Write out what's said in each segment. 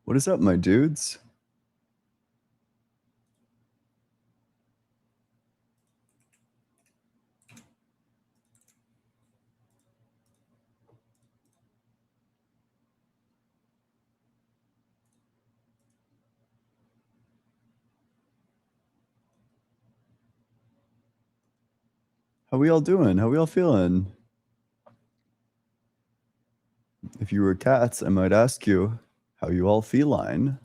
What is up, my dudes? How we all doing? How we all feeling? If you were cats, I might ask you how you all feline.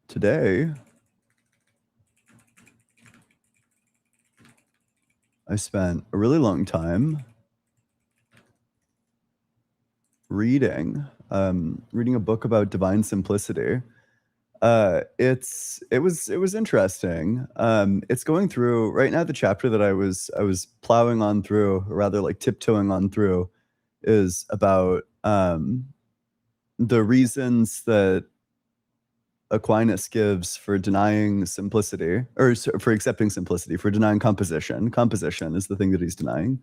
Today, I spent a really long time reading a book about divine simplicity. It was interesting. It's going through right now. The chapter that I was plowing on through, or rather like tiptoeing on through, is about the reasons that Aquinas gives for denying simplicity, or for accepting simplicity, for denying composition. Composition is the thing that he's denying.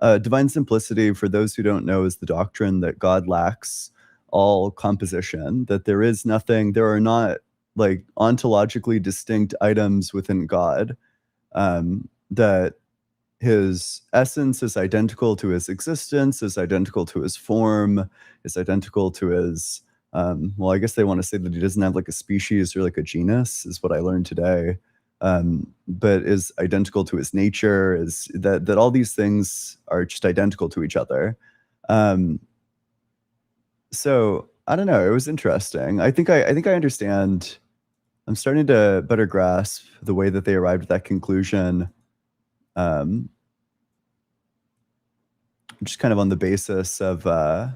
Divine simplicity, for those who don't know, is the doctrine that God lacks all composition, that there is nothing, there are not like ontologically distinct items within God, that his essence is identical to his existence, is identical to his form, is identical to his well, I guess they want to say that he doesn't have like a species or like a genus, is what I learned today. But is identical to his nature, is that all these things are just identical to each other. Um, so I don't know. It was interesting. I think I understand. I'm starting to better grasp the way that they arrived at that conclusion. Um, just kind of on the basis of I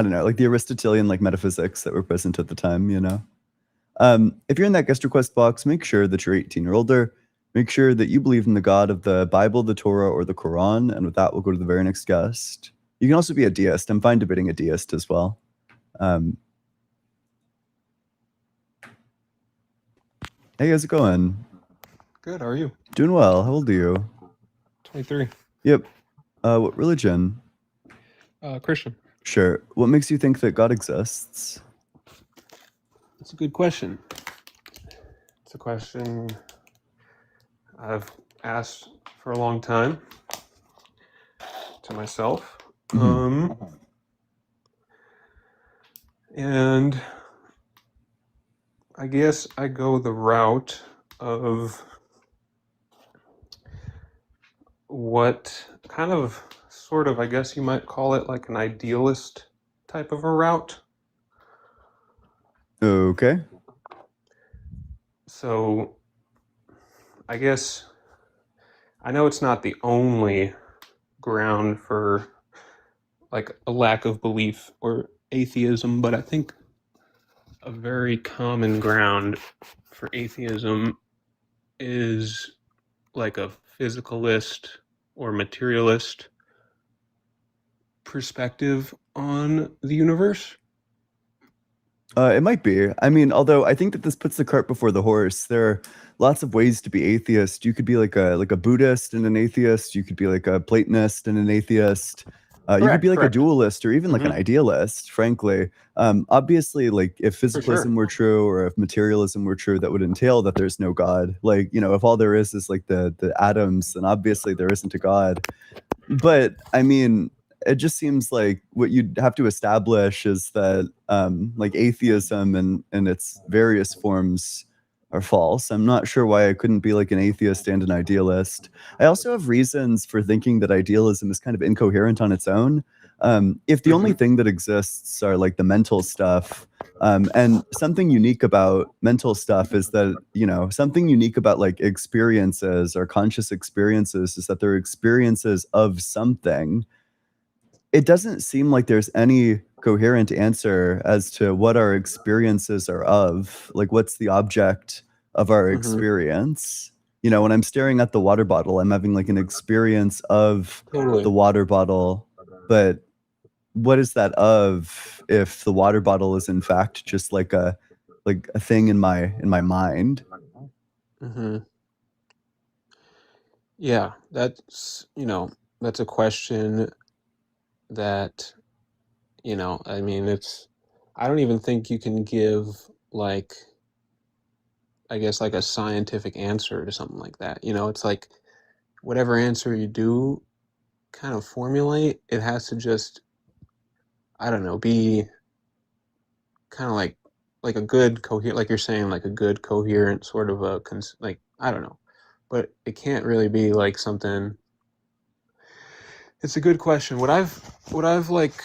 don't know, like the Aristotelian like metaphysics that were present at the time, you know. If you're in that guest request box, make sure that you're 18 or older. Make sure that you believe in the God of the Bible, the Torah, or the Quran. And with that, we'll go to the very next guest. You can also be a deist. I'm fine debating a deist as well. Hey, how's it going? Good. How are you? Doing well. How old are you? 23. Yep. What religion? Christian. Sure. What makes you think that God exists? That's a good question. It's a question I've asked for a long time to myself. And I guess I go the route of what kind of, sort of, I guess you might call it like an idealist type of a route. Okay. So I guess I know it's not the only ground for like a lack of belief or atheism, but I think a very common ground for atheism is like a physicalist or materialist perspective on the universe. It might be. I mean, although I think that this puts the cart before the horse. There are lots of ways to be atheist. You could be like a Buddhist and an atheist. You could be like a Platonist and an atheist. You could be like a Correct. dualist or even like an idealist, frankly. Obviously, like if physicalism were true or if materialism were true, that would entail that there's no God. Like, you know, if all there is like the atoms, then obviously there isn't a God. But I mean, it just seems like what you'd have to establish is that like atheism and its various forms are false. I'm not sure why I couldn't be like an atheist and an idealist. I also have reasons for thinking that idealism is kind of incoherent on its own. If the only thing that exists are like the mental stuff, and something unique about mental stuff is that, you know, something unique about like experiences or conscious experiences is that they're experiences of something. It doesn't seem like there's any coherent answer as to what our experiences are of. Like, what's the object of our experience? You know, when I'm staring at the water bottle, I'm having like an experience of the water bottle, but what is that of if the water bottle is in fact just like a thing in my mind? Hmm. Yeah, that's a question that, I mean, I don't even think you can give, like, I guess, like a scientific answer to something like that. It's like whatever answer you do kind of formulate, it has to just, I don't know, be kind of like a good coherent, like you're saying, like a good coherent sort of like, I don't know, but it can't really be like something. It's a good question. What I've like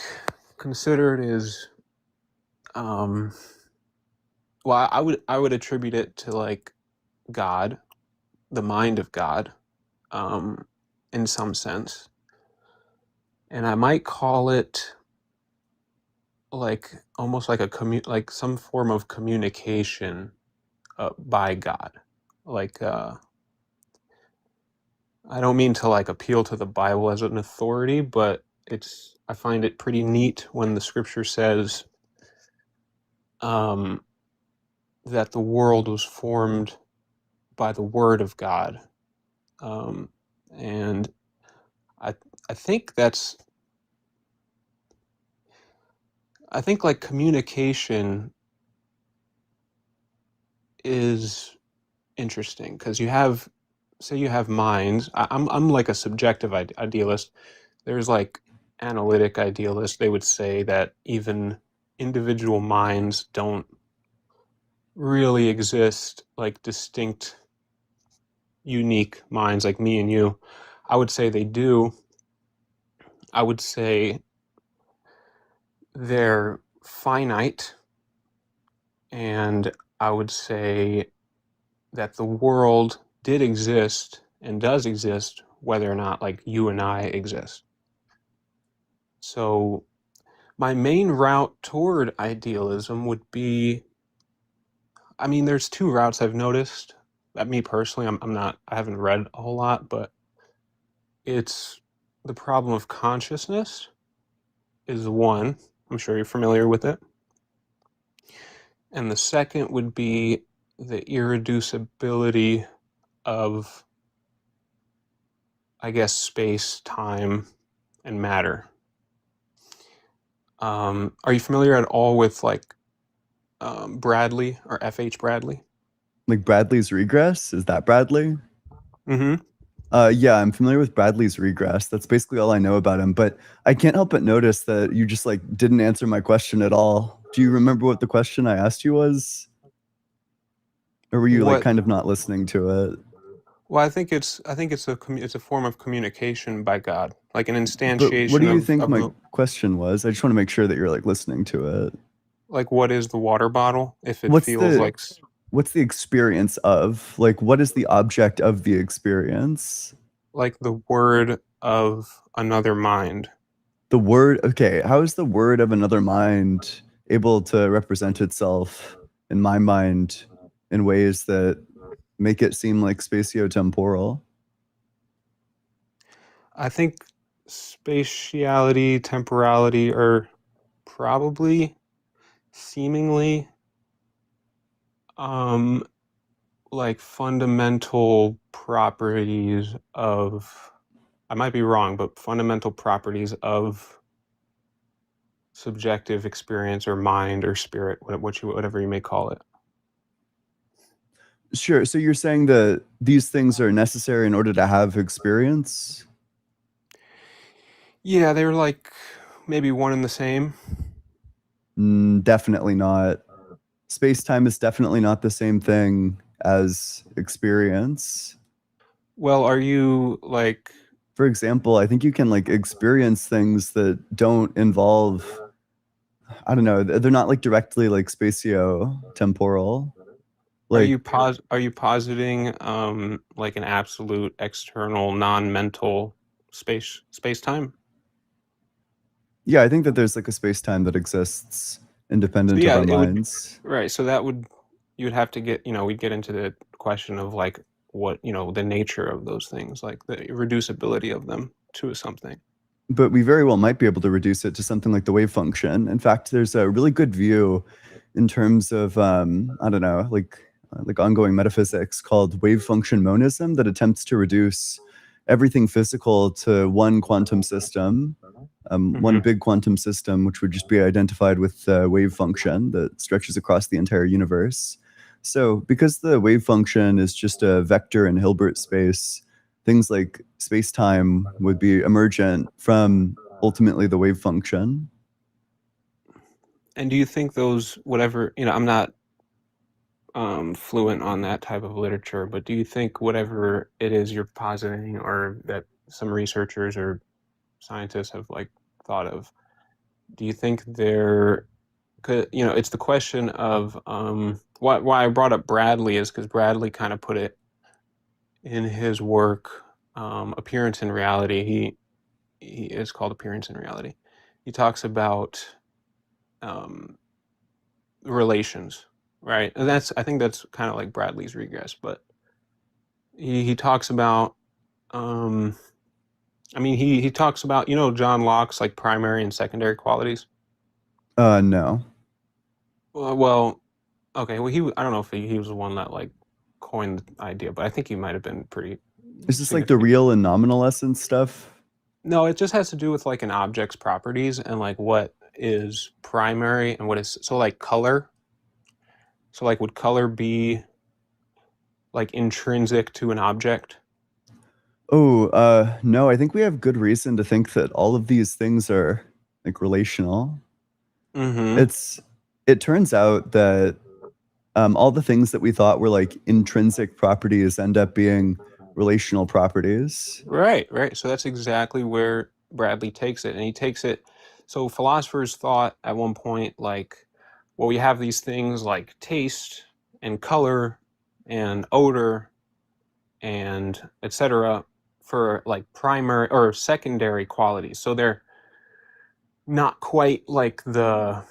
considered is, um well, I would attribute it to like God, the mind of God, um in some sense. And I might call it like almost like like some form of communication, by God. Like, I don't mean to like appeal to the Bible as an authority, but I find it pretty neat when the scripture says, um, that the world was formed by the word of God. Um, and I I think I think like communication is interesting because say you have minds. I'm like a subjective idealist. There's like analytic idealists. They would say that even individual minds don't really exist, like distinct, unique minds like me and you. I would say they do. I would say they're finite, and I would say that the world did exist and does exist whether or not like you and I exist. So my main route toward idealism would be, I mean, there's two routes I've noticed. Me personally, I'm not, I haven't read a whole lot, but it's the problem of consciousness is one. I'm sure you're familiar with it. And the second would be the irreducibility of, I guess, space, time, and matter. Are you familiar at all with like, Bradley or F.H. Bradley? Like Bradley's regress? Is that Bradley? Mm-hmm. Yeah, I'm familiar with Bradley's regress. That's basically all I know about him. But I can't help but notice that you just like didn't answer my question at all. Do you remember what the question I asked you was? Or were you like What? kind of not listening to it? Well, I think it's a form of communication by God, like an But what do instantiation you of think of my the, question was? I just want to make sure that you're like listening to it. like, what is the water bottle if it What's feels the like, what's the experience of? Like what is the object of the experience? like the word of another mind? The word, okay, how is the word of another mind able to represent itself in my mind in ways that make it seem like spatiotemporal? I think spatiality, temporality are probably seemingly, um like fundamental properties of, I might be wrong, but fundamental properties of subjective experience or mind or spirit, whatever you may call it. Sure. So you're saying that these things are necessary in order to have experience? Yeah, they're like maybe one and the same. Definitely not. Space-time is definitely not the same thing as experience. Well, are you like, For example, I think you can like experience things that don't involve, I don't know, they're not like directly like spatio-temporal. Like, are you positing, like an absolute external non-mental space time? yeah, I think that there's like a space-time that exists So independent of yeah, our it would, minds. right. So that would, you'd have to get, we'd get into the question of like what, the nature of those things, like the reducibility of them to something. But we very well might be able to reduce it to something like the wave function. In fact, there's a really good view in terms of I don't know, like like ongoing metaphysics called wave function monism that attempts to reduce everything physical to one quantum system, one big quantum system, which would just be identified with the wave function that stretches across the entire universe. So because the wave function is just a vector in Hilbert space, things like space-time would be emergent from ultimately the wave function. And do you think those, whatever, I'm not fluent on that type of literature, but do you think whatever it is you're positing, or that some researchers or scientists have like thought of, do you think they're, it's the question of why I brought up Bradley is because Bradley kind of put it in his work, Appearance in Reality. He is called Appearance in Reality. He talks about relations, right? And I think that's kind of like Bradley's regress, but he talks about he talks about, John Locke's like primary and secondary qualities. No. Well, okay. Well, I don't know if he was the one that like coined the idea, but I think he might have been pretty. Is this like the real and nominal essence stuff? No, it just has to do with like an object's properties and like what is primary and what is, so like color. So like would color be like intrinsic to an object? Oh, no, I think we have good reason to think that all of these things are like relational. It turns out that all the things that we thought were like intrinsic properties end up being relational properties. Right. So that's exactly where Bradley takes it. And he takes it, so philosophers thought at one point like, well, we have these things like taste and color and odor and etc. for like primary or secondary qualities. So they're not quite like the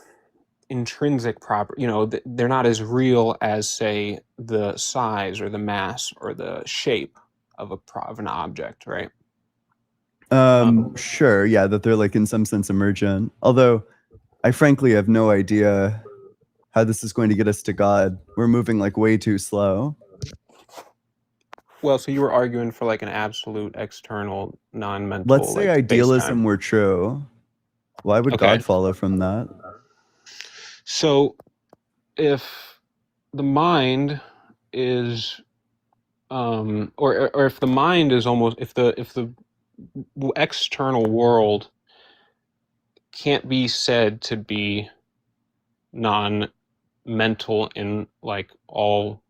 intrinsic property, they're not as real as, say, the size or the mass or the shape of an object, right? Sure, yeah, that they're like in some sense emergent. Although I frankly have no idea how this is going to get us to God. We're moving like way too slow. Well, so you were arguing for like an absolute external non-mental. Let's say like, idealism were true. Why would God follow from that? So if the mind is or if the mind is almost, if the external world can't be said to be non-mental in like all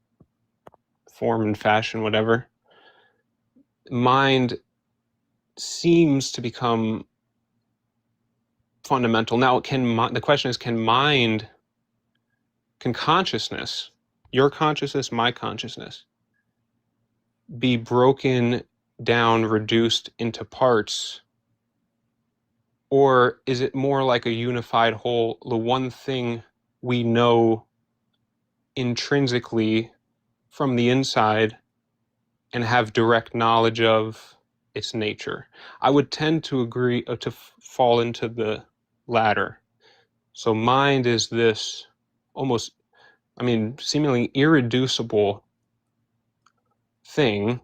form and fashion, whatever, mind seems to become fundamental. Now, the question is, can consciousness, your consciousness, my consciousness, be broken down, reduced into parts? Or is it more like a unified whole, the one thing we know intrinsically from the inside and have direct knowledge of its nature? I would tend to agree to fall into the latter. So mind is this almost, seemingly irreducible thing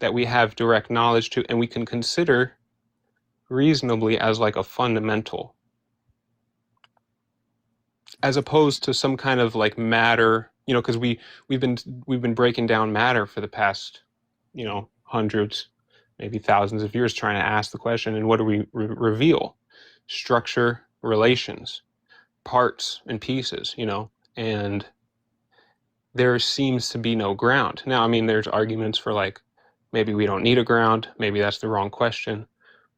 that we have direct knowledge to, and we can consider reasonably as like a fundamental, as opposed to some kind of like matter, because we've been breaking down matter for the past, hundreds, maybe thousands of years, trying to ask the question, and what do we reveal? Structure, relations, parts and pieces, and there seems to be no ground. Now, there's arguments for like, maybe we don't need a ground, maybe that's the wrong question,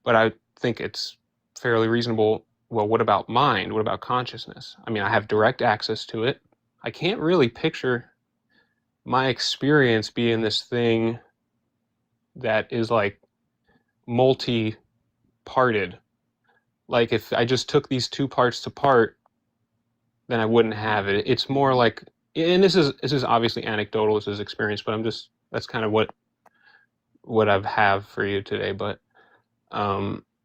but I think it's fairly reasonable. Well, what about mind? What about consciousness? I have direct access to it. I can't really picture my experience being this thing that is like multi-parted. Like if I just took these two parts to part, then I wouldn't have it. It's more like, and this is obviously anecdotal, this is experience, but that's kind of what I have for you today. But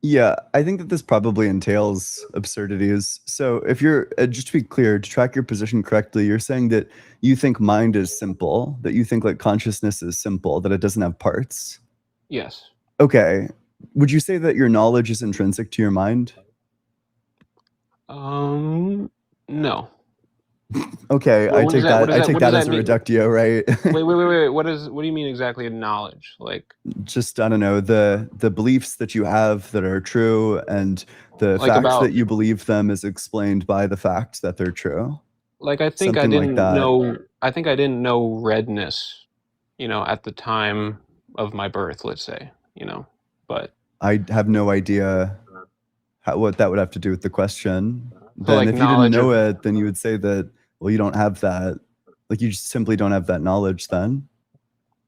Yeah, I think that this probably entails absurdities. So, if you're just to be clear, to track your position correctly, you're saying that you think mind is simple, that you think like consciousness is simple, that it doesn't have parts. Yes. Okay. Would you say that your knowledge is intrinsic to your mind? No. Okay, Well, I what does take that? What that. does I that? take What does that that as a mean? reductio, right? Wait. What do you mean exactly? Knowledge? Like, Just I don't know the beliefs that you have that are true, and the like fact that about you believe them is explained by the fact that they're true. like I think I Something like didn't that. know. I think I didn't know redness, at the time of my birth. Let's say, but I have no idea what that would have to do with the question. so Then, like if you didn't knowledge know of it, then you would say that, well, you don't have that. Like, you just simply don't have that knowledge then.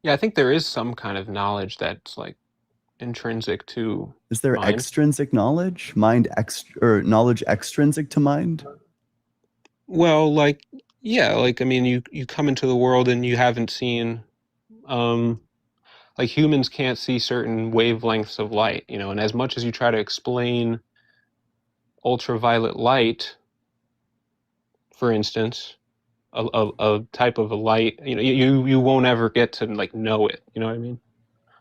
yeah. I think there is some kind of knowledge that's like intrinsic to Is there mind. extrinsic knowledge? Or knowledge extrinsic to mind? Well, like yeah, like I mean, you come into the world and you haven't seen um like humans can't see certain wavelengths of light, and as much as you try to explain ultraviolet light, for instance, a type of a light, you won't ever get to like know it. You know what I mean?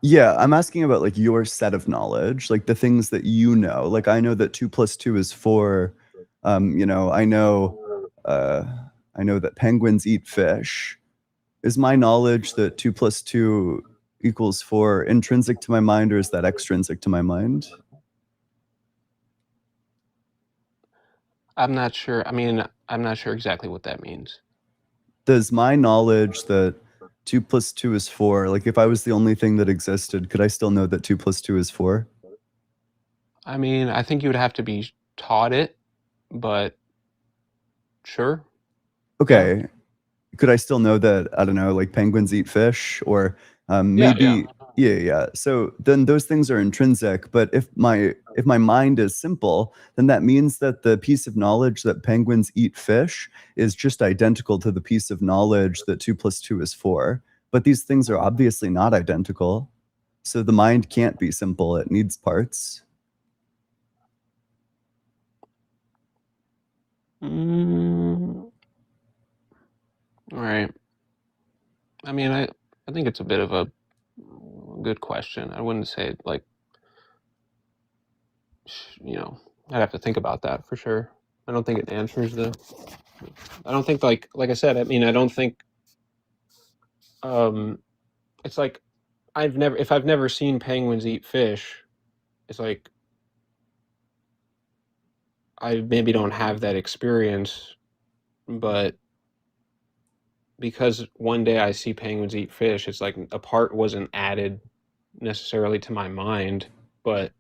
Yeah, I'm asking about like your set of knowledge, like the things that you know. Like, I know that 2 + 2 is 4. You know, uh I know that penguins eat fish. Is my knowledge that 2 + 2 equals 4 intrinsic to my mind, or is that extrinsic to my mind? I'm not sure. I mean, I'm not sure exactly what that means. Does my knowledge that 2 + 2 is 4, like if I was the only thing that existed, could I still know that 2 + 2 is 4? I mean, I think you would have to be taught it, but sure. Yeah. Okay. Could I still know that, I don't know, like penguins eat fish, or Yeah, yeah. maybe yeah. So then those things are intrinsic, but if my mind is simple, then that means that the piece of knowledge that penguins eat fish is just identical to the piece of knowledge that 2 + 2 is 4. But these things are obviously not identical. So the mind can't be simple. It needs parts. Mm, all right. I mean, I think it's a bit of a good question. I wouldn't say like, you know, I'd have to think about that for sure. I don't think it answers the. I don't think like I said. I mean, I don't think um, it's like if I've never seen penguins eat fish, it's like I maybe don't have that experience, but because one day I see penguins eat fish, it's like a part wasn't added necessarily to my mind, but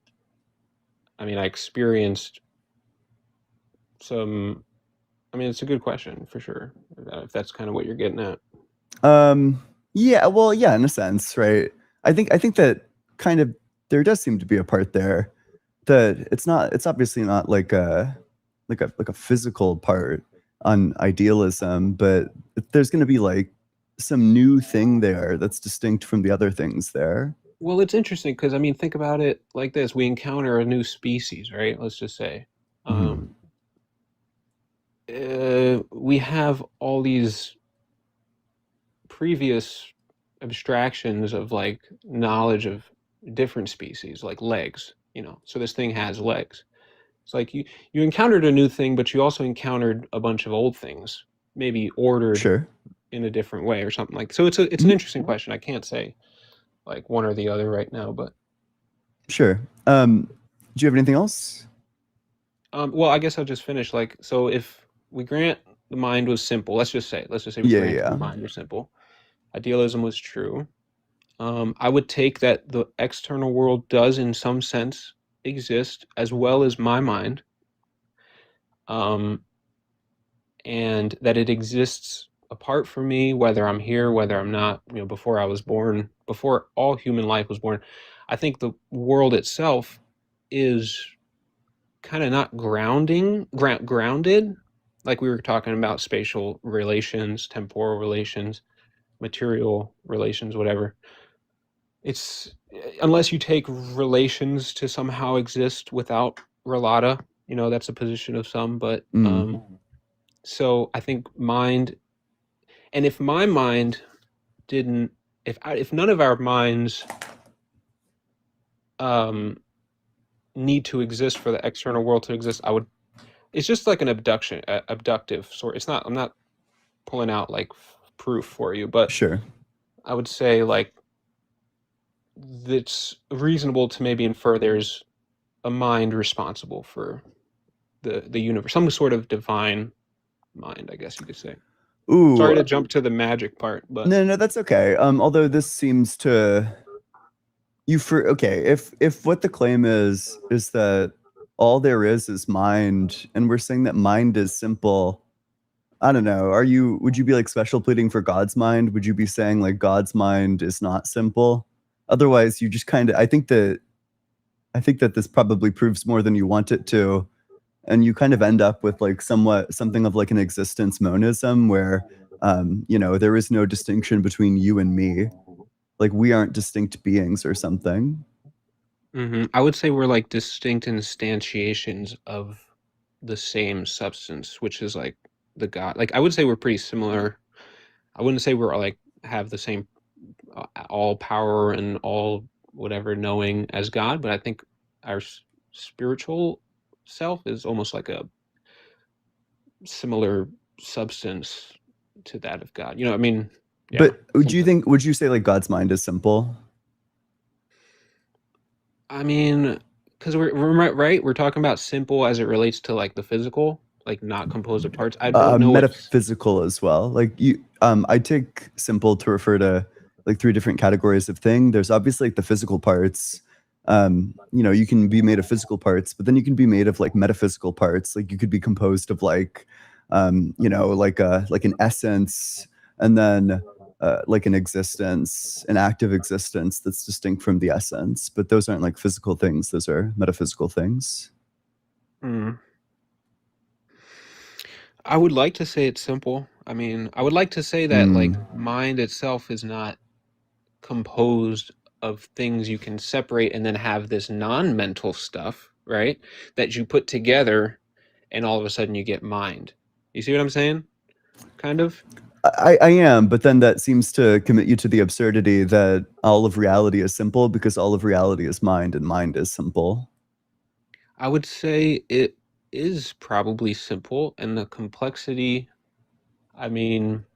I mean, I experienced some. I mean, it's a good question for sure. If that's kind of what you're getting at. Yeah, well, yeah, in a sense, right? I think that kind of there does seem to be a part there that it's obviously not like a physical part on idealism, but there's going to be like some new thing there that's distinct from the other things there. Well, it's interesting because I mean, think about it like this: we encounter a new species, right? Let's just say, Mhm. um, we have all these previous abstractions of like knowledge of different species, like legs. So this thing has legs. It's like you encountered a new thing, but you also encountered a bunch of old things, maybe ordered Sure. in a different way or something like. So it's an Mhm. interesting question. I can't say like one or the other right now, but Sure. Do you have anything else? well, I guess I'll just finish. Like, so if we grant the mind was simple, let's just say we Yeah, granted the yeah. mind was simple, idealism was true. I would take that the external world does, in some sense, exist as well as my mind, um, and that it exists apart from me, whether I'm here, whether I'm not. Before I was born, before all human life was born, I think the world itself is kind of not grounded, like we were talking about spatial relations, temporal relations, material relations, whatever. it's unless you take relations to somehow exist without relata, that's a position of some, but Mm, so I think mind, and if my mind didn't, if none of our minds um need to exist for the external world to exist, I would. It's just like an abductive sort. It's not. I'm not pulling out like proof for you, but sure. I would say like it's reasonable to maybe infer there's a mind responsible for the universe, some sort of divine mind, I guess you could say. Sorry Ooh, to jump to the magic part, but no, no, that's okay. Although this seems to you for okay, if what the claim is that all there is mind, and we're saying that mind is simple. I don't know. Would you be like special pleading for God's mind? Would you be saying like God's mind is not simple? Otherwise, you just kind of I think that this probably proves more than you want it to, and you kind of end up with like something of like an existence monism where there is no distinction between you and me. Like we aren't distinct beings or something. I would say we're like distinct instantiations of the same substance, which is like the God. Like I would say we're pretty similar. I wouldn't say we're like have the same all power and all whatever knowing as God, but I think our spiritual self is almost like a similar substance to that of God. I mean, yeah, But something. would you say like God's mind is simple? I mean, because we're right. We're talking about simple as it relates to like the physical, like not composed of parts. I don't know if. Metaphysical as well. Like I take simple to refer to like three different categories of thing. There's obviously like the physical parts. You can be made of physical parts, but then you can be made of like metaphysical parts. Like you could be composed of like, like an essence, and then like an existence, an active existence that's distinct from the essence. But those aren't like physical things; those are metaphysical things. Hmm. I would like to say it's simple. I mean, I would like to say that like Mm. mind itself is not composed of things you can separate and then have this non-mental stuff, right? That you put together and all of a sudden you get mind. You see what I'm saying? Kind of. I am, but then that seems to commit you to the absurdity that all of reality is simple because all of reality is mind and mind is simple. I would say it is probably simple and the complexity, I mean,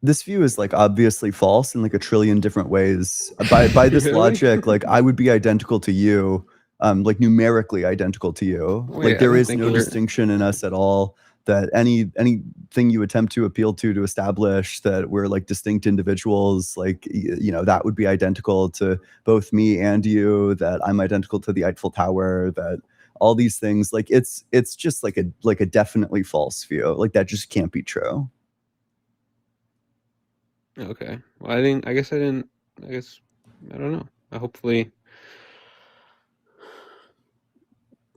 This view is like obviously false in like a trillion different ways. By this really? logic, like I would be identical to you, like numerically identical to you. Like Wait, I there don't is think no we're. distinction in us at all. That anything you attempt to appeal to establish that we're like distinct individuals, like that would be identical to both me and you. That I'm identical to the Eiffel Tower. That all these things, like it's just like a definitely false view. Like that just can't be true. Okay. Well, I didn't, I guess I didn't, I guess, I don't know. Hopefully,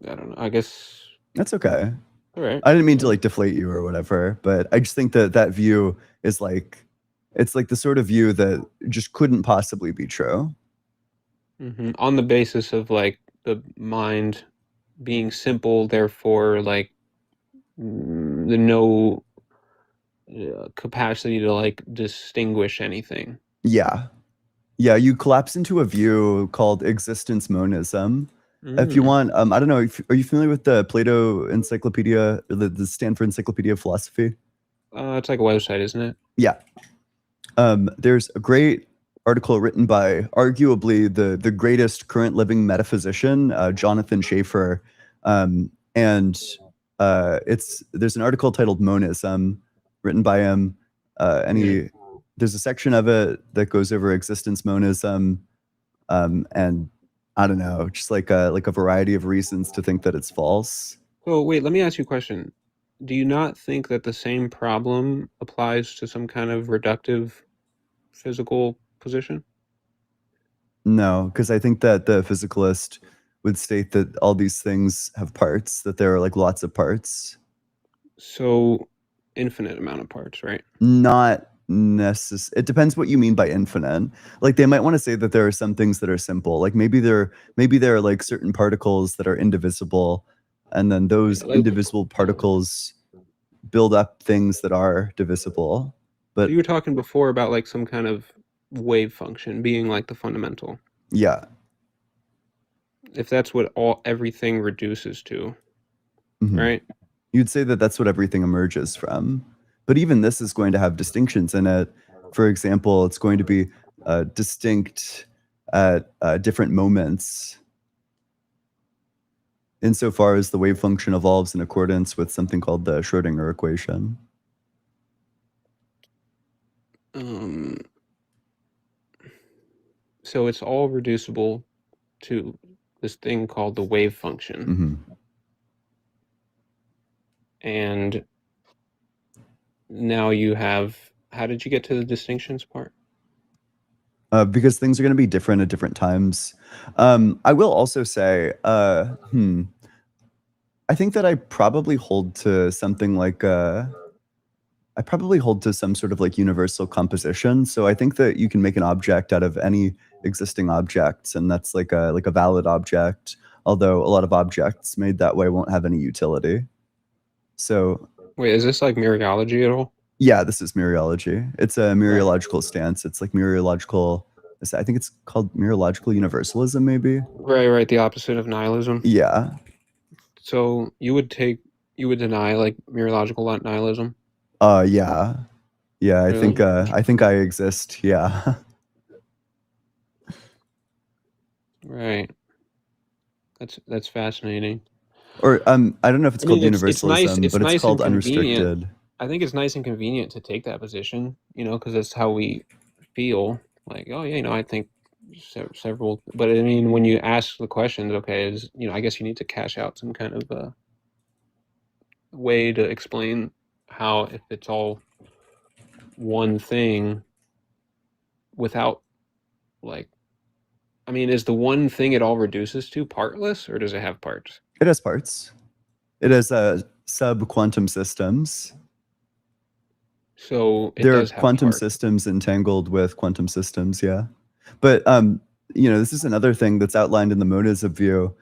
I don't know. I guess, That's okay. all right. I didn't mean to Well, like deflate you or whatever, but I just think that that view is like it's like the sort of view that just couldn't possibly be true. on the basis of like the mind being simple, therefore, like the no capacity to like distinguish anything. Yeah. Yeah, you collapse into a view called existence monism. If you Mm. want, I don't know, are you familiar with the Plato Encyclopedia, or the Stanford Encyclopedia of Philosophy? It's like a website, isn't it? Yeah. There's a great article written by arguably the greatest current living metaphysician, Jonathan Schaeffer, and it's there's an article titled Monism, written by him, and Hmm. there's a section of it that goes over existence monism, and I don't know, just like a variety of reasons to think that it's false. So wait, let me ask you a question. Do you not think that the same problem applies to some kind of reductive physical position? No, because I think that the physicalist would state that all these things have parts, that there are like lots of parts. So infinite amount of parts, right? Not it depends what you mean by infinite. Like they might want to say that there are some things that are simple. Like maybe there are like certain particles that are indivisible, and then those Like indivisible particles build up things that are divisible. But you were talking before about like some kind of wave function being like the fundamental. yeah. If that's what everything reduces to, Mhm. right? You'd say that that's what everything emerges from. But even this is going to have distinctions in it. For example, it's going to be distinct at different moments insofar as the wave function evolves in accordance with something called the Schrödinger equation. Um, so it's all reducible to this thing called the wave function. Hmm. And now you have, how did you get to the distinctions part? Because things are going to be different at different times. I will also say, I think that I probably hold to something like I probably hold to some sort of like universal composition. So I think that you can make an object out of any existing objects, and that's like a valid object. Although a lot of objects made that way won't have any utility. So Wait, is this like mereology at all? yeah, this is mereology. It's a Right. mereological stance. It's like mereological. I think it's called mereological universalism, maybe. Right, the opposite of nihilism. Yeah. So you would deny like mereological nihilism? Yeah. Yeah. Really? I think I exist. Yeah. Right. That's fascinating. Or I don't know if it's I called mean, universalism, it's but it's nice and called convenient. unrestricted. I think it's nice and convenient to take that position, you know, because that's how we feel. Like, oh yeah, you know, I think several. But I mean, when you ask the questions, okay, is you know, I guess you need to cash out some kind of way to explain how if it's all one thing without like, I mean, is the one thing it all reduces to partless, or does it have parts? It has parts. It has sub-quantum systems. So it There are does have quantum parts. systems entangled with quantum systems, yeah. But this is another thing that's outlined in the monism view.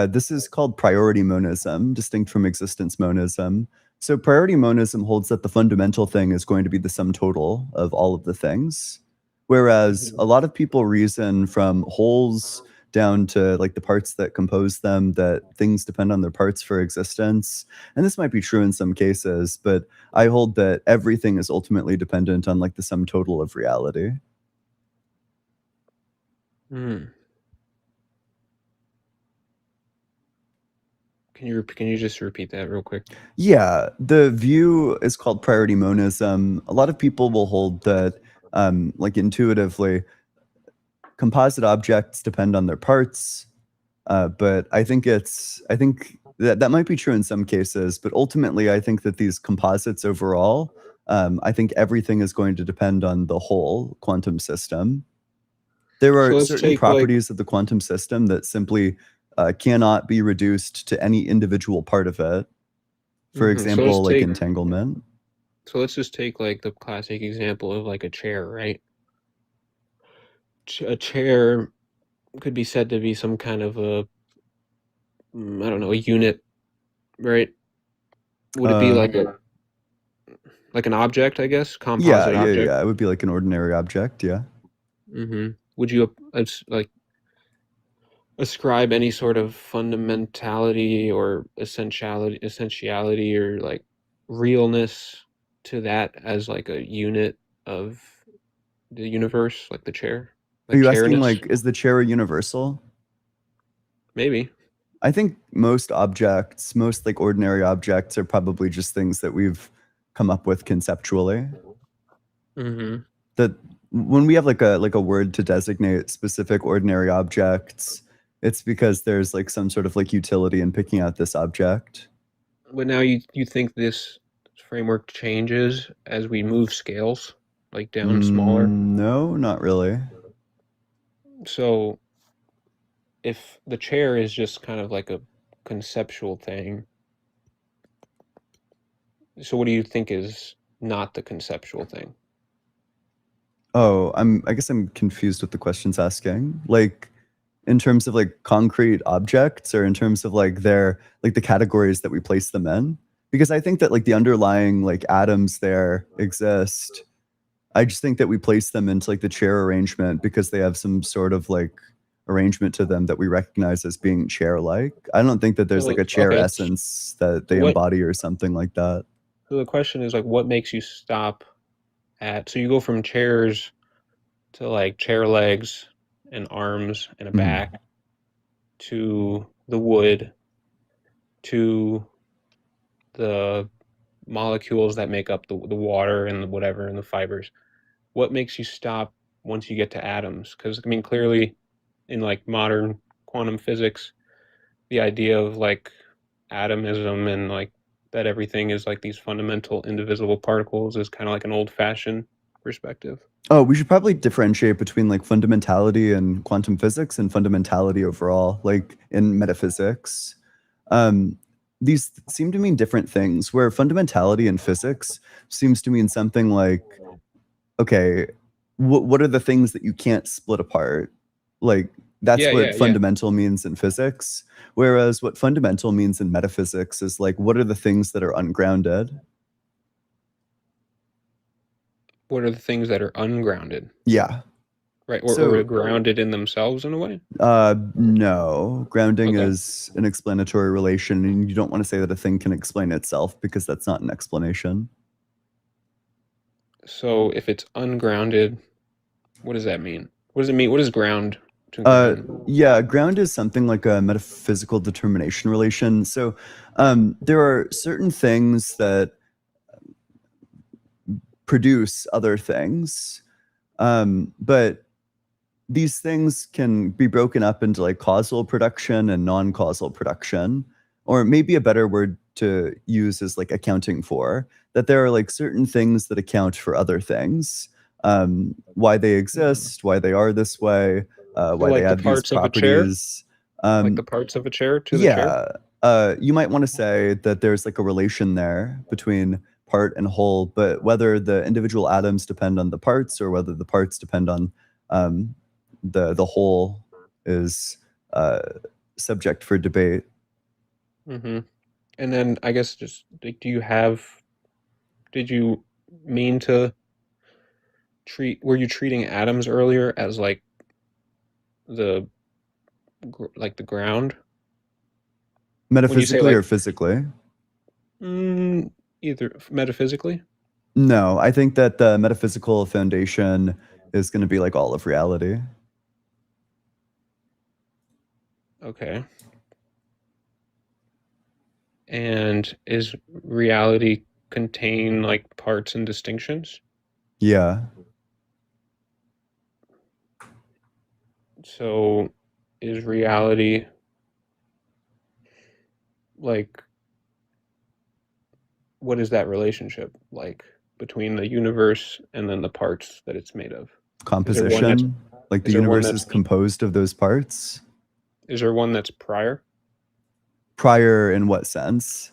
This is called priority monism, distinct from existence monism. So priority monism holds that the fundamental thing is going to be the sum total of all of the things, whereas Mhm. a lot of people reason from wholes down to like the parts that compose them that things depend on their parts for existence. And this might be true in some cases, but I hold that everything is ultimately dependent on like the sum total of reality. Hmm. Can you just repeat that real quick? Yeah, the view is called priority monism. A lot of people will hold that, like intuitively, composite objects depend on their parts. But I think that that might be true in some cases. But ultimately, I think that these composites overall, I think everything is going to depend on the whole quantum system. There So are let's certain take like properties of the quantum system that simply cannot be reduced to any individual part of it. For so let's example, like take entanglement. so let's just take like the classic example of like a chair, right? A chair could be said to be some kind of a I don't know, a unit, right? Would it be Uh, like an object, I guess, yeah, composite yeah, object? yeah. It would be like an ordinary object. Yeah. Would you like ascribe any sort of fundamentality or essentiality or like realness to that as like a unit of the universe, like the chair, Are like you asking chairness? like, is the chair a universal? Maybe. I think most objects, most like ordinary objects, are probably just things that we've come up with conceptually. Mm-hmm. That when we have like a word to designate specific ordinary objects, it's because there's like some sort of like utility in picking out this object. But now you think this framework changes as we move scales, like down smaller. No, not really. So if the chair is just kind of like a conceptual thing, so what do you think is not the conceptual thing? Oh, I guess I'm confused with the questions asking. Like in terms of like concrete objects or in terms of like their like the categories that we place them in? Because I think that like the underlying like atoms there exist. I just think that we place them into like the chair arrangement because they have some sort of like arrangement to them that we recognize as being chair-like. I don't think that there's like So a chair okay, essence that so they what? embody or something like that. So the question is like, what makes you stop at? So you go from chairs to like chair legs and arms and a Mhm. back to the wood to the molecules that make up the water and the whatever and the fibers. What makes you stop once you get to atoms? Because I mean, clearly, in like modern quantum physics, the idea of like atomism and like that everything is like these fundamental indivisible particles is kind of like an old-fashioned perspective. Oh, we should probably differentiate between like fundamentality and quantum physics and fundamentality overall, like in metaphysics. Um, these seem to mean different things, where fundamentality in physics seems to mean something like, okay, what are the things that you can't split apart? Like, that's Yeah, what yeah, yeah. fundamental means in physics. Whereas what fundamental means in metaphysics is like, what are the things that are ungrounded? What are the things that are ungrounded, Yeah. right? Or So grounded in themselves in a way? no. Grounding Okay. is an explanatory relation, and you don't want to say that a thing can explain itself because that's not an explanation. So if it's ungrounded, what does that mean? What does it mean? What does ground to ground? Yeah, ground is something like a metaphysical determination relation. So there are certain things that produce other things, but these things can be broken up into like causal production and non-causal production, or maybe a better word to use is like accounting for, that there are like certain things that account for other things, why they exist, why they are this way, So why they like the have these parts of a chair, properties. like the um, parts of a chair to the chair. yeah, you might want to say that there's like a relation there between part and whole, but whether the individual atoms depend on the parts or whether the parts depend on um, the whole is uh, subject for debate. Mm-hmm. And then I guess just like, did you mean to were you treating atoms earlier as like the like the ground when you say Metaphysically like or physically? mm, either metaphysically? No, I think that the metaphysical foundation is going to be like all of reality. Okay. And is reality contain like parts and distinctions? Yeah. So is reality like what is that relationship like between the universe and then the parts that it's made of? Is there one that's Composition, like the is there one universe that's is composed of those parts. is there one that's prior? Prior in what sense?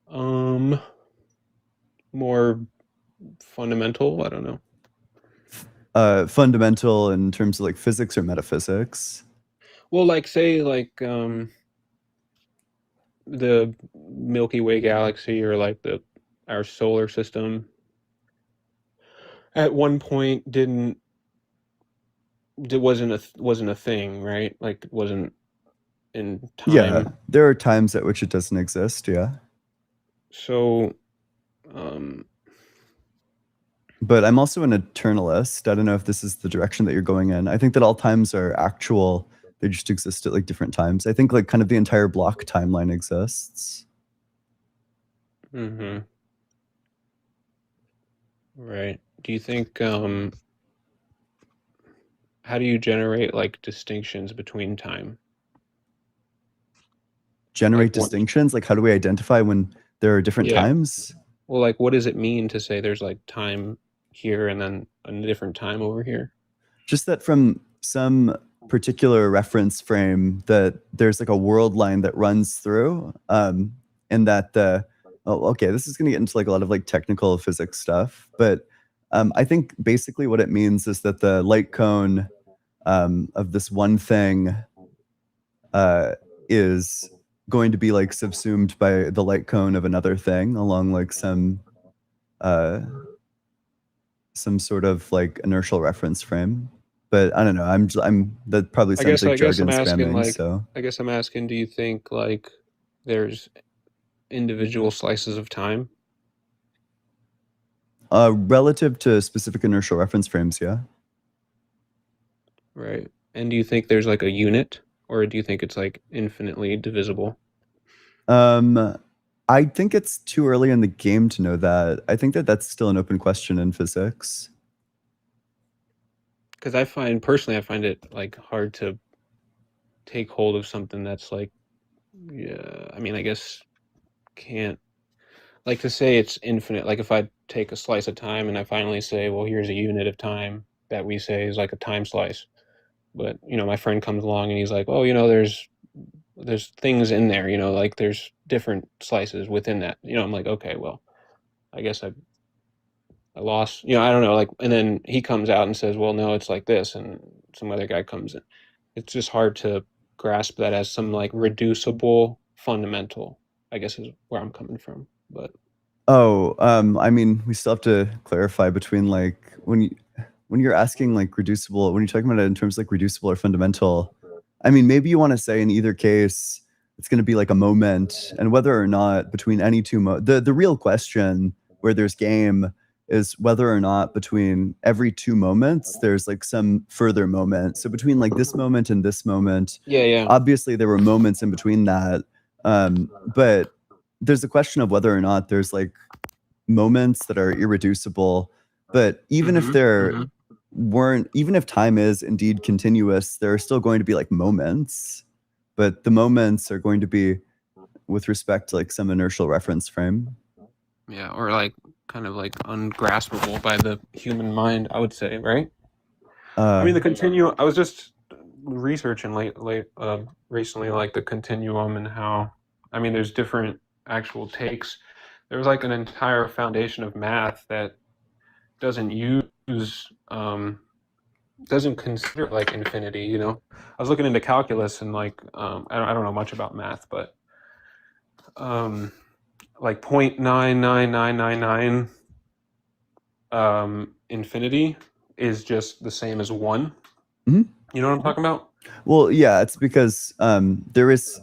Um, more fundamental, I don't know. Fundamental in terms of like physics or metaphysics. Well, like say like the Milky Way galaxy or like the our solar system at one point didn't it wasn't a thing, right? Like it wasn't in Yeah, time. there are times at which it doesn't exist. Yeah, So um but I'm also an eternalist. I don't know if this is the direction that you're going in. I think that all times are actual. They just exist at like different times. I think like kind of the entire block timeline exists. mhm, right. Do you think how do you generate like distinctions between time? Generate Like what distinctions. Like how do we identify when there are different yeah. times? Well, like what does it mean to say there's like time here and then a different time over here? Just that from some particular reference frame that there's like a world line that runs through, and that the oh, okay, this is going to get into like a lot of like technical physics stuff, but I think basically what it means is that the light cone of this one thing is going to be like subsumed by the light cone of another thing along like some sort of like inertial reference frame. But I don't know. That probably I sounds guess like I guess I'm jargon asking spamming. like So I guess I'm asking, do you think like there's individual slices of time? relative to specific inertial reference frames, yeah. Right. And do you think there's like a unit, or do you think it's like infinitely divisible? I think it's too early in the game to know that. I think that that's still an open question in physics. Because I find it like hard to take hold of something that's like, yeah, I mean, I guess can't like to say it's infinite. Like if I take a slice of time and I finally say, well, here's a unit of time that we say is like a time slice. But my friend comes along and he's like, oh, there's things in there, like there's different slices within that. I'm like, okay, well, I guess I lost, I don't know, like, and then he comes out and says, well, no, it's like this, and some other guy comes in. It's just hard to grasp that as some like reducible fundamental, I guess is where I'm coming from. But Oh, I mean, we still have to clarify between like when you're asking like reducible, when you're talking about it in terms of like reducible or fundamental, I mean, maybe you want to say in either case it's going to be like a moment, and whether or not between any two the real question where there's game is whether or not between every two moments there's like some further moment. So between like this moment and this moment, yeah. obviously there were moments in between that, but there's a question of whether or not there's like moments that are irreducible. But even if there weren't, even if time is indeed continuous, there are still going to be like moments, but the moments are going to be with respect to like some inertial reference frame. Yeah, or like kind of like ungraspable by the human mind, I would say, right? I mean, the continuum. I was just researching recently, like the continuum and how. I mean, there's different actual takes. There was like an entire foundation of math that doesn't use doesn't consider like infinity. I was looking into calculus and like I don't know much about math, but like 0.99999 infinity is just the same as 1. Mm-hmm. You know what I'm talking about? Well, yeah, it's because there is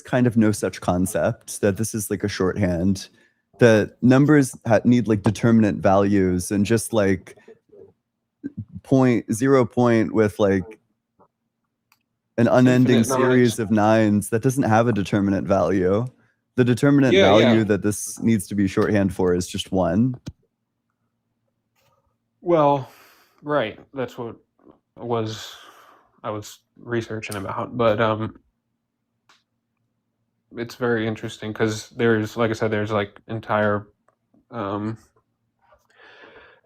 kind of no such concept, that this is like a shorthand. The numbers need like determinant values, and just like 0 point with like an unending series of nines that doesn't have a determinate value. The determinate value that this needs to be shorthand for is just 1. Well, right. That's what I was researching about. But it's very interesting because there's, like I said, there's like entire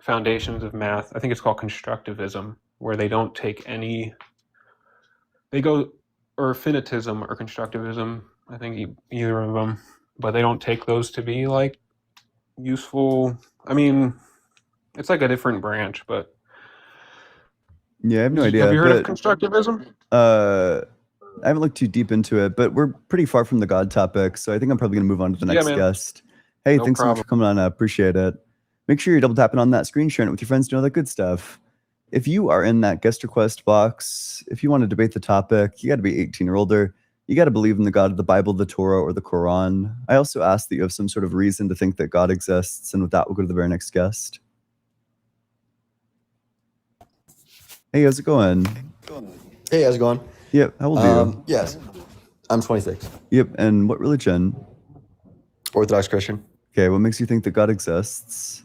foundations of math. I think it's called constructivism, where they don't take any. They go, or finitism or constructivism. I think either of them, but they don't take those to be like useful. I mean, it's like a different branch, but yeah, I have no idea. Have you heard of constructivism? I haven't looked too deep into it, but we're pretty far from the God topic, so I think I'm probably going to move on to the next guest. Hey, thanks so much for coming on. I appreciate it. Make sure you're double tapping on that screen, sharing it with your friends, doing all that good stuff. If you are in that guest request box, if you want to debate the topic, you got to be 18 or older. You got to believe in the God of the Bible, the Torah, or the Quran. I also ask that you have some sort of reason to think that God exists. And with that, we'll go to the very next guest. Hey, how's it going? Hey, how's it going? Yep. How old are you? Yes, I'm 26. Yep. And what religion? Orthodox Christian. Okay. What makes you think that God exists?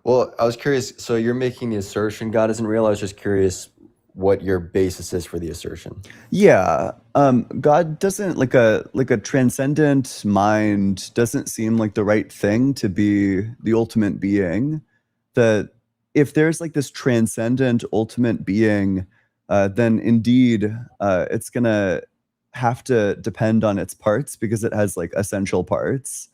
Well, I was curious. So you're making the assertion God isn't real. I was just curious what your basis is for the assertion. Yeah. God doesn't, like a transcendent mind doesn't seem like the right thing to be the ultimate being. That if there's like this transcendent ultimate being, then indeed it's gonna have to depend on its parts because it has like essential parts.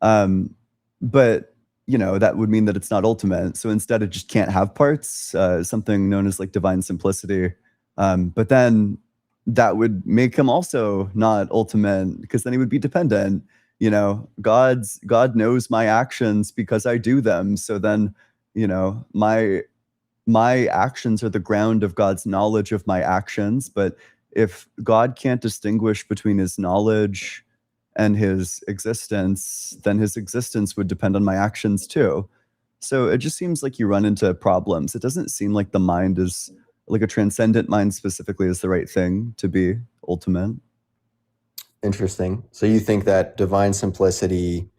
But that would mean that it's not ultimate. So instead, it just can't have parts, something known as like divine simplicity. But then that would make him also not ultimate, because then he would be dependent. God knows my actions because I do them. So then, my actions are the ground of God's knowledge of my actions. But if God can't distinguish between his knowledge and his existence, then his existence would depend on my actions too. So it just seems like you run into problems. It doesn't seem like the mind is like a transcendent mind specifically is the right thing to be ultimate. Interesting. So you think that divine simplicity,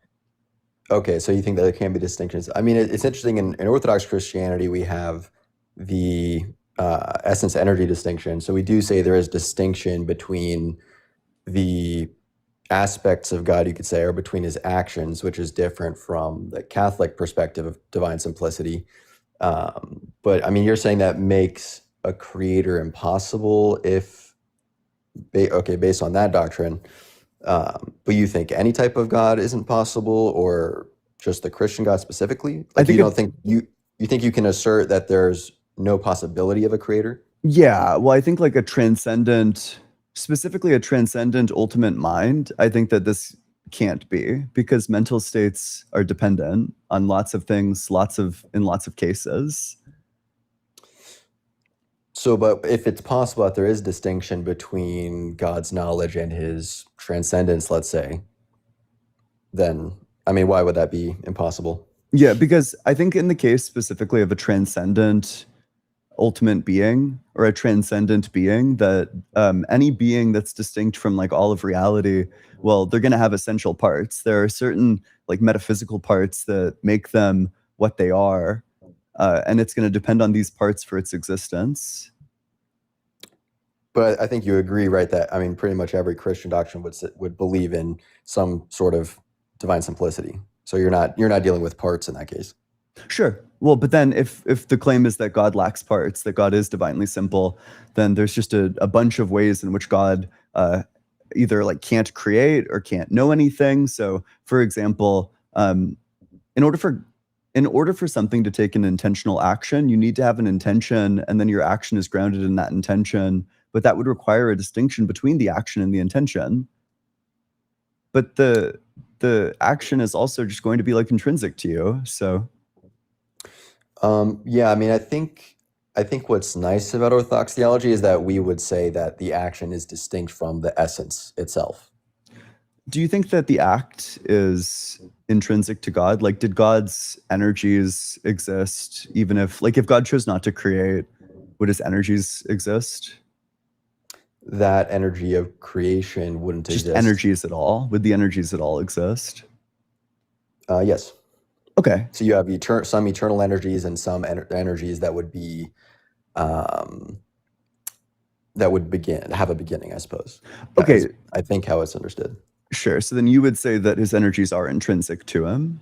okay, so you think that there can be distinctions. I mean, it's interesting. In Orthodox Christianity, we have the essence energy distinction. So we do say there is distinction between the aspects of God, you could say, or between his actions, which is different from the Catholic perspective of divine simplicity. But I mean, you're saying that makes a creator impossible if, based on that doctrine. But you think any type of God isn't possible, or just the Christian God specifically? I Like think you don't think you think you can assert that there's no possibility of a creator? Yeah, well, I think like specifically a transcendent ultimate mind, I think that this can't be, because mental states are dependent on lots of things, in lots of cases. So, but if it's possible that there is distinction between God's knowledge and his transcendence, let's say, then, I mean, why would that be impossible? Yeah, because I think in the case specifically of a transcendent ultimate being, or a transcendent being, that any being that's distinct from like all of reality, well, they're going to have essential parts. There are certain like metaphysical parts that make them what they are, and it's going to depend on these parts for its existence. But I think you agree, right, that, I mean, pretty much every Christian doctrine would believe in some sort of divine simplicity. So you're not dealing with parts in that case. Sure. Well, but then if the claim is that God lacks parts, that God is divinely simple, then there's just a bunch of ways in which God either like can't create or can't know anything. So, for example, in order for something to take an intentional action, you need to have an intention, and then your action is grounded in that intention. But that would require a distinction between the action and the intention. But the action is also just going to be like intrinsic to you. So. Yeah, I mean, I think what's nice about Orthodox theology is that we would say that the action is distinct from the essence itself. Do you think that the act is intrinsic to God? Like, did God's energies exist even if God chose not to create, would his energies exist? That energy of creation wouldn't Just exist. energies at all? Would the energies at all exist? Yes. Okay. So you have some eternal energies and some energies that would be that would have a beginning, I suppose. That Okay. is, I think, how it's understood. Sure. So then you would say that his energies are intrinsic to him?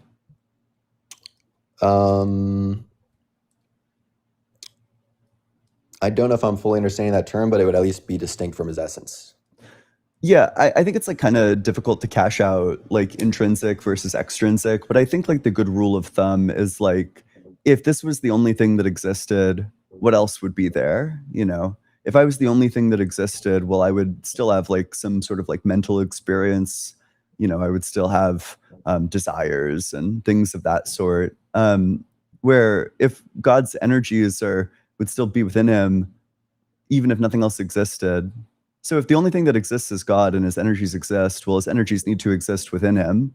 I don't know if I'm fully understanding that term, but it would at least be distinct from his essence. Yeah, I think it's like kind of difficult to cash out like intrinsic versus extrinsic, but I think like the good rule of thumb is like, if this was the only thing that existed, what else would be there? If I was the only thing that existed, well, I would still have like some sort of like mental experience. I would still have desires and things of that sort. Where if God's energies would still be within him, even if nothing else existed. So if the only thing that exists is God and his energies exist, well, his energies need to exist within him.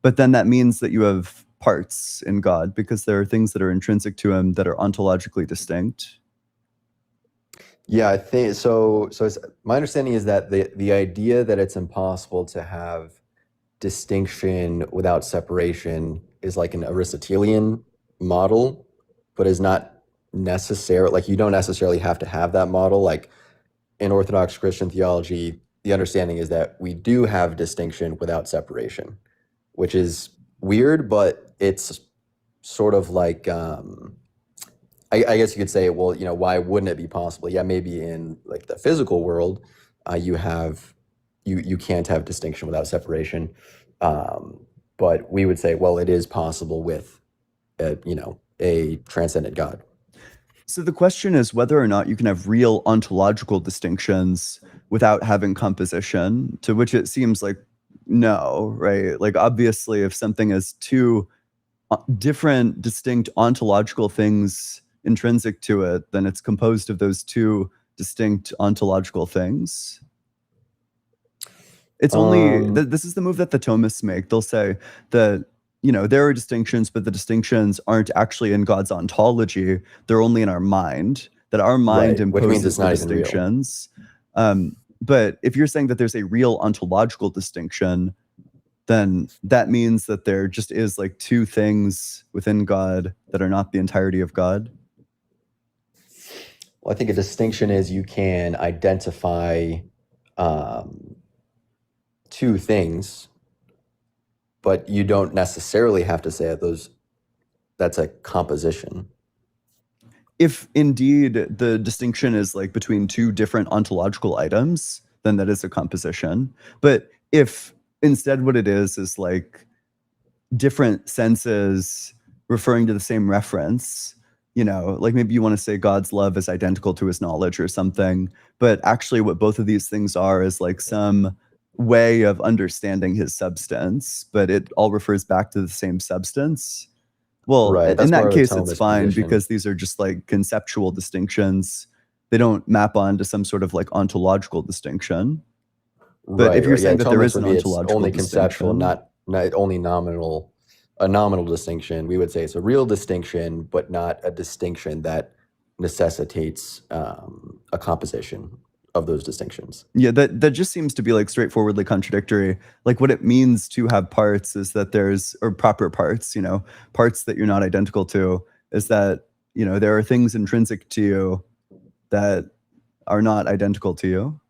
But then that means that you have parts in God, because there are things that are intrinsic to him that are ontologically distinct. Yeah, I think so. My understanding is that the idea that it's impossible to have distinction without separation is like an Aristotelian model, but is not necessary. Like, you don't necessarily have to have that model. Like, in Orthodox Christian theology, the understanding is that we do have distinction without separation, which is weird, but it's sort of like, I guess you could say, well, why wouldn't it be possible? Yeah, maybe in like the physical world, you can't have distinction without separation. But we would say, well, it is possible with a transcendent God. So the question is whether or not you can have real ontological distinctions without having composition, to which it seems like no, right? Like obviously if something has two different distinct ontological things intrinsic to it, then it's composed of those two distinct ontological things. It's only this is the move that the Thomists make. They'll say that there are distinctions, but the distinctions aren't actually in God's ontology. They're only in our mind. That our mind Right, which means imposes it's the not even real. distinctions. But if you're saying that there's a real ontological distinction, then that means that there just is like two things within God that are not the entirety of God. Well, I think a distinction is you can identify two things, but you don't necessarily have to say that's a composition. If indeed the distinction is like between two different ontological items, then that is a composition. But if instead what it is like different senses referring to the same reference, like maybe you want to say God's love is identical to his knowledge or something, but actually what both of these things are is like some way of understanding his substance, but it all refers back to the same substance. Well, Right, in that's more that of a case, it's Thomist fine position. because these are just like conceptual distinctions. They don't map onto some sort of like ontological distinction. But if you're saying that there Thomas is an would be it's ontological only conceptual, distinction, not only nominal, a nominal distinction. We would say it's a real distinction, but not a distinction that necessitates a composition of those distinctions. yeah, that just seems to be like straightforwardly contradictory. Like what it means to have parts is that or proper parts, parts that you're not identical to, is that, there are things intrinsic to you that are not identical to you.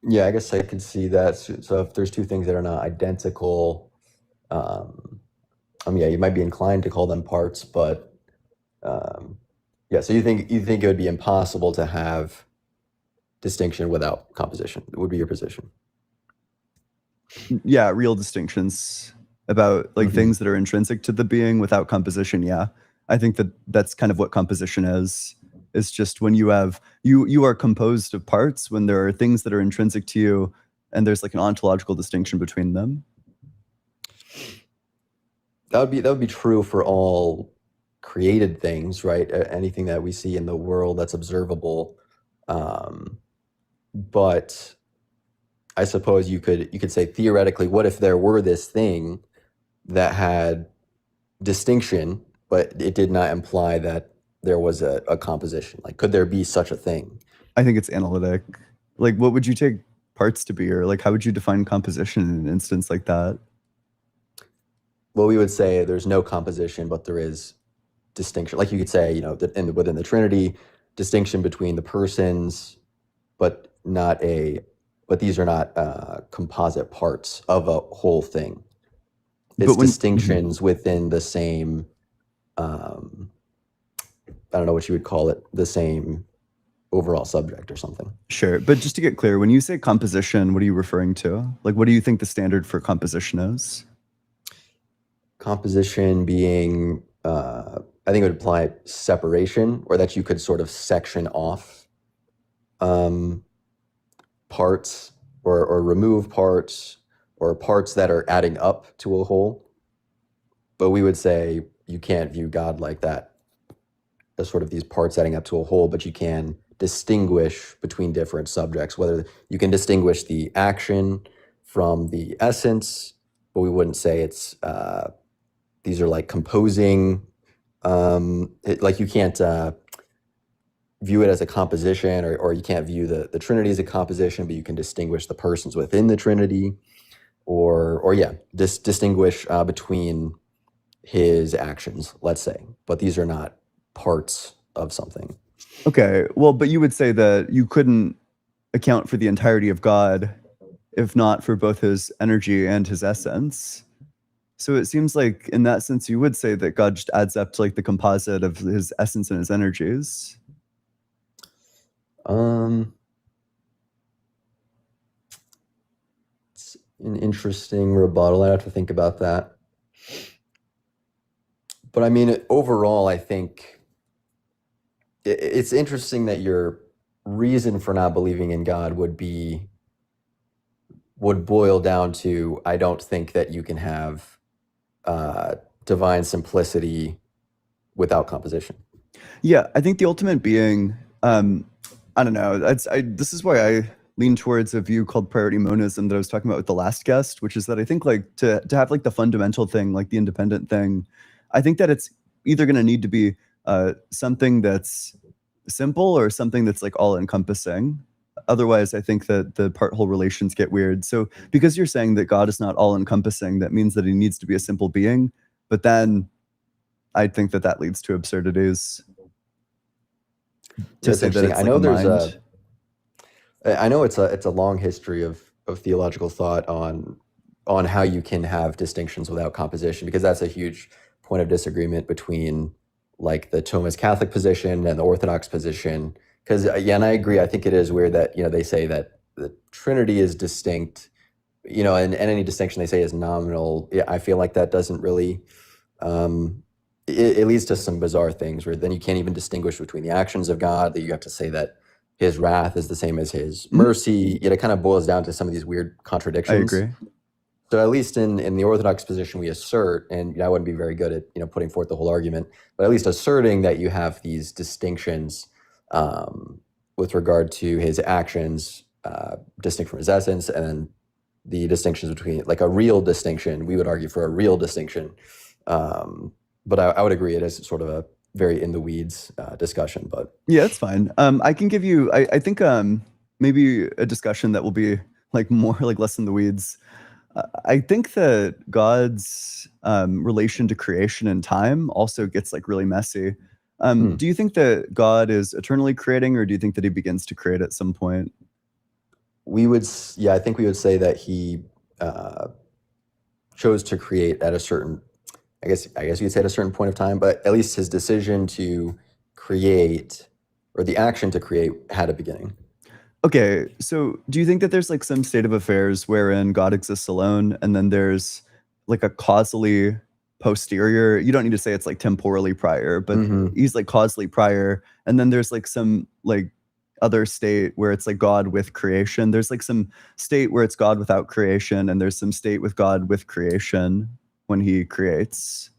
Yeah, I guess I could see that. So if there's two things that are not identical, you might be inclined to call them parts, but so you think it would be impossible to have distinction without composition? It would be your position. Yeah, real distinctions about like things that are intrinsic to the being without composition. Yeah, I think that's kind of what composition is. It's just when you are composed of parts, when there are things that are intrinsic to you and there's like an ontological distinction between them. That would be true for all created things, right? Anything that we see in the world that's observable. But I suppose you could say theoretically, what if there were this thing that had distinction, but it did not imply that there was a composition? Like, could there be such a thing? I think it's analytic. Like, what would you take parts to be, or like how would you define composition in an instance like that? Well, we would say there's no composition, but there is distinction. Like you could say, within the Trinity, distinction between the persons, but these are not composite parts of a whole thing. It's distinctions within the same, I don't know what you would call it, the same overall subject or something. Sure. But just to get clear, when you say composition, what are you referring to? Like, what do you think the standard for composition is? Composition being, I think it would imply separation, or that you could sort of section off parts or remove parts, or parts that are adding up to a whole. But we would say you can't view God like that, as sort of these parts adding up to a whole, but you can distinguish between different subjects, whether you can distinguish the action from the essence, but we wouldn't say it's these are like composing, like you can't view it as a composition, or you can't view the Trinity as a composition, but you can distinguish the persons within the Trinity, or distinguish between his actions, let's say, but these are not parts of something. Okay, well, but you would say that you couldn't account for the entirety of God if not for both his energy and his essence. So it seems like in that sense, you would say that God just adds up to like the composite of his essence and his energies. It's an interesting rebuttal. I have to think about that. But I mean, overall, I think it's interesting that your reason for not believing in God would boil down to, I don't think that you can have divine simplicity without composition. Yeah, I think the ultimate being, I don't know. This is why I lean towards a view called priority monism that I was talking about with the last guest, which is that I think like to have like the fundamental thing, like the independent thing, I think that it's either going to need to be something that's simple or something that's like all encompassing. Otherwise, I think that the part-whole relations get weird. So because you're saying that God is not all encompassing, that means that he needs to be a simple being. But then I think that leads to absurdities. To That's say that interesting. it's I like know a there's mind. I know it's a long history of theological thought on how you can have distinctions without composition, because that's a huge point of disagreement between like the Thomas Catholic position and the Orthodox position. Because yeah, and I agree. I think it is weird that they say that the Trinity is distinct, and any distinction they say is nominal. Yeah, I feel like that doesn't really. It leads to some bizarre things where then you can't even distinguish between the actions of God. That you have to say that his wrath is the same as his mercy. Yet it kind of boils down to some of these weird I contradictions. agree. So at least in the Orthodox position, we assert, and I wouldn't be very good at putting forth the whole argument, but at least asserting that you have these distinctions with regard to his actions, distinct from his essence, and then the distinctions between like a real distinction. We would argue for a real distinction, but I would agree it is sort of a very in the weeds discussion. But Yeah, that's fine. I can give you. I think maybe a discussion that will be like more like less in the weeds. I think that God's relation to creation and time also gets like really messy. Do you think that God is eternally creating, or do you think that he begins to create at some point? I think we would say that he chose to create at a certain, I guess you could say at a certain point of time, but at least his decision to create, or the action to create, had a beginning. Okay, so do you think that there's like some state of affairs wherein God exists alone, and then there's like a causally posterior? You don't need to say it's like temporally prior, but he's like causally prior, and then there's like some like other state where it's like God with creation. There's like some state where it's God without creation, and there's some state with God with creation when he creates.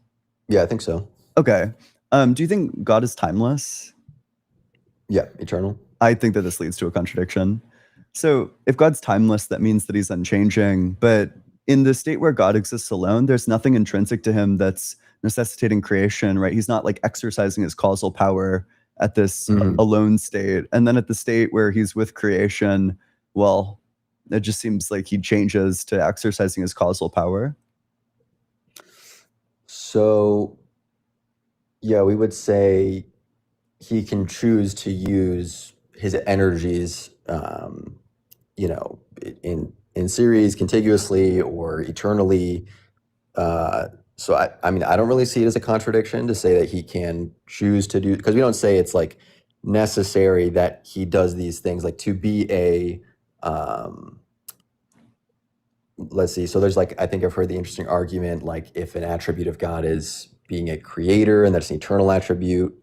Yeah, I think so. Okay. Do you think God is timeless? Yeah, eternal. I think that this leads to a contradiction. So if God's timeless, that means that he's unchanging. But in the state where God exists alone, there's nothing intrinsic to him that's necessitating creation, right? He's not like exercising his causal power at this alone state. And then at the state where he's with creation, well, it just seems like he changes to exercising his causal power. So, yeah, we would say he can choose to use his energies, in series, contiguously, or eternally. So I mean, I don't really see it as a contradiction to say that he can choose to do, because we don't say it's like necessary that he does these things, like to be a, let's see. So there's like, I think I've heard the interesting argument, like if an attribute of God is being a creator and that's an eternal attribute,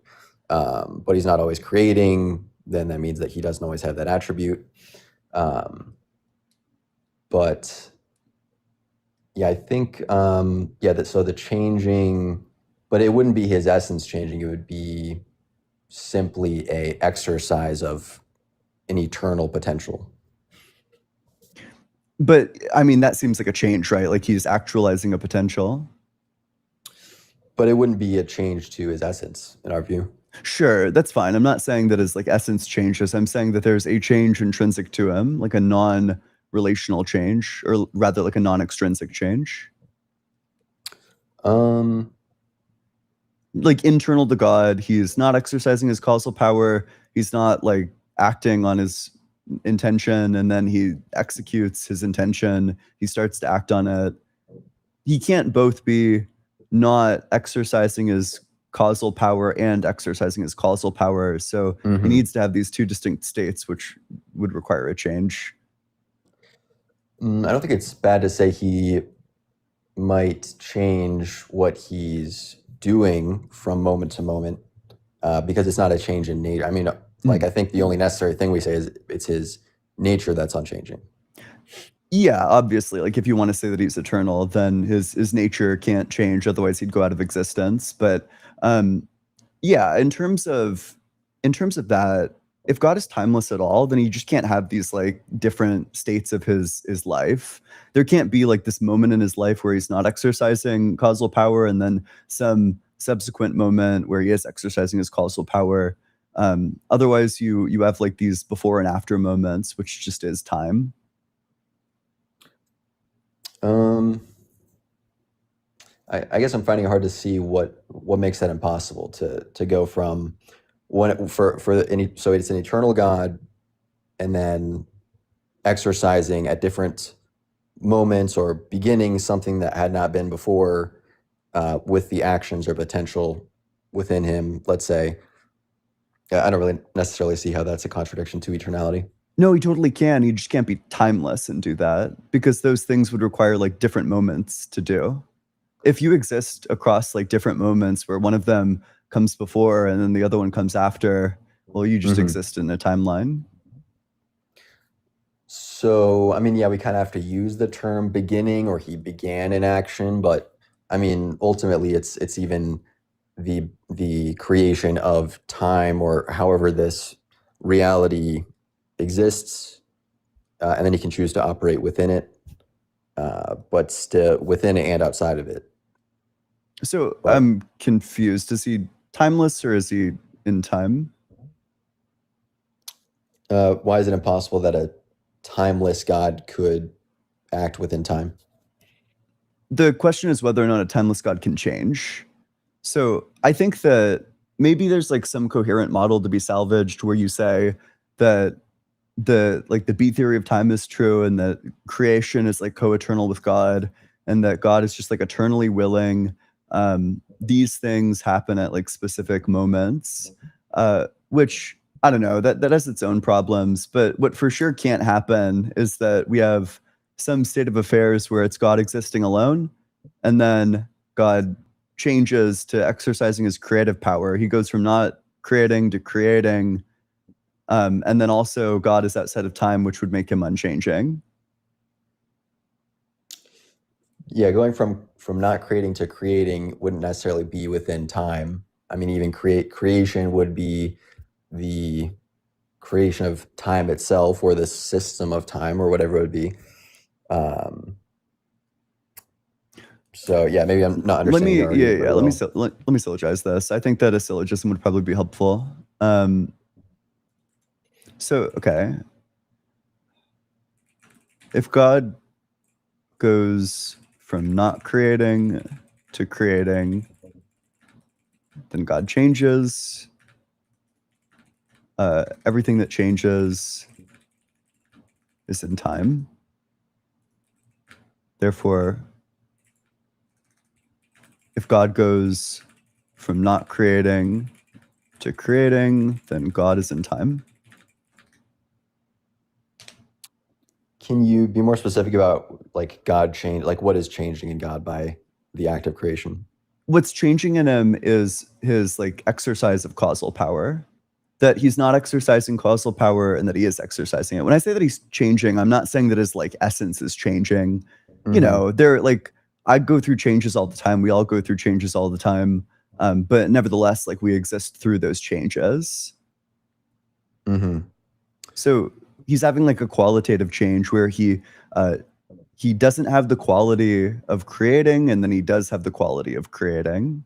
but he's not always creating, then that means that he doesn't always have that attribute. But yeah, I think, so the changing, but it wouldn't be his essence changing. It would be simply a exercise of an eternal potential. But I mean, that seems like a change, right? Like he's actualizing a potential. But it wouldn't be a change to his essence, in our view. Sure, that's fine. I'm not saying that his like essence changes. I'm saying that there's a change intrinsic to him, like a non-relational change, or rather like a non-extrinsic change. Like internal to God, he's not exercising his causal power. He's not like acting on his intention, and then he executes his intention. He starts to act on it. He can't both be not exercising his causal power and exercising his causal power. So he needs to have these two distinct states, which would require a change. I don't think it's bad to say he might change what he's doing from moment to moment, because it's not a change in nature. I mean, like, I think the only necessary thing we say is it's his nature that's unchanging. Yeah, obviously, like if you want to say that he's eternal, then his nature can't change, otherwise he'd go out of existence. But yeah, in terms of that, if God is timeless at all, then he just can't have these like different states of his life. There can't be like this moment in his life where he's not exercising causal power, and then some subsequent moment where he is exercising his causal power. Otherwise, you have like these before and after moments, which just is time. I guess I'm finding it hard to see what makes that impossible to go from one so it's an eternal God, and then exercising at different moments or beginning something that had not been before, with the actions or potential within him. Let's say, I don't really necessarily see how that's a contradiction to eternality. No, he totally can. He just can't be timeless and do that, because those things would require like different moments to do. If you exist across like different moments where one of them comes before and then the other one comes after, well, you just exist in a timeline. So, I mean, yeah, we kind of have to use the term beginning, or he began in action, but I mean, ultimately it's even the creation of time, or however this reality exists, and then he can choose to operate within it, but still within it and outside of it. So I'm confused. Is he timeless or is he in time? Why is it impossible that a timeless God could act within time? The question is whether or not a timeless God can change. So I think that maybe there's like some coherent model to be salvaged where you say that the B theory of time is true, and that creation is like co-eternal with God, and that God is just like eternally willing. These things happen at like specific moments, which I don't know, that has its own problems. But what for sure can't happen is that we have some state of affairs where it's God existing alone, and then God changes to exercising his creative power. He goes from not creating to creating. And then also God is outside of time, which would make him unchanging. Yeah, going from not creating to creating wouldn't necessarily be within time. I mean, even creation would be the creation of time itself, or the system of time, or whatever it would be. So yeah, maybe I'm not understanding. Let me syllogize this. I think that a syllogism would probably be helpful. So okay, if God goes from not creating to creating, then God changes. Everything that changes is in time. Therefore, if God goes from not creating to creating, then God is in time. Can you be more specific about like God change, like what is changing in God by the act of creation? What's changing in him is his like exercise of causal power. That he's not exercising causal power and that he is exercising it. When I say that he's changing, I'm not saying that his like essence is changing. You know, they're like, I go through changes all the time. We all go through changes all the time. But nevertheless, like we exist through those changes. So he's having like a qualitative change where he doesn't have the quality of creating, and then he does have the quality of creating.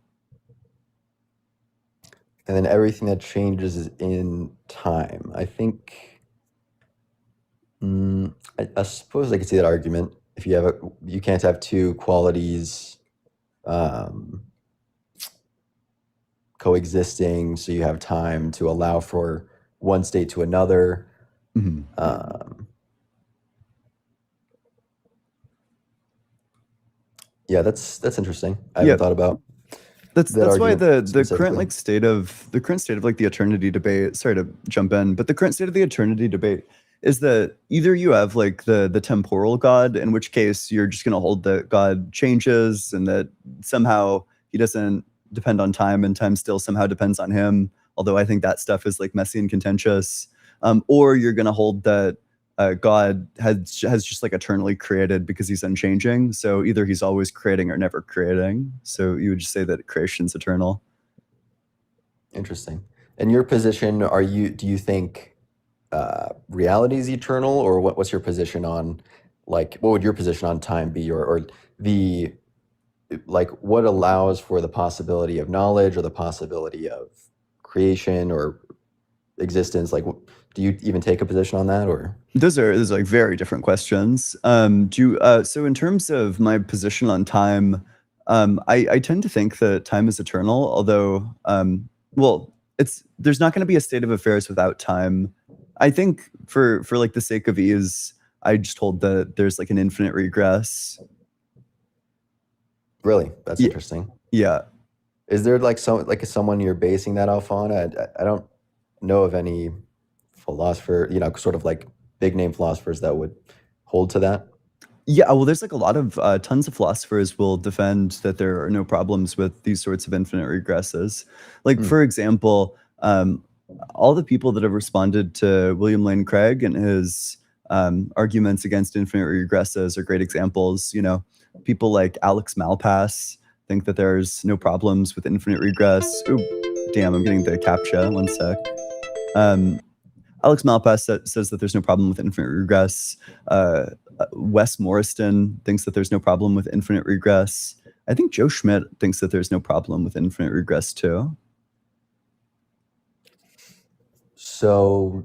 And then everything that changes is in time. I think, I suppose I could see that argument. If you can't have two qualities coexisting, so you have time to allow for one state to another. Yeah, that's interesting. I haven't thought about. That's why the current state of like the eternity debate. Sorry to jump in, but the current state of the eternity debate is that either you have like the temporal God, in which case you're just going to hold that God changes and that somehow he doesn't depend on time and time still somehow depends on him. Although I think that stuff is like messy and contentious. Or you're going to hold that God has just like eternally created because he's unchanging. So either he's always creating or never creating. So you would just say that creation's eternal. Interesting. In your position, do you think reality is eternal, or what's your position on, like, what would your position on time be, or the, like, what allows for the possibility of knowledge or the possibility of creation or existence? Like, do you even take a position on that, or? Those are like very different questions. So in terms of my position on time, I tend to think that time is eternal, although, well, there's not going to be a state of affairs without time. I think for like the sake of ease, I just hold that there's like an infinite regress. Really? That's Yeah. interesting. Yeah. Is there like someone you're basing that off on? I don't know of any philosopher, sort of like big name philosophers that would hold to that. Yeah, well, there's like a lot of tons of philosophers will defend that there are no problems with these sorts of infinite regresses. Like, for example, all the people that have responded to William Lane Craig and his arguments against infinite regresses are great examples. People like Alex Malpass think that there's no problems with infinite regress. Ooh, damn, I'm getting the CAPTCHA. One sec. Alex Malpass says that there's no problem with infinite regress. Wes Morriston thinks that there's no problem with infinite regress. I think Joe Schmidt thinks that there's no problem with infinite regress too. So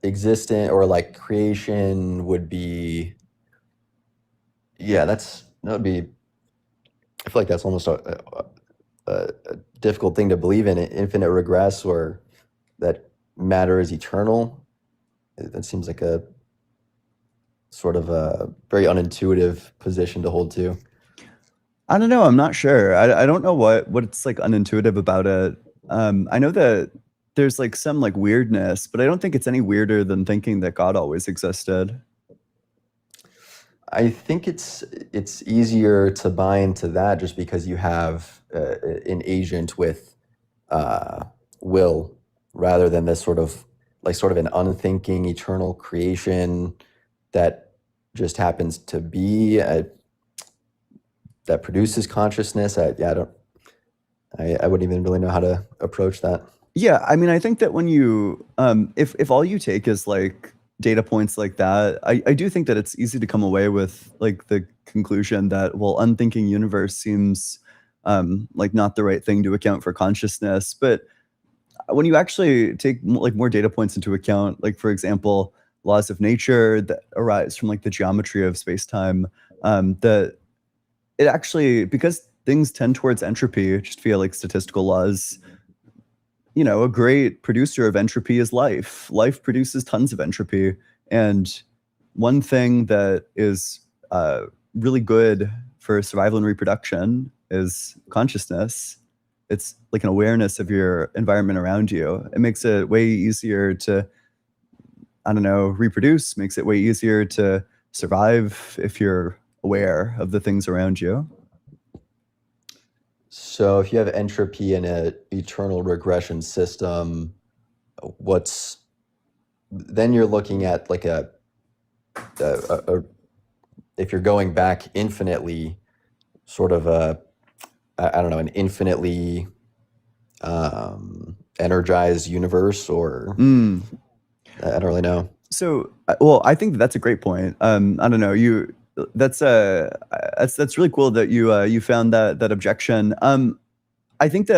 existent or like creation would be, yeah, that would be, I feel like that's almost a difficult thing to believe in, infinite regress, or that matter is eternal. That seems like a sort of a very unintuitive position to hold to. I don't know. I'm not sure. I don't know what it's like unintuitive about it. I know that there's like some like weirdness, but I don't think it's any weirder than thinking that God always existed. I think it's easier to buy into that just because you have an agent with will, rather than this sort of an unthinking eternal creation that just happens to be that produces consciousness. I wouldn't even really know how to approach that. Yeah, I mean, I think that when you if all you take is like data points like that, I do think that it's easy to come away with like the conclusion that, well, unthinking universe seems like not the right thing to account for consciousness. But when you actually take like more data points into account, like for example, laws of nature that arise from like the geometry of space-time, that it actually, because things tend towards entropy just via like statistical laws, a great producer of entropy is life. Life produces tons of entropy. And one thing that is really good for survival and reproduction is consciousness. It's like an awareness of your environment around you. It makes it way easier to, reproduce, makes it way easier to survive if you're aware of the things around you. So if you have entropy in an eternal regression system, then you're looking at like if you're going back infinitely, sort of an infinitely energized universe, or I don't really know. So, well, I think that's a great point. I don't know. That's really cool that you found that objection. I think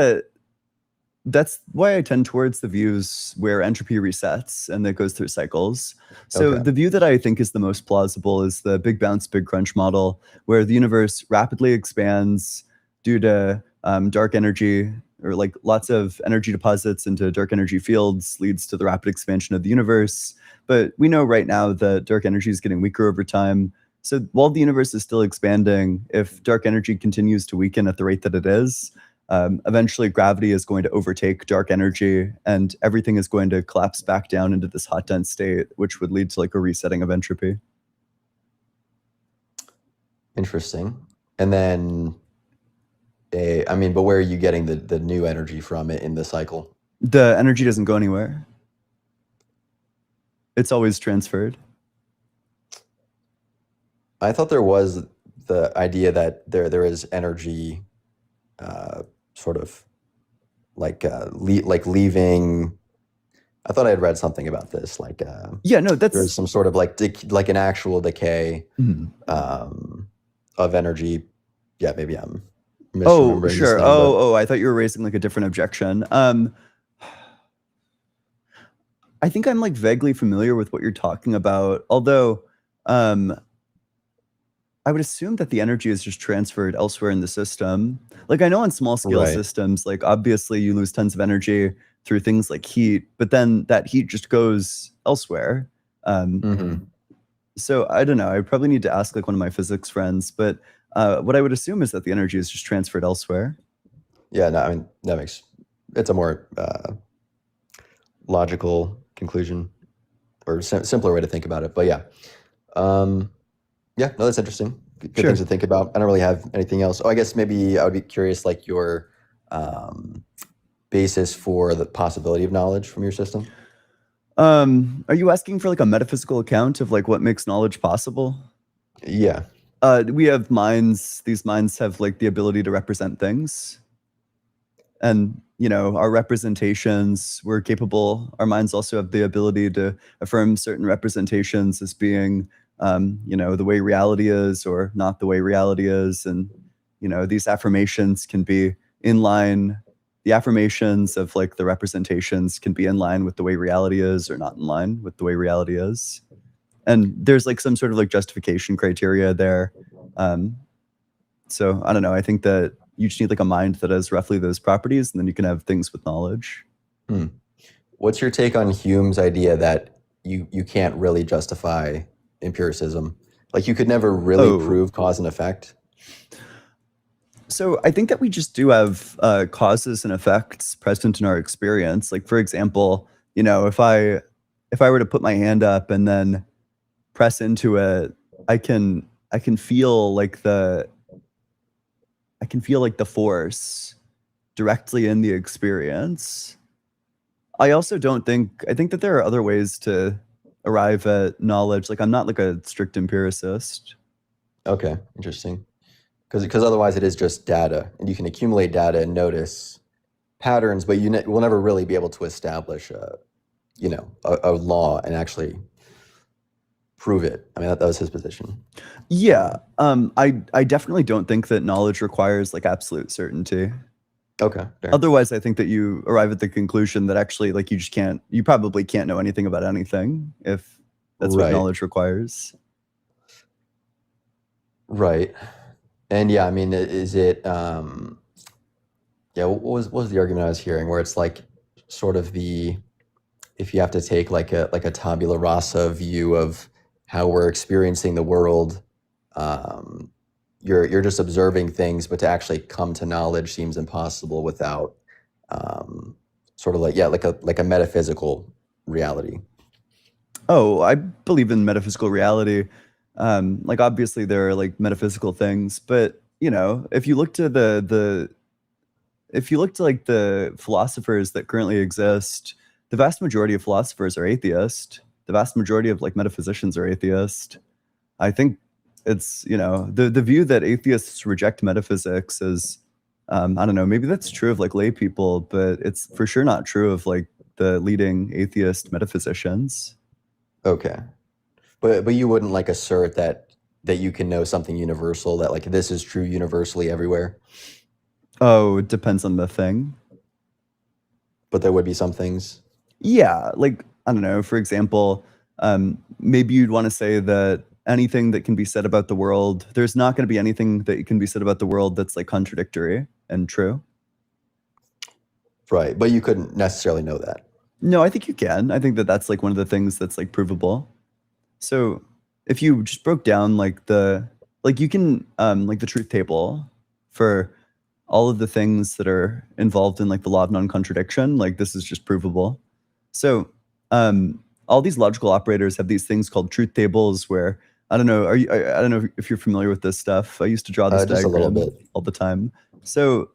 that's why I tend towards the views where entropy resets and that goes through cycles. So Okay. the view that I think is the most plausible is the Big Bounce, Big Crunch model, where the universe rapidly expands due to dark energy, or like lots of energy deposits into dark energy fields leads to the rapid expansion of the universe. But we know right now that dark energy is getting weaker over time. So while the universe is still expanding, if dark energy continues to weaken at the rate that it is, eventually gravity is going to overtake dark energy and everything is going to collapse back down into this hot dense state, which would lead to like a resetting of entropy. Interesting. And then, I mean, but where are you getting the new energy from it in the cycle? The energy doesn't go anywhere. It's always transferred. I thought there was the idea that there is energy, sort of like leaving. I thought I had read something about this, like Yeah, no, there's that's some sort of like like an actual decay Mhm. of energy. Yeah, maybe I'm Oh, misremembering this sure. thing, but Oh, I thought you were raising like a different objection. I think I'm like vaguely familiar with what you're talking about, although um I would assume that the energy is just transferred elsewhere in the system. Like I know on small scale right. systems, like obviously you lose tons of energy through things like heat, but then that heat just goes elsewhere. Um, hmm so I don't know. I probably need to ask like one of my physics friends, but what I would assume is that the energy is just transferred elsewhere. Yeah, no, I mean it's a more logical conclusion or simpler way to think about it. But yeah, um, yeah, no, that's interesting. Good things to Sure. think about. I don't really have anything else. Oh, I guess maybe I would be curious, like your um, basis for the possibility of knowledge from your system. Are you asking for like a metaphysical account of like what makes knowledge possible? Yeah. We have minds. These minds have like the ability to represent things. And you know our representations, we're capable, our minds also have the ability to affirm certain representations as being you know, the way reality is or not the way reality is. And you know these affirmations can be in line, the affirmations of like the representations can be in line with the way reality is or not in line with the way reality is. And there's like some sort of like justification criteria there. um, so I don't know. I think that you just need like a mind that has roughly those properties, and then you can have things with knowledge. Hmm. What's your take on Hume's idea that you can't really justify empiricism? Like you could never really Oh, prove cause and effect. so I think that we just do have causes and effects present in our experience. Like for example, you know, if I were to put my hand up and then press into it, I can feel like the force directly in the experience. I think that there are other ways to arrive at knowledge. Like I'm not like a strict empiricist. Okay, interesting. Because otherwise it is just data, and you can accumulate data and notice patterns, but you will never really be able to establish a law and actually prove it. I mean, that was his position. Yeah. I definitely don't think that knowledge requires like absolute certainty. Okay, fair. Otherwise, I think that you arrive at the conclusion that actually like you probably can't know anything about anything if that's what Right, knowledge requires. right. And yeah, I mean, is it, yeah, what was the argument I was hearing where it's like sort of if you have to take like a tabula rasa view of how we're experiencing the world, um, you're just observing things, but to actually come to knowledge seems impossible without sort of like yeah, like a metaphysical reality. Oh, I believe in metaphysical reality. Like obviously there are like metaphysical things, but you know, if you look to like the philosophers that currently exist, the vast majority of philosophers are atheist. The vast majority of like metaphysicians are atheist. I think it's, you know, the view that atheists reject metaphysics is I don't know, maybe that's true of like lay people, but it's for sure not true of like the leading atheist metaphysicians. Okay, but you wouldn't like assert that you can know something universal, that like this is true universally everywhere, Oh, it depends on the thing. but there would be some things. Yeah, like I don't know, for example, maybe you'd want to say that anything that can be said about the world, there's not going to be anything that can be said about the world that's like contradictory and true. Right, but you couldn't necessarily know that. No, I think you can. I think that that's like one of the things that's like provable. So if you just broke down like you can like the truth table for all of the things that are involved in like the law of non-contradiction, like this is just provable. So all these logical operators have these things called truth tables where I don't know, I don't know if you're familiar with this stuff. I used to draw this Just a little diagram bit. all the time. So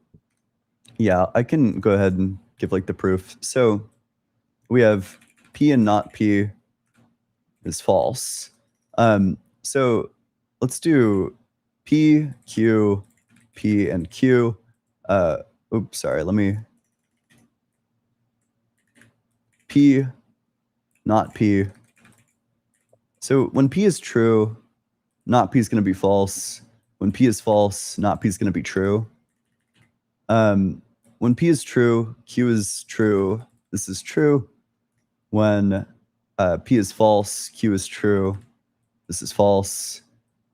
yeah, I can go ahead and give like the proof. So we have P and not P is false. So let's do P, Q, P, and Q. Oops, sorry, let me. P, not P. So when P is true, not P is going to be false. When P is false, not P is going to be true. When P is true, Q is true. This is true. When P is false, Q is true. This is false.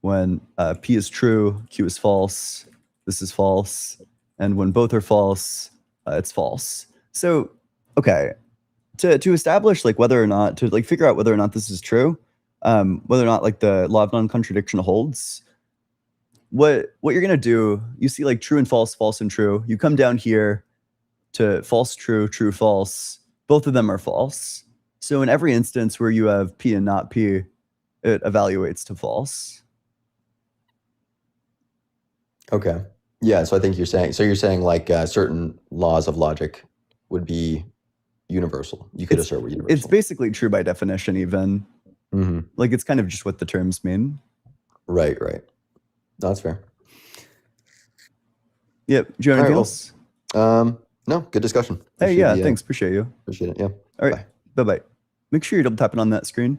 When P is true, Q is false. This is false. And when both are false, it's false. So, okay, to establish like whether or not, to like figure out whether or not this is true, whether or not like the law of non-contradiction holds, what you're gonna do, you see like true and false, false and true. You come down here to false, true, true, false. Both of them are false. So in every instance where you have P and not P, it evaluates to false. Okay. Yeah. So I think you're saying like certain laws of logic would be universal. You could assert were universal. It's basically true by definition, even. Mm-hmm. Like it's kind of just what the terms mean. Right. No, that's fair. Yep. Do you have anything else? No, good discussion. Hey, yeah, thanks. Appreciate you. Appreciate it. Yeah. All right. Bye-bye. Make sure you're double tapping on that screen.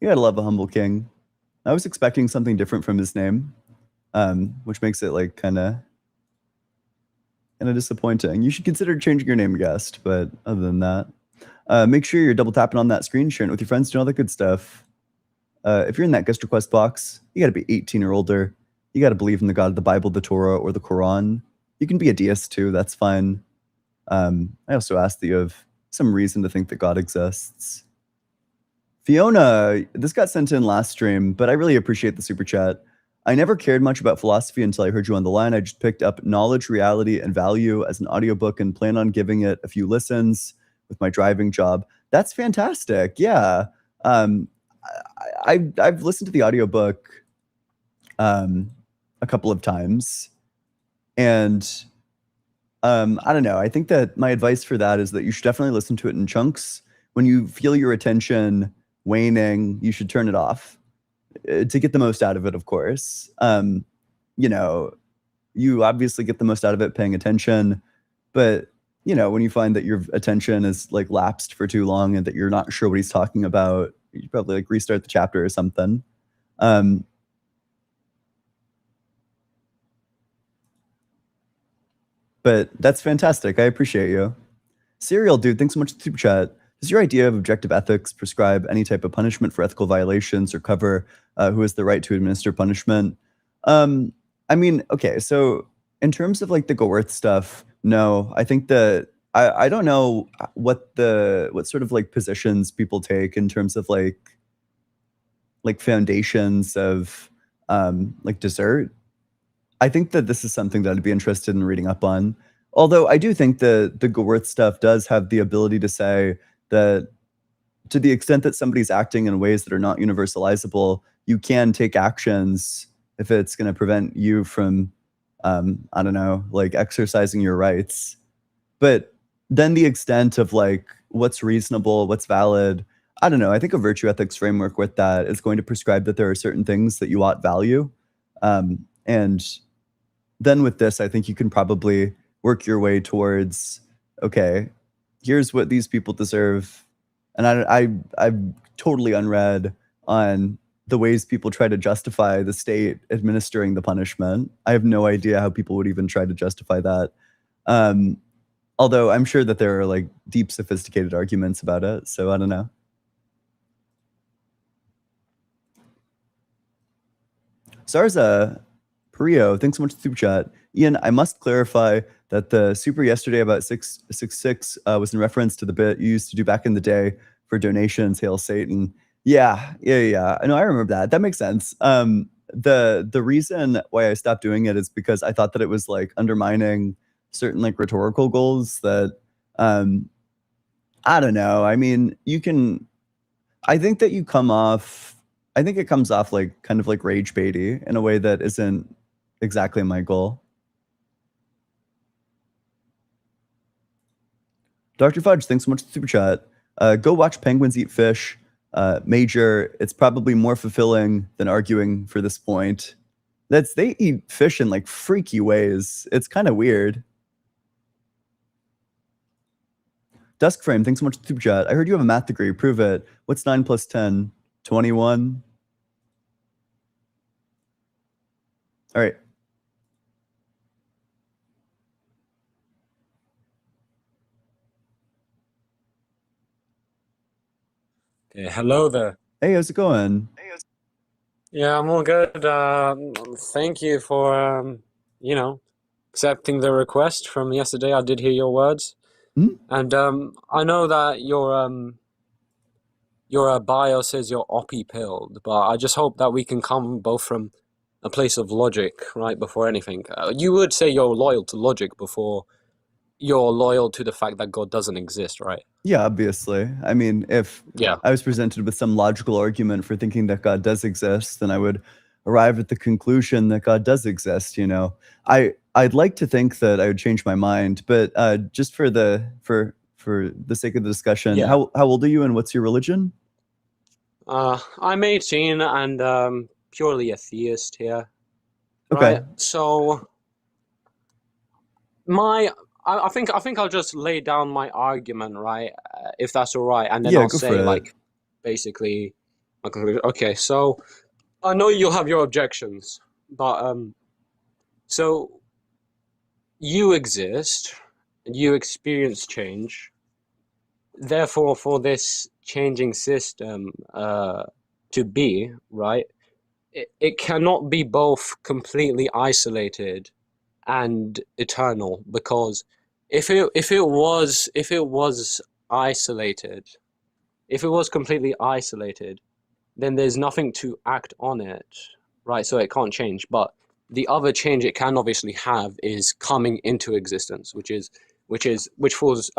You gotta love a humble king. I was expecting something different from his name, which makes it like kind of disappointing. You should consider changing your name, guest. But other than that, make sure you're double tapping on that screen, sharing it with your friends, doing all that good stuff. If you're in that guest request box, you got to be 18 or older. You got to believe in the God of the Bible, the Torah, or the Quran. You can be a deist too. That's fine. I also ask that you have some reason to think that God exists. Fiona, this got sent in last stream, but I really appreciate the super chat. I never cared much about philosophy until I heard you on the line. I just picked up Knowledge, Reality, and Value as an audiobook and plan on giving it a few listens with my driving job. That's fantastic. Yeah. I've listened to the audiobook a couple of times, and I don't know. I think that my advice for that is that you should definitely listen to it in chunks. When you feel your attention waning, you should turn it off to get the most out of it, of course. You know, you obviously get the most out of it paying attention, but you know, when you find that your attention is like lapsed for too long and that you're not sure what he's talking about, you probably like restart the chapter or something. But that's fantastic. I appreciate you. Serial Dude, thanks so much for the super chat. Does your idea of objective ethics prescribe any type of punishment for ethical violations or cover who has the right to administer punishment? I mean, okay, so in terms of like the Goworth stuff, no. I think that I don't know what sort of like positions people take in terms of like foundations of like desert. I think that this is something that I'd be interested in reading up on. Although I do think that the Goworth stuff does have the ability to say that to the extent that somebody's acting in ways that are not universalizable, you can take actions if it's going to prevent you from, I don't know, like exercising your rights. But then the extent of like what's reasonable, what's valid, I don't know. I think a virtue ethics framework with that is going to prescribe that there are certain things that you ought value. And then with this, I think you can probably work your way towards, okay, here's what these people deserve. And I'm totally unread on the ways people try to justify the state administering the punishment. I have no idea how people would even try to justify that. Although I'm sure that there are like deep, sophisticated arguments about it. So I don't know. Sarza Perio, thanks so much for the super chat. Ian, I must clarify that the super yesterday about 666 was in reference to the bit you used to do back in the day for donations, Hail Satan. Yeah. I know, I remember that. That makes sense. The reason why I stopped doing it is because I thought that it was like undermining certain like rhetorical goals that I don't know. I mean, I think that I think it comes off like kind of like rage baity in a way that isn't exactly my goal. Dr. Fudge, thanks so much for the super chat. Go watch penguins eat fish. Major, it's probably more fulfilling than arguing for this point. They eat fish in like freaky ways. It's kind of weird. Dusk Frame, thanks so much for the super chat. I heard you have a math degree. Prove it. What's 9 plus 10? 21. All right. Okay, hello there. Hey, how's it going? Yeah, I'm all good. Thank you for, accepting the request from yesterday. I did hear your words. Mhm. And I know that your bio says you're oppy-pilled, but I just hope that we can come both from a place of logic, right, before anything. You would say you're loyal to logic before you're loyal to the fact that God doesn't exist, right? Yeah, obviously. I mean, if Yeah. I was presented with some logical argument for thinking that God does exist, then I would arrive at the conclusion that God does exist, you know. I'd like to think that I would change my mind, but just for the sake of the discussion, Yeah. how old are you and what's your religion? I'm 18 and purely a theist here. Okay. Right? So I think I'll just lay down my argument, right? If that's all right, and then Yeah, I'll go for say it. like basically my conclusion. Okay, so I know you'll have your objections, but so you exist, and you experience change. Therefore, for this changing system to be right, it cannot be both completely isolated and eternal, because if it was isolated, if it was completely isolated, then there's nothing to act on it, right? So it can't change. But the other change it can obviously have is coming into existence, which falls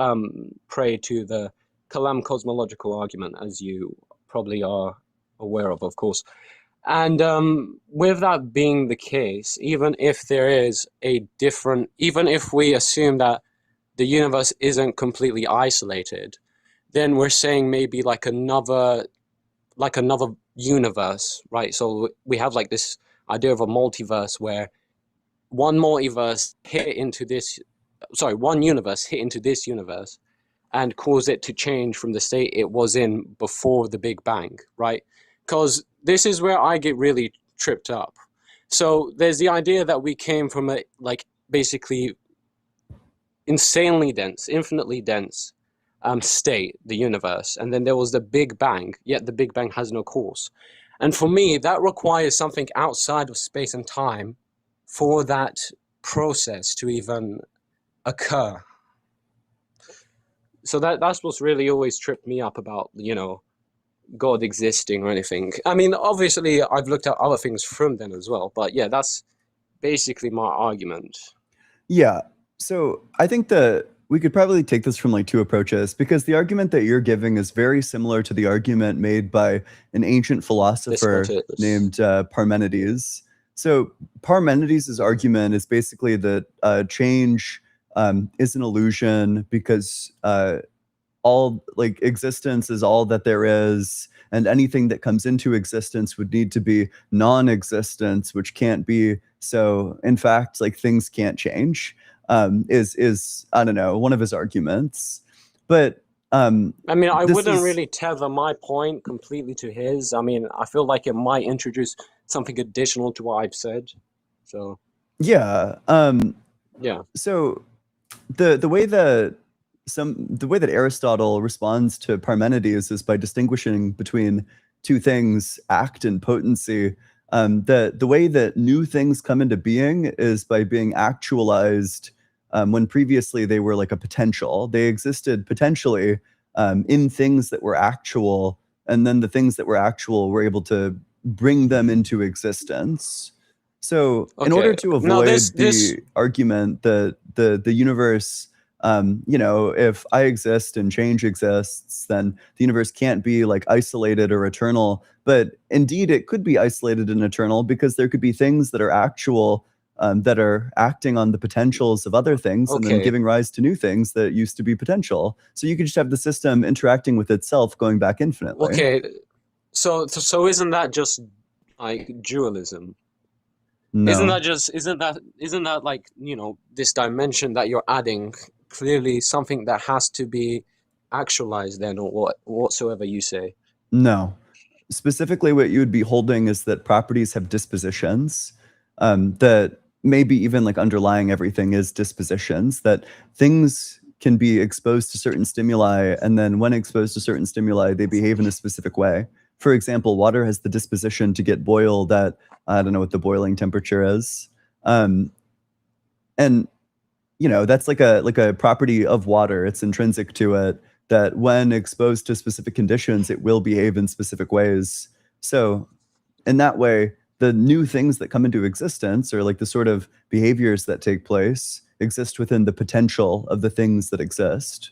prey to the Kalam cosmological argument, as you probably are aware of course. And with that being the case, even if we assume that the universe isn't completely isolated, then we're saying maybe like another universe, right? So we have like this idea of a multiverse where one universe hit into this universe and cause it to change from the state it was in before the Big Bang, right? Because this is where I get really tripped up. So there's the idea that we came from a basically insanely dense, infinitely dense state, the universe, and then there was the Big Bang, yet the Big Bang has no cause. And for me, that requires something outside of space and time for that process to even occur. So that's what's really always tripped me up about, God existing or anything. I mean, obviously, I've looked at other things from then as well, but yeah, that's basically my argument. Yeah. So I think that we could probably take this from like two approaches, because the argument that you're giving is very similar to the argument made by an ancient philosopher named Parmenides. So Parmenides' argument is basically that change is an illusion, because all like existence is all that there is, and anything that comes into existence would need to be non-existence, which can't be. So in fact, like things can't change. Is I don't know, one of his arguments. But I mean, I wouldn't really tether my point completely to his. I mean, I feel like it might introduce something additional to what I've said. So yeah. Yeah. So the way that Aristotle responds to Parmenides is by distinguishing between two things, act and potency. The way that new things come into being is by being actualized when previously they were like a potential. They existed potentially in things that were actual, and then the things that were actual were able to bring them into existence. So in order to avoid the argument that the universe, if I exist and change exists, then the universe can't be like isolated or eternal. But indeed, it could be isolated and eternal because there could be things that are actual, that are acting on the potentials of other things and then Okay. giving rise to new things that used to be potential. So you could just have the system interacting with itself going back infinitely. Okay. So isn't that just like dualism? Isn't No. that like, this dimension that you're adding clearly something that has to be actualized then, or whatsoever you say? No. Specifically, what you would be holding is that properties have dispositions, that maybe even like underlying everything is dispositions, that things can be exposed to certain stimuli, and then when exposed to certain stimuli, they behave in a specific way. For example, water has the disposition to get boiled at, I don't know what the boiling temperature is. And that's like a property of water. It's intrinsic to it that when exposed to specific conditions, it will behave in specific ways. So in that way, the new things that come into existence, or like the sort of behaviors that take place, exist within the potential of the things that exist.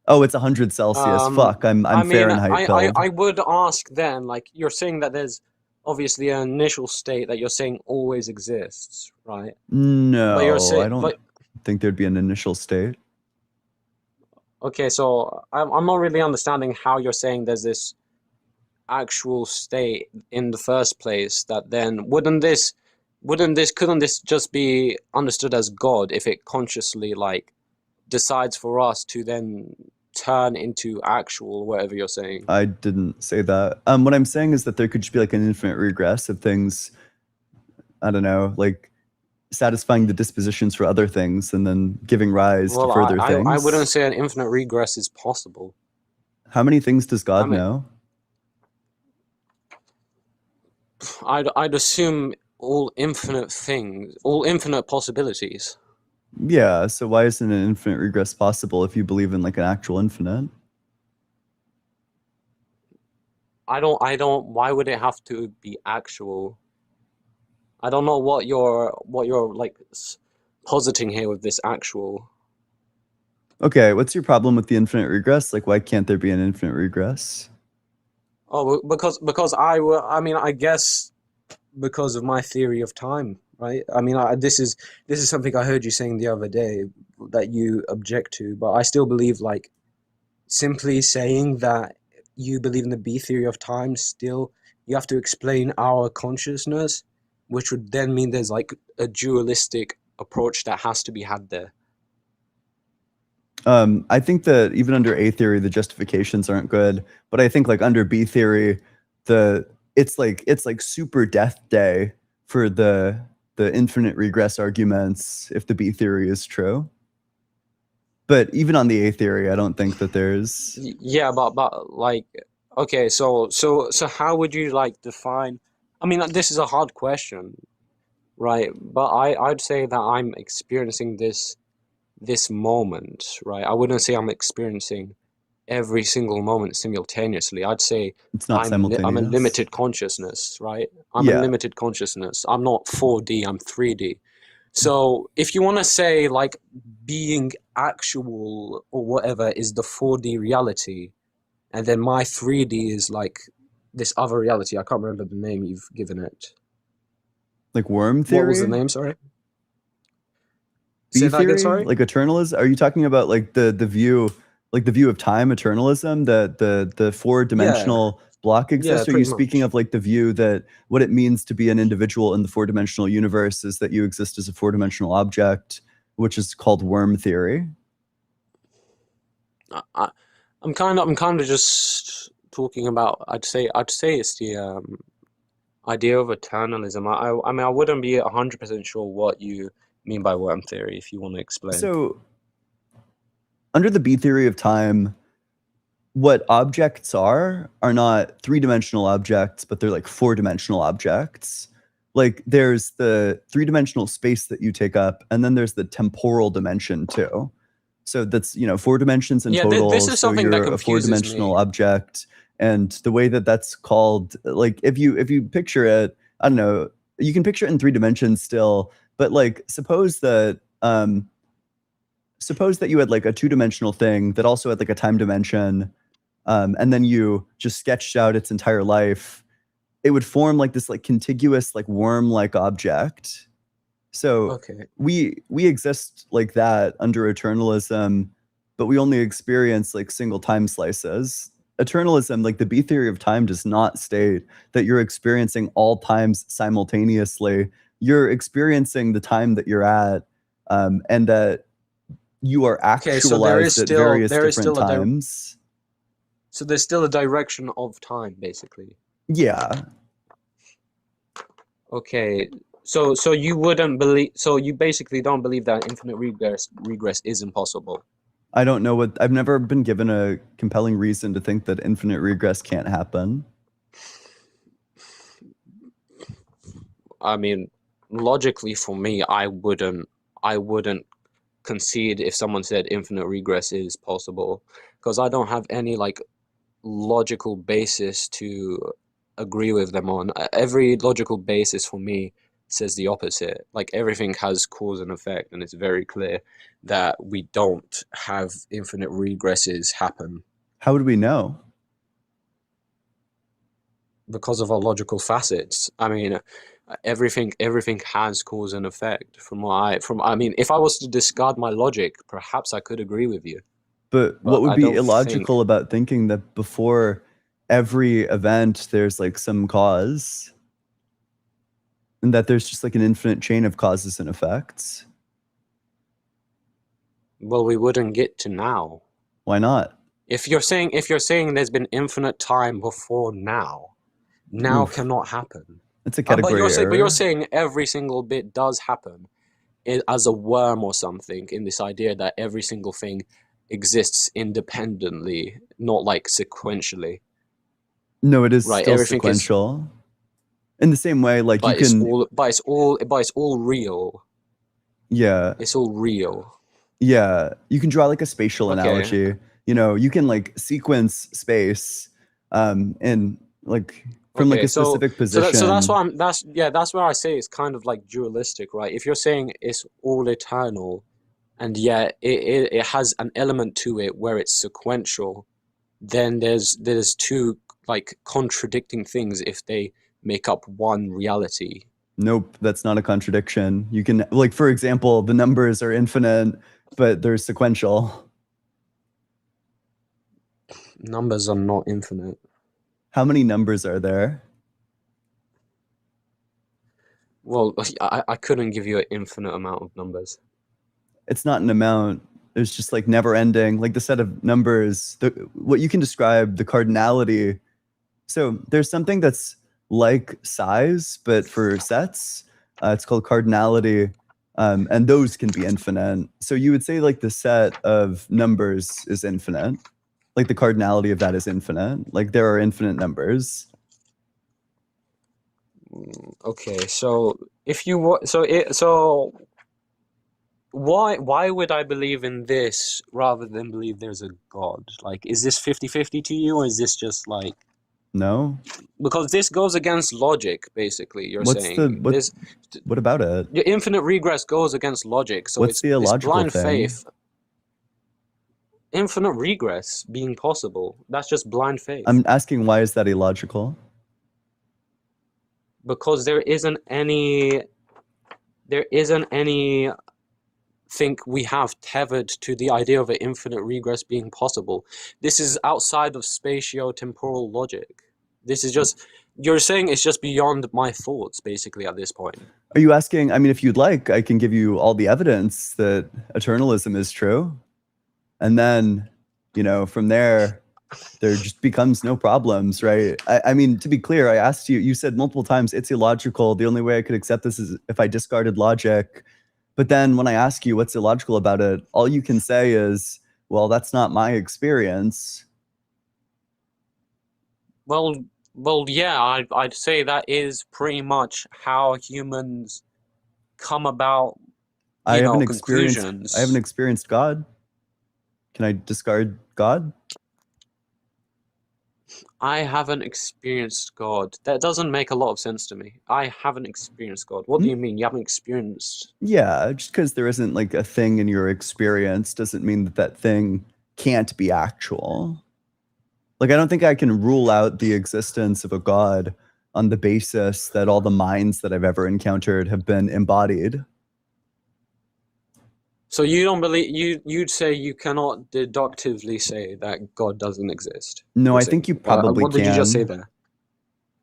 Oh, it's 100 Celsius. Fuck, I'm I mean, Fahrenheit pilled. I would ask then, like, you're saying that there's obviously an initial state that you're saying always exists, right? No, But you're saying, I don't think there'd be an initial state. okay, so I'm not really understanding how you're saying there's this actual state in the first place. That then couldn't this just be understood as God if it consciously like decides for us to then turn into actual whatever you're saying? I didn't say that. What I'm saying is that there could just be like an infinite regress of things, I don't know, like satisfying the dispositions for other things and then giving rise to further things. I wouldn't say an infinite regress is possible. How many things does God I mean- know? I'd assume all infinite things, all infinite possibilities. Yeah, so why isn't an infinite regress possible if you believe in like an actual infinite? I don't. Why would it have to be actual? I don't know what you're like positing here with this actual. Okay, what's your problem with the infinite regress? Like, why can't there be an infinite regress? Oh, because I mean, I guess because of my theory of time, right? I mean, this is something I heard you saying the other day that you object to, but I still believe like simply saying that you believe in the B theory of time, still you have to explain our consciousness, which would then mean there's like a dualistic approach that has to be had there. I think that even under A theory, the justifications aren't good, but I think like under B theory, it's like super death day for the infinite regress arguments if the B theory is true. But even on the A theory, I don't think that there's. Yeah, but like, okay, so how would you like define? I mean, this is a hard question, right? But I'd say that I'm experiencing this moment, right? I wouldn't say I'm experiencing every single moment simultaneously. I'd say It's not simultaneous. I'm a limited consciousness, right? I'm Yeah. a limited consciousness. I'm not 4D, I'm 3D. So if you want to say like being actual or whatever is the 4D reality, and then my 3D is like this other reality. I can't remember the name you've given it. Like worm theory? What was the name? Sorry. B Say that theory? again, sorry? Like eternalism? Are you talking about like the view, like the view of time eternalism, the four-dimensional block exists? Or are you pretty speaking much. of like the view that what it means to be an individual in the four-dimensional universe is that you exist as a four-dimensional object, which is called worm theory? I'm kind of just talking about. I'd say it's the idea of eternalism. I mean, I wouldn't be 100% sure what you mean by worm theory. If you want to explain. So under the B theory of time, what objects are not three-dimensional objects, but they're like four-dimensional objects. Like there's the three-dimensional space that you take up, and then there's the temporal dimension too. So that's 4 dimensions in Yeah, total. this is so something that you're a confuses four-dimensional me. object, and the way that that's called, like if you picture it, I don't know, you can picture it in 3 dimensions still, but like suppose that suppose that you had like a two-dimensional thing that also had like a time dimension, and then you just sketched out its entire life, it would form like this like contiguous like worm-like object. So Okay. we exist like that under eternalism, but we only experience like single time slices. Eternalism, like the B theory of time, does not state that you're experiencing all times simultaneously. You're experiencing the time that you're at, and that you are Okay, so there is actualized at still various there is different still a times. so there's still a direction of time, basically. Yeah, Okay, so you wouldn't believe, so you basically don't believe that infinite regress is impossible. I don't know what. I've never been given a compelling reason to think that infinite regress can't happen. I mean, logically for me, I wouldn't concede if someone said infinite regress is possible, because I don't have any like logical basis to agree with them on. Every logical basis for me says the opposite. Like everything has cause and effect, and it's very clear that we don't have infinite regresses happen How would we know? because of our logical facets. I mean, everything has cause and effect. I mean, if I was to discard my logic, perhaps I could agree with you. But But what would I be don't illogical think. about thinking that before every event there's like some cause, and that there's just like an infinite chain of causes and effects? Well, we wouldn't get to now. Why not? If you're saying there's been infinite time before now Oof, cannot happen. it's a But category you're error. saying every single bit does happen as a worm or something, in this idea that every single thing exists independently, not like sequentially, No, it is right? still Everything is, sequential. In the same way, like you can, but it's all real. yeah, It's all real. yeah, you can draw like a spatial Okay. analogy. You know, you can like sequence space, and like from like Okay, a specific so position. that's why that's where I say it's kind of like dualistic, right? If you're saying it's all eternal, and yet it has an element to it where it's sequential, then there's two like contradicting things if they make up one reality. Nope, that's not a contradiction. You can, like, for example, the numbers are infinite, but they're sequential. Numbers are not infinite. How many numbers are there? Well, I couldn't give you an infinite amount of numbers. It's not an amount. There's just like never ending, like the set of numbers, what you can describe the cardinality. So there's something that's like size, but for sets, it's called cardinality. And those can be infinite. So you would say like the set of numbers is infinite. Like the cardinality of that is infinite. Like there are infinite numbers. Okay, so if you wa- so why would I believe in this rather than believe there's a God? Like, is this 50-50 to you, or is this just like, No? because this goes against logic, basically, you're What's saying. the what about it? The infinite regress goes against logic, so What's the it's illogical blind thing? faith. Infinite regress being possible, that's just blind faith. I'm asking, why is that illogical? Because there isn't any think we have tethered to the idea of an infinite regress being possible. This is outside of spatio-temporal logic. This is just, you're saying it's just beyond my thoughts, basically, at this point. Are you asking, I mean, if you'd like, I can give you all the evidence that eternalism is true. And then, you know, from there just becomes no problems, right? I mean, to be clear, I asked you, you said multiple times, it's illogical. The only way I could accept this is if I discarded logic. But then when I ask you what's illogical about it, all you can say is, well, that's not my experience. Well, yeah, I'd say that is pretty much how humans come about, I haven't conclusions. experienced God. Can I discard God? I haven't experienced God. That doesn't make a lot of sense to me. I haven't experienced God. What do you mean? You haven't experienced? Yeah, just because there isn't like a thing in your experience doesn't mean that that thing can't be actual. Like, I don't think I can rule out the existence of a god on the basis that all the minds that I've ever encountered have been embodied. So you don't believe you'd say you cannot deductively say that God doesn't exist. No, You're I think you saying. probably What did you just say can. there?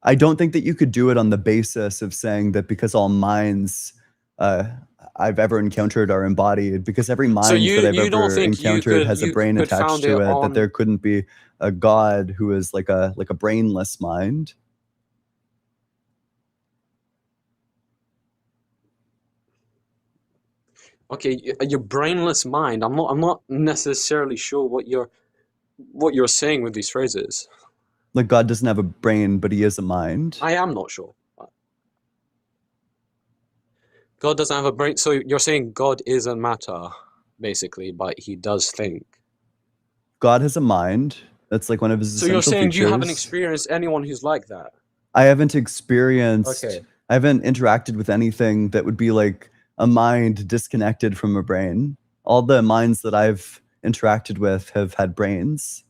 I don't think that you could do it on the basis of saying that because all minds I've ever encountered are embodied, because every So mind that I've you don't ever think encountered has a you brain could attached found to it it, that there on? couldn't be a god who is like a brainless mind. Okay, your brainless mind. I'm not necessarily sure what you're saying with these phrases. Like, God doesn't have a brain, but he is a mind. I am not sure. God doesn't have a brain. So you're saying God isn't matter, basically, but he does think. God has a mind. That's like one of his So you're essential saying you haven't features. experienced anyone who's like that? I haven't experienced, Okay. I haven't interacted with anything that would be like a mind disconnected from a brain. All the minds that I've interacted with have had brains.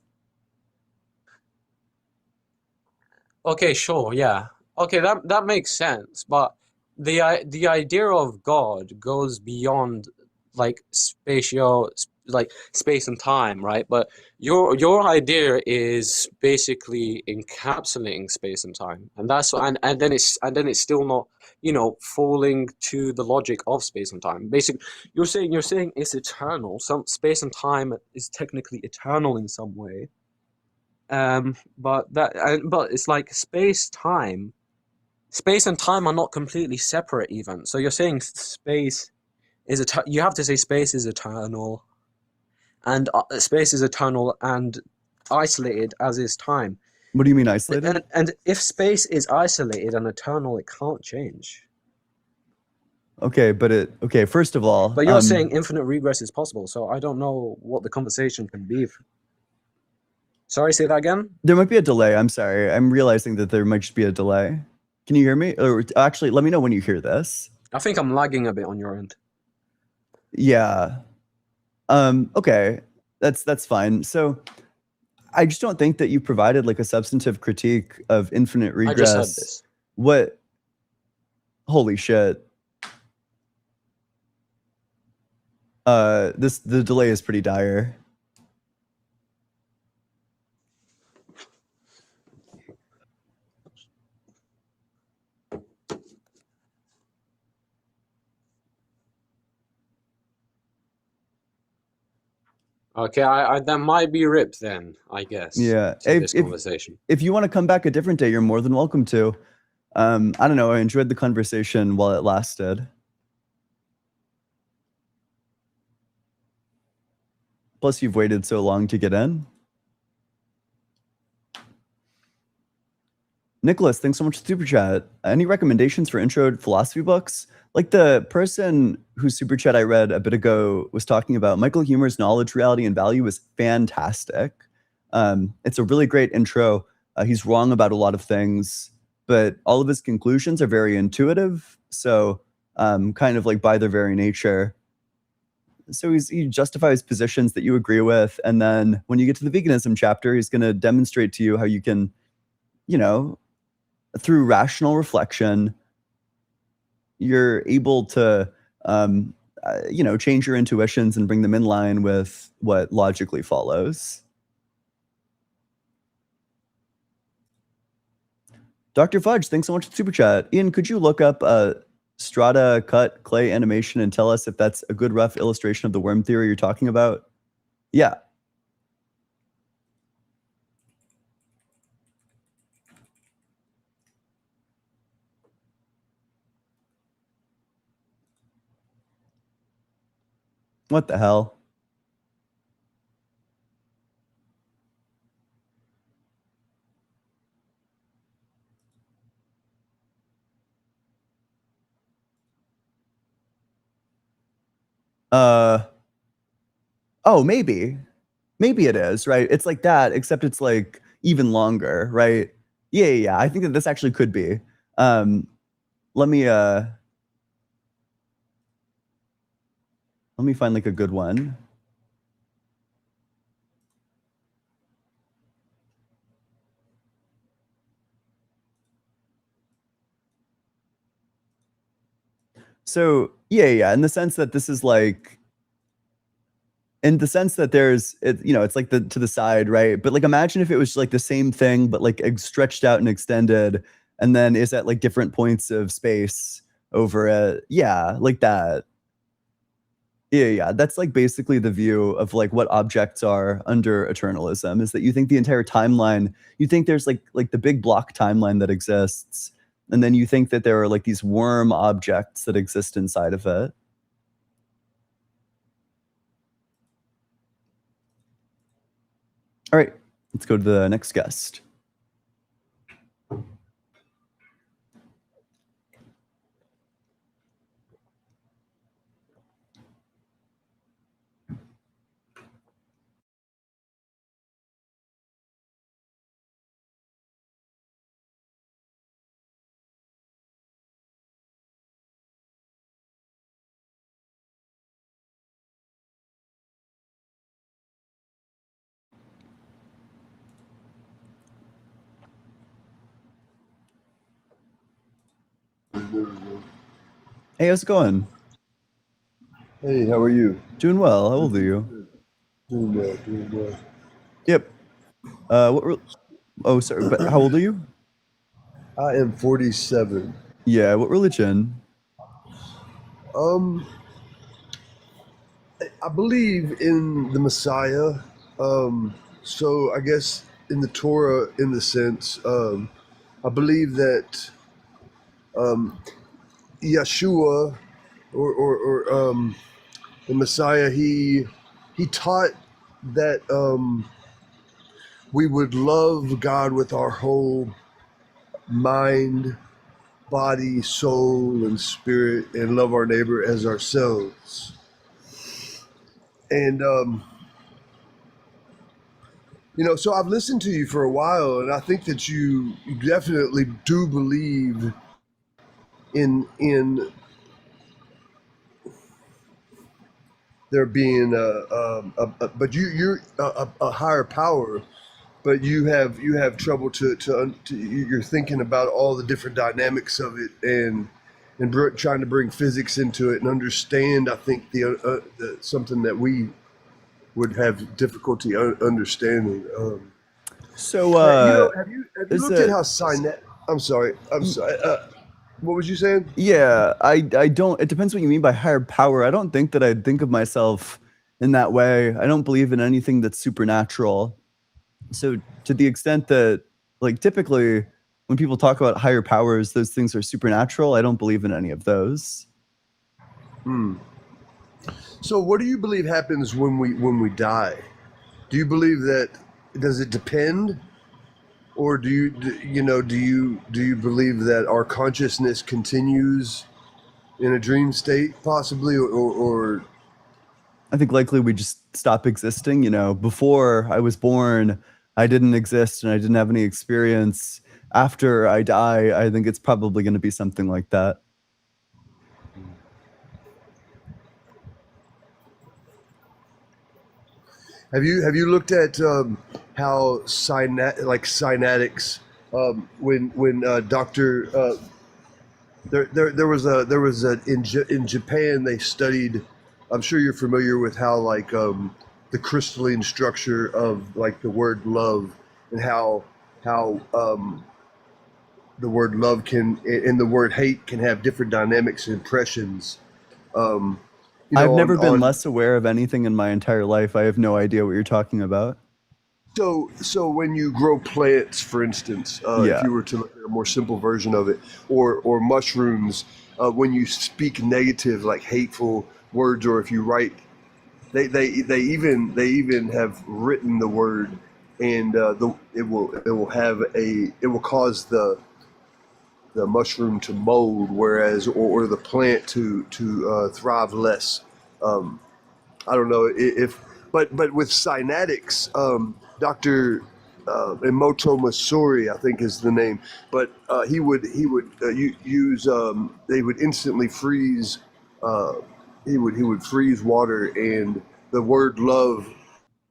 Okay, sure, yeah. Okay, that makes sense, but the idea of God goes beyond like space and time, right? But your idea is basically encapsulating space and time, and and then it's still not, falling to the logic of space and time. Basically, you're saying it's eternal. Some space and time is technically eternal in some way. But it's like space and time are not completely separate even. So you're saying space is you have to say space is eternal, and space is eternal and isolated as is time. What do you mean isolated? And if space is isolated and eternal, it can't change. Okay, okay, first of all, But you're saying infinite regress is possible, so I don't know what the conversation can be. Sorry, say that again? there might be a delay. I'm sorry. I'm realizing that there might just be a delay. Can you hear me? Or actually, let me know when you hear this. I think I'm lagging a bit on your end. Yeah. Okay. That's fine. So I just don't think that you provided like a substantive critique of infinite regress. I just heard this. What? Holy shit. The delay is pretty dire. Okay, I that might be ripped then, I guess. Yeah. To this conversation. If you want to come back a different day, you're more than welcome to. I don't know. I enjoyed the conversation while it lasted. Plus, you've waited so long to get in. Nicholas, thanks so much for super chat. Any recommendations for intro philosophy books? Like the person whose super chat I read a bit ago was talking about, Michael Huemer's Knowledge, Reality, and Value was fantastic. It's a really great intro. He's wrong about a lot of things, but all of his conclusions are very intuitive. So kind of like by their very nature. So he justifies positions that you agree with. And then when you get to the veganism chapter, he's going to demonstrate to you how you can, through rational reflection, you're able to, change your intuitions and bring them in line with what logically follows. Dr. Fudge, thanks so much for super chat. Ian, could you look up strata cut clay animation and tell us if that's a good rough illustration of the worm theory you're talking about? Yeah. What the hell? Oh, maybe it is, right? It's like that, except it's like even longer, right? Yeah. I think that this actually could be. Let me find like a good one. So yeah, in the sense that this is like, in the sense that there's, it's like to the side, right? But like, imagine if it was like the same thing, but like stretched out and extended, and then is at like different points of space over it. Yeah, like that. Yeah. That's like basically the view of like what objects are under eternalism, is that you think the entire timeline, you think there's like the big block timeline that exists, and then you think that there are like these worm objects that exist inside of it. All right, let's go to the next guest. Hey, how's it going? Hey, how are you? Doing well. How old are you? Doing well. Yep. Oh, sorry, but how old are you? I am 47. Yeah, what religion? I believe in the Messiah. So I guess in the Torah, in the sense, I believe that Yeshua or the Messiah, he taught that we would love God with our whole mind, body, soul, and spirit, and love our neighbor as ourselves. And so I've listened to you for a while, and I think that you definitely do believe in there being but you're a higher power, but you have trouble to you're thinking about all the different dynamics of it, and trying to bring physics into it and understand. I think the something that we would have difficulty understanding. So, Have you looked at how I'm sorry. What was you saying? yeah, I don't. It depends what you mean by higher power. I don't think that I'd think of myself in that way. I don't believe in anything that's supernatural. So, to the extent that, like, typically when people talk about higher powers, those things are supernatural. I don't believe in any of those. So, what do you believe happens when we die? Do you believe that? Does it depend, or do you believe that our consciousness continues in a dream state, possibly, or I think likely we just stop existing. Before I was born, I didn't exist and I didn't have any experience. After I die, I think it's probably going to be something like that. Have you looked at how synaptics, when Doctor there was in Japan they studied. I'm sure you're familiar with how the crystalline structure of like the word love, and how the word love and the word hate can have different dynamics and impressions. I've never been less aware of anything in my entire life. I have no idea what you're talking about. So when you grow plants, for instance, Yeah. if you were to look at a more simple version of it, or mushrooms, when you speak negative, like hateful words, or if you write, they even have written the word, and it will cause the mushroom to mold, whereas or the plant to thrive less. I don't know but with synaptics, Dr. Emoto Masuri, I think is the name. But he would use they would instantly freeze. He would freeze water, and the word love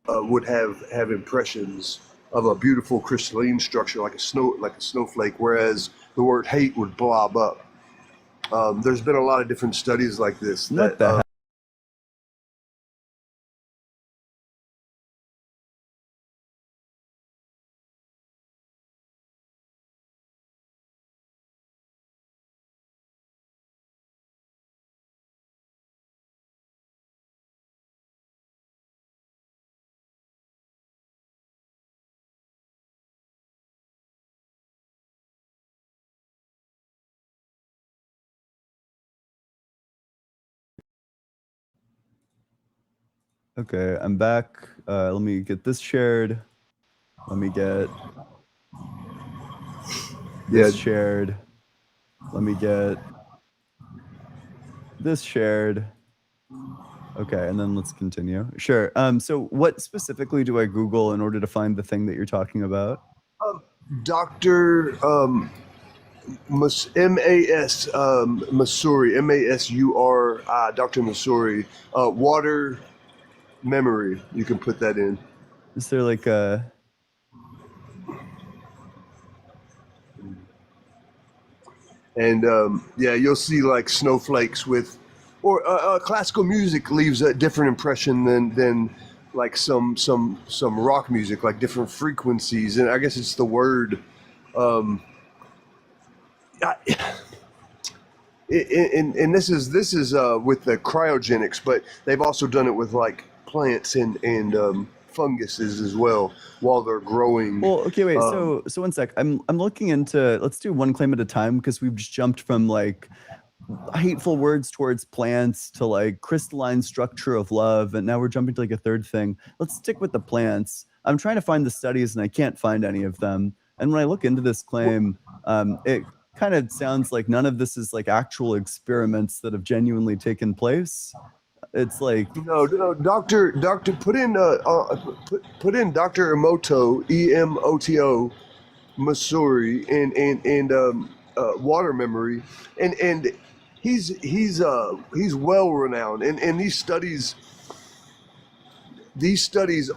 would have impressions of a beautiful crystalline structure like a snowflake, whereas the word hate would blob up. There's been a lot of different studies like this. What the heck? Okay, I'm back. Let me get this shared. Let me get this shared. Let me get this shared. Okay, and then let's continue. Sure. So what specifically do I Google in order to find the thing that you're talking about? Dr. M-A-S Masuri, M-A-S-U-R-I, Dr. Masuri, water memory. You can put that in. Is there like a... And yeah, you'll see like snowflakes with, or classical music leaves a different impression than like some rock music, like different frequencies. And I guess it's the word. And this is with the cryogenics, but they've also done it with like plants and funguses as well while they're growing. Well, okay, wait. So one sec. I'm looking into. Let's do one claim at a time because we've just jumped from like hateful words towards plants to like crystalline structure of love, and now we're jumping to like a third thing. Let's stick with the plants. I'm trying to find the studies and I can't find any of them. And when I look into this claim, it kind of sounds like none of this is like actual experiments that have genuinely taken place. It's like no, doctor, put in Dr. Emoto, E-M-O-T-O, Masuri, and water memory, and he's well renowned, and these studies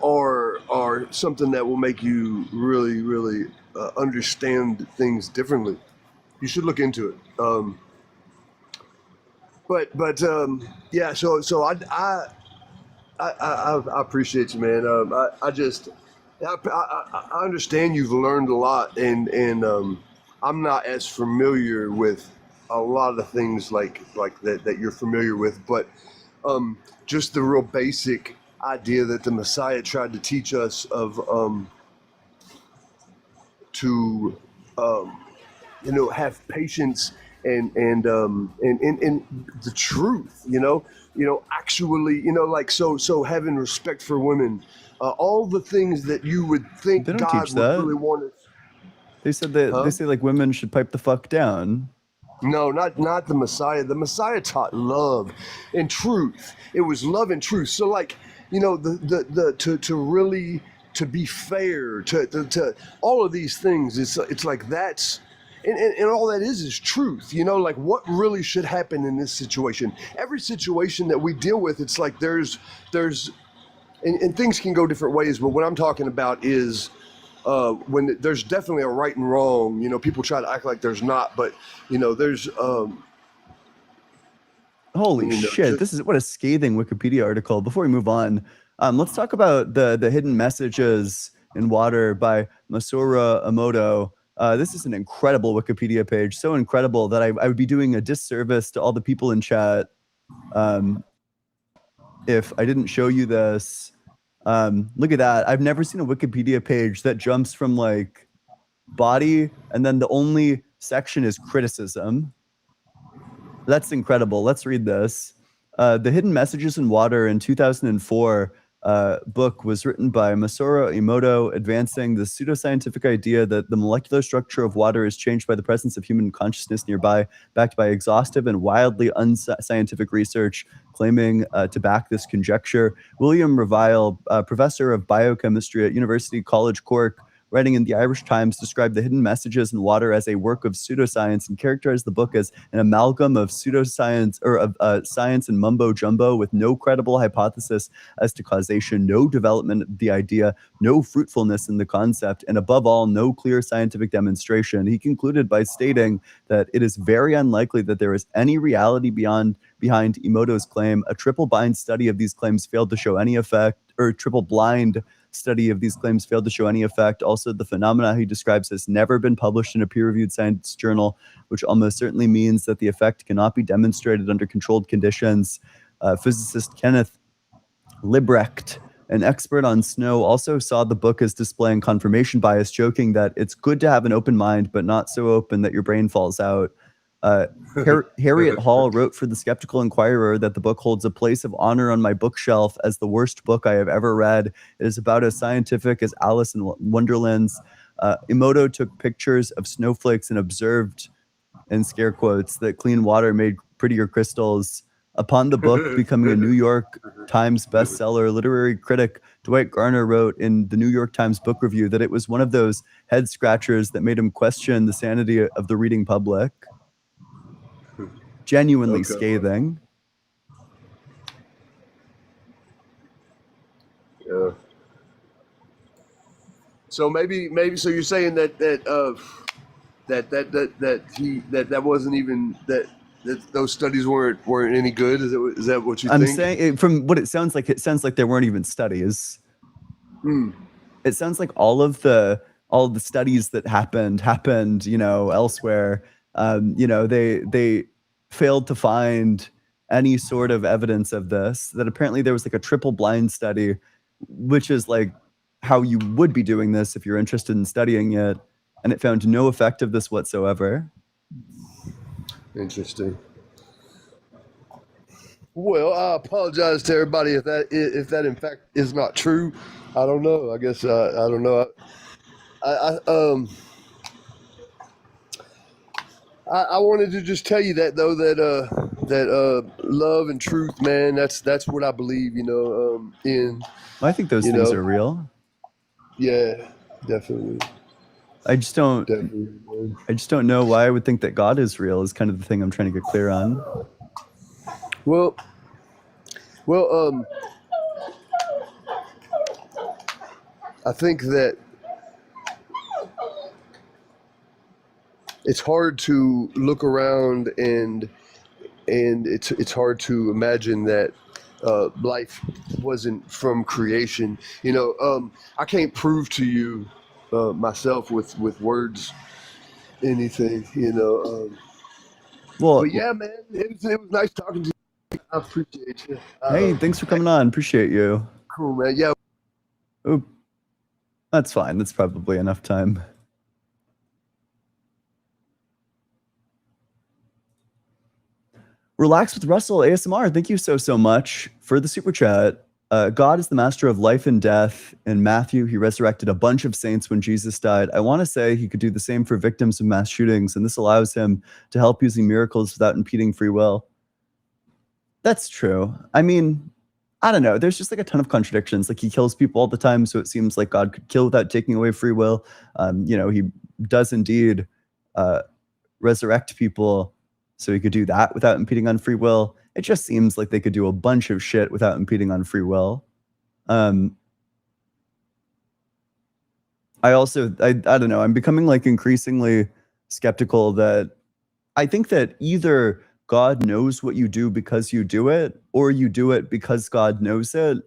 are something that will make you really understand things differently. You should look into it. But yeah, so I appreciate you, man. I understand you've learned a lot, and I'm not as familiar with a lot of the things like that you're familiar with, but just the real basic idea that the Messiah tried to teach us of to have patience and the truth, actually, like so having respect for women, all the things that you would think They don't God teach would that. really want us. They said that Huh? they say like women should pipe the fuck down. No, not the Messiah. The Messiah taught love and truth. It was love and truth. So like, to really to be fair, to all of these things, it's like that's and all that is truth, like what really should happen in this situation. Every situation that we deal with, it's like there's and things can go different ways, but what I'm talking about is when there's definitely a right and wrong. People try to act like there's not, but there's Holy shit! just- This is what a scathing Wikipedia article. Before we move on, let's talk about the hidden messages in water by Masaru Emoto. This is an incredible Wikipedia page, so incredible that I would be doing a disservice to all the people in chat if I didn't show you this. Look at that. I've never seen a Wikipedia page that jumps from like body and then the only section is criticism. That's incredible. Let's read this. The Hidden Messages in Water in 2004 book was written by Masaru Emoto, advancing the pseudoscientific idea that the molecular structure of water is changed by the presence of human consciousness nearby, backed by exhaustive and wildly unscientific research, claiming to back this conjecture. William Revile, professor of biochemistry at University College Cork, writing in the Irish Times, described the hidden messages in water as a work of pseudoscience and characterized the book as an amalgam of pseudoscience or of science and mumbo jumbo with no credible hypothesis as to causation, no development of the idea, no fruitfulness in the concept, and above all, no clear scientific demonstration. He concluded by stating that it is very unlikely that there is any reality behind Emoto's claim. A triple-blind study of these claims failed to show any effect, or triple-blind study of these claims failed to show any effect. Also, the phenomena he describes has never been published in a peer-reviewed science journal, which almost certainly means that the effect cannot be demonstrated under controlled conditions. Physicist Kenneth Librecht, an expert on snow, also saw the book as displaying confirmation bias, joking that it's good to have an open mind, but not so open that your brain falls out. Harriet Hall wrote for the Skeptical Inquirer that the book holds a place of honor on my bookshelf as the worst book I have ever read. It is about as scientific as Alice in Wonderland's. Emoto took pictures of snowflakes and observed, in scare quotes, that clean water made prettier crystals. Upon the book becoming a New York Times bestseller, literary critic Dwight Garner wrote in the New York Times Book Review that it was one of those head scratchers that made him question the sanity of the reading public. Genuinely scathing. Yeah. So maybe so you're saying that wasn't even that those studies weren't any good. Is that what you think? I'm saying, from what it sounds like there weren't even studies. It sounds like all of the studies that happened, elsewhere. They failed to find any sort of evidence of this. That apparently there was like a triple blind study, which is like how you would be doing this if you're interested in studying it, and it found no effect of this whatsoever. Interesting. Well, I apologize to everybody if that in fact is not true. I don't know. I guess I don't know. I wanted to just tell you that though that love and truth, man. That's what I believe. In. I think those things are real. Yeah, definitely. I just don't know why I would think that God is real is kind of the thing I'm trying to get clear on. Well, I think that it's hard to look around and it's hard to imagine that life wasn't from creation. I can't prove to you myself with words anything. Well, but yeah, man, it was nice talking to you. I appreciate you. Hey, thanks for coming on. Appreciate you. Cool, man. Yeah. Oop. That's fine. That's probably enough time. Relax with Russell ASMR. Thank you so much for the super chat. God is the master of life and death. In Matthew, he resurrected a bunch of saints when Jesus died. I want to say he could do the same for victims of mass shootings, and this allows him to help using miracles without impeding free will. That's true. I mean, I don't know. There's just like a ton of contradictions. Like he kills people all the time, so it seems like God could kill without taking away free will. He does indeed resurrect people, so he could do that without impeding on free will. It just seems like they could do a bunch of shit without impeding on free will. I don't know. I'm becoming like increasingly skeptical that I think that either God knows what you do because you do it, or you do it because God knows it.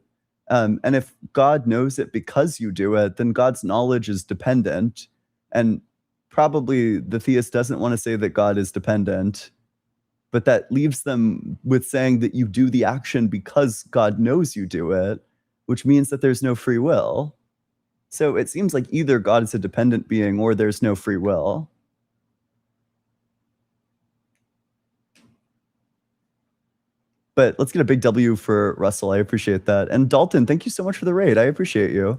And if God knows it because you do it, then God's knowledge is dependent. And probably the theist doesn't want to say that God is dependent, but that leaves them with saying that you do the action because God knows you do it, which means that there's no free will. So it seems like either God is a dependent being or there's no free will. But let's get a big W for Russell. I appreciate that. And Dalton, thank you so much for the raid. I appreciate you.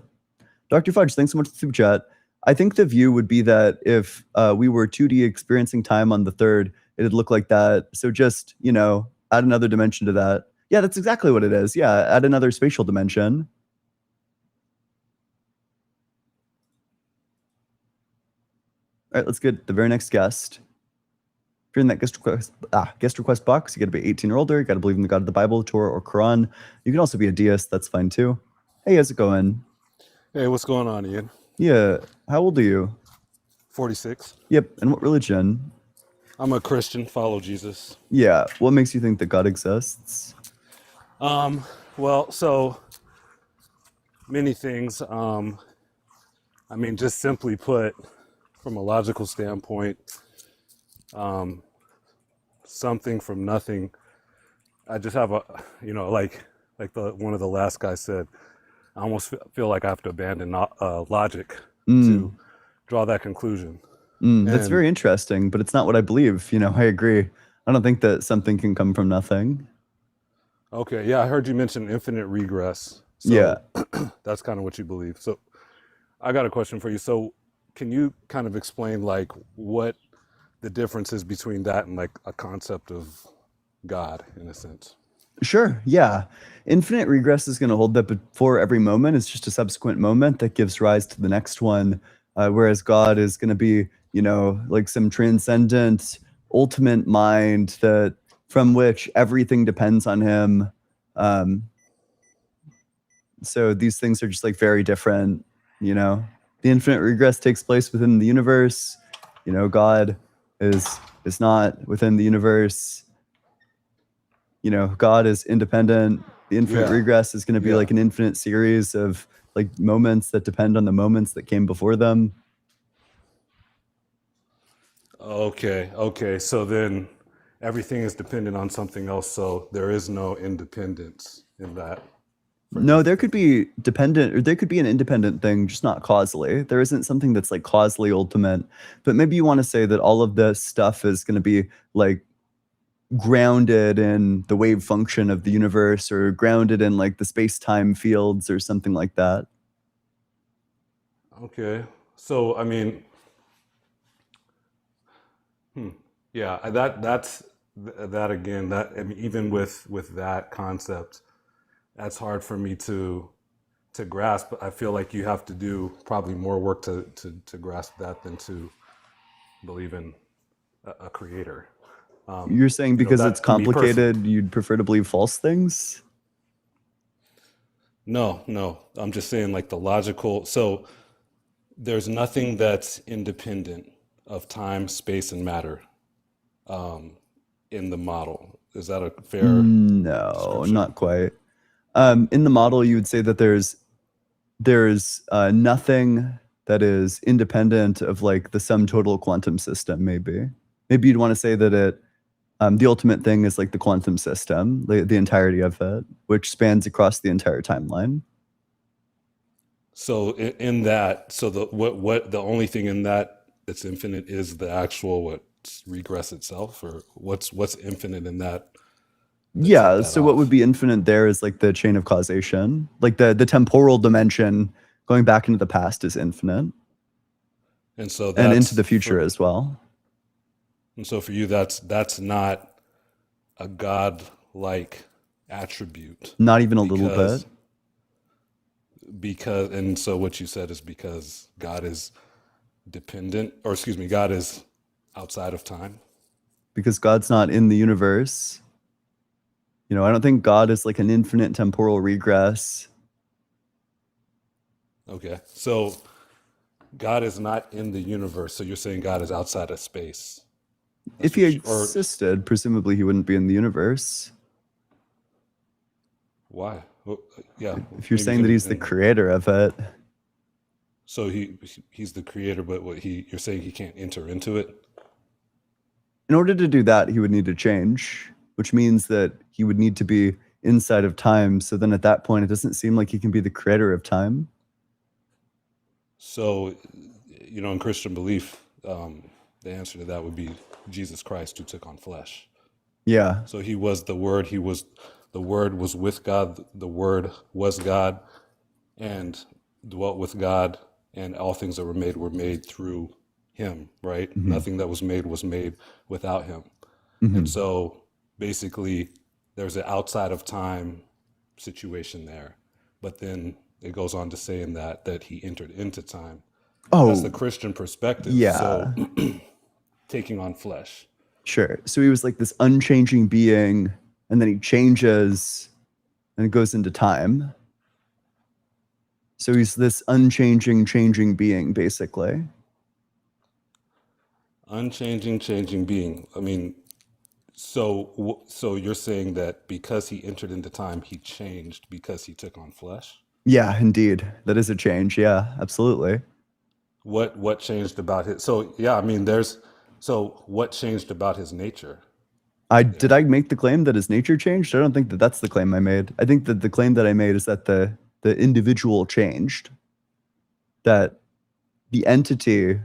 Dr. Fudge, thanks so much for the super chat. I think the view would be that if we were 2D experiencing time on the third, it'd look like that. So just, add another dimension to that. Yeah, that's exactly what it is. Yeah, add another spatial dimension. All right, let's get the very next guest. If you're in that guest request box, you got to be 18 or older. You got to believe in the God of the Bible, Torah, or Quran. You can also be a deist. That's fine too. Hey, how's it going? Hey, what's going on, Ian? Yeah. How old are you? 46. Yep. And what religion? I'm a Christian, follow Jesus. Yeah. What makes you think that God exists? Well, so many things. I mean, just simply put, from a logical standpoint, something from nothing. I just have like one of the last guys said, I almost feel like I have to abandon logic to draw that conclusion. That's And very interesting, but it's not what I believe. I agree. I don't think that something can come from nothing. okay, yeah, I heard you mention infinite regress. Yeah. So that's kind of what you believe. So I got a question for you. So can you kind of explain like what the difference is between that and like a concept of God in a sense? Sure. Yeah. Infinite regress is going to hold that before every moment. It's just a subsequent moment that gives rise to the next one. Whereas God is going to be, like some transcendent, ultimate mind that from which everything depends on him. So these things are just like very different. The infinite regress takes place within the universe. God is not within the universe. God is independent. The infinite Yeah, regress is going to be yeah. like an infinite series of like moments that depend on the moments that came before them. Okay. So then everything is dependent on something else. So there is no independence in that No, there phrase. could be dependent, or there could be an independent thing, just not causally. There isn't something that's like causally ultimate. But maybe you want to say that all of this stuff is going to be like grounded in the wave function of the universe, or grounded in like the space-time fields or something like that. Okay. So I mean, yeah, that again. That I mean, even with that concept, that's hard for me to grasp. I feel like you have to do probably more work to grasp that than to believe in a creator. You're saying because it's That can be personal. complicated, you'd prefer to believe false things? No, I'm just saying like the logical. So there's nothing that's independent of time, space, and matter in the model. Is that a fair No, description? not quite. In the model, you would say that there's nothing that is independent of like the sum total quantum system. Maybe you'd want to say that the ultimate thing is like the quantum system, the entirety of it, which spans across the entire timeline. So in that, so the only thing in that that's infinite is the actual regress itself, or what's infinite in that set Yeah. that So what would off? be infinite there is like the chain of causation, like the temporal dimension going back into the past is infinite, And so and into that's the future for as well. and so for you, that's not a God-like attribute Not even a little bit, because and so what you said is because God is dependent, or excuse me, God is outside of time. because God's not in the universe. I don't think God is like an infinite temporal regress. Okay, so God is not in the universe. So you're saying God is outside of space. If That's he what or existed, presumably he wouldn't be in the universe. why? Well, yeah, If you're maybe you saying that can. he's the creator of it, So he's the creator, but you're saying he can't enter into it? in order to do that, he would need to change, which means that he would need to be inside of time. So then at that point, it doesn't seem like he can be the creator of time. So, in Christian belief, the answer to that would be Jesus Christ who took on flesh. Yeah. So he was the Word. The Word was with God. The Word was God, and dwelt with God. And all things that were made through Him. Right? Hmm. Nothing that was made without Him. Hmm. And so, basically, there's an outside of time situation there. But then it goes on to say in that he entered into time. That's the Oh, Christian perspective. So yeah, taking on flesh. sure. So he was like this unchanging being, and then he changes and goes into time. So he's this unchanging, changing being, basically. Unchanging, changing being. I mean, so you're saying that because he entered into time, he changed because he took on flesh? Yeah, indeed. That is a change. Yeah, absolutely. What changed about his so yeah, I mean there's so what changed about his nature Did then? I make the claim that his nature changed? I don't think that that's the claim I made. I think that the claim that I made is that the individual changed, that the entity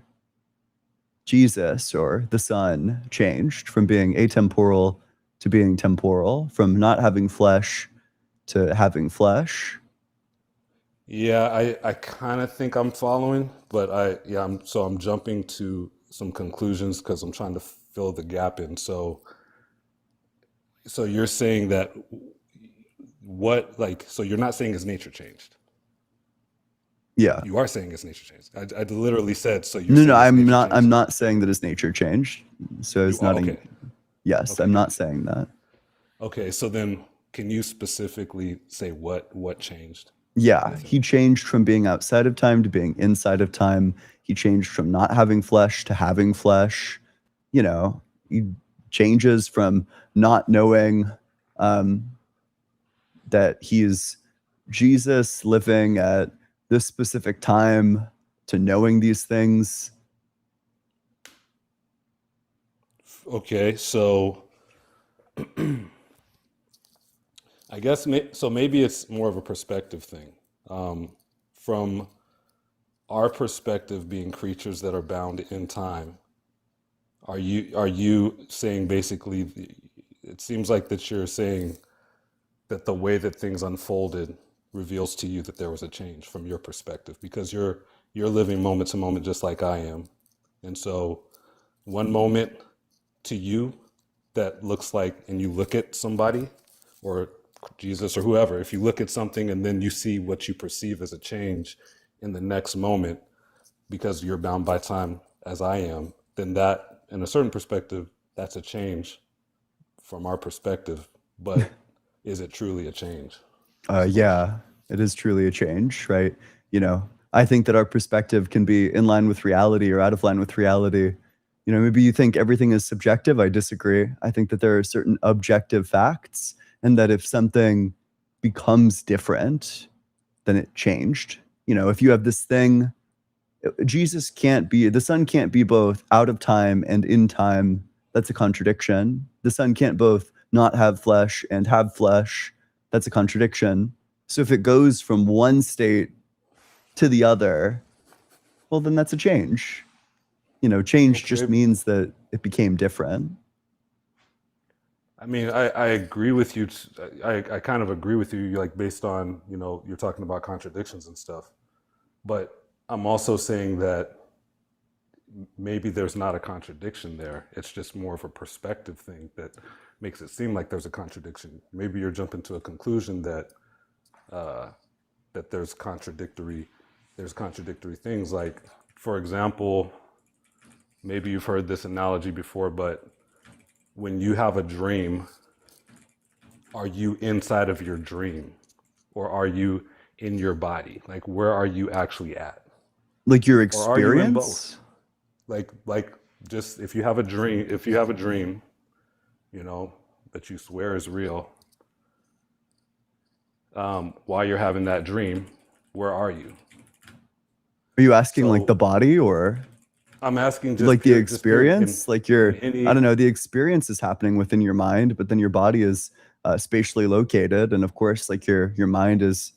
Jesus or the Son changed from being atemporal to being temporal, from not having flesh to having flesh. Yeah, I kind of think I'm following, but I'm jumping to some conclusions because I'm trying to fill the gap in. So you're saying that so you're not saying his nature changed. Yeah. You are saying his nature changed. I literally said so you're No, no, saying his I'm nature not. I'm changed. not saying that his nature changed. So You it's are not. okay. Yes, Okay, I'm not gotcha. saying that. Okay, so then can you specifically say what changed Yeah, with him? he changed from being outside of time to being inside of time. He changed from not having flesh to having flesh. You know, he changes from not knowing um, that he's Jesus living at this specific time to knowing these things. Okay, so I guess so maybe it's more of a perspective thing. From our perspective, being creatures that are bound in time, are you saying basically? It seems like that you're saying that the way that things unfolded reveals to you that there was a change from your perspective because you're living moment to moment just like I am, and so one moment to you that looks like, and you look at somebody or Jesus or whoever, if you look at something and then you see what you perceive as a change in the next moment because you're bound by time as I am, then that, in a certain perspective, that's a change from our perspective. But is it truly a change? Is the question. Yeah, it is truly a change, right? You know, I think that our perspective can be in line with reality or out of line with reality. You know, maybe you think everything is subjective. I disagree. I think that there are certain objective facts, and that if something becomes different, then it changed. You know, if you have this thing, the Son can't be both out of time and in time. That's a contradiction. The Son can't both not have flesh and have flesh. That's a contradiction. So if it goes from one state to the other, well, then that's a change. You know, change just Okay. means that it became different. I mean, I agree with you. I kind of agree with you, like based on, you're talking about contradictions and stuff. But I'm also saying that maybe there's not a contradiction there. It's just more of a perspective thing that makes it seem like there's a contradiction. Maybe you're jumping to a conclusion that that there's contradictory things. Like, for example, maybe you've heard this analogy before, but when you have a dream, are you inside of your dream or are you in your body? Like, where are you actually at? Like your Or are you in both? experience? Like just if you have a dream, that you swear is real, while you're having that dream, where are you? Are you asking like the So body or I'm asking like the just pure in experience? Like in I don't any. know, the experience is happening within your mind, but then your body is spatially located. And of course, like your mind is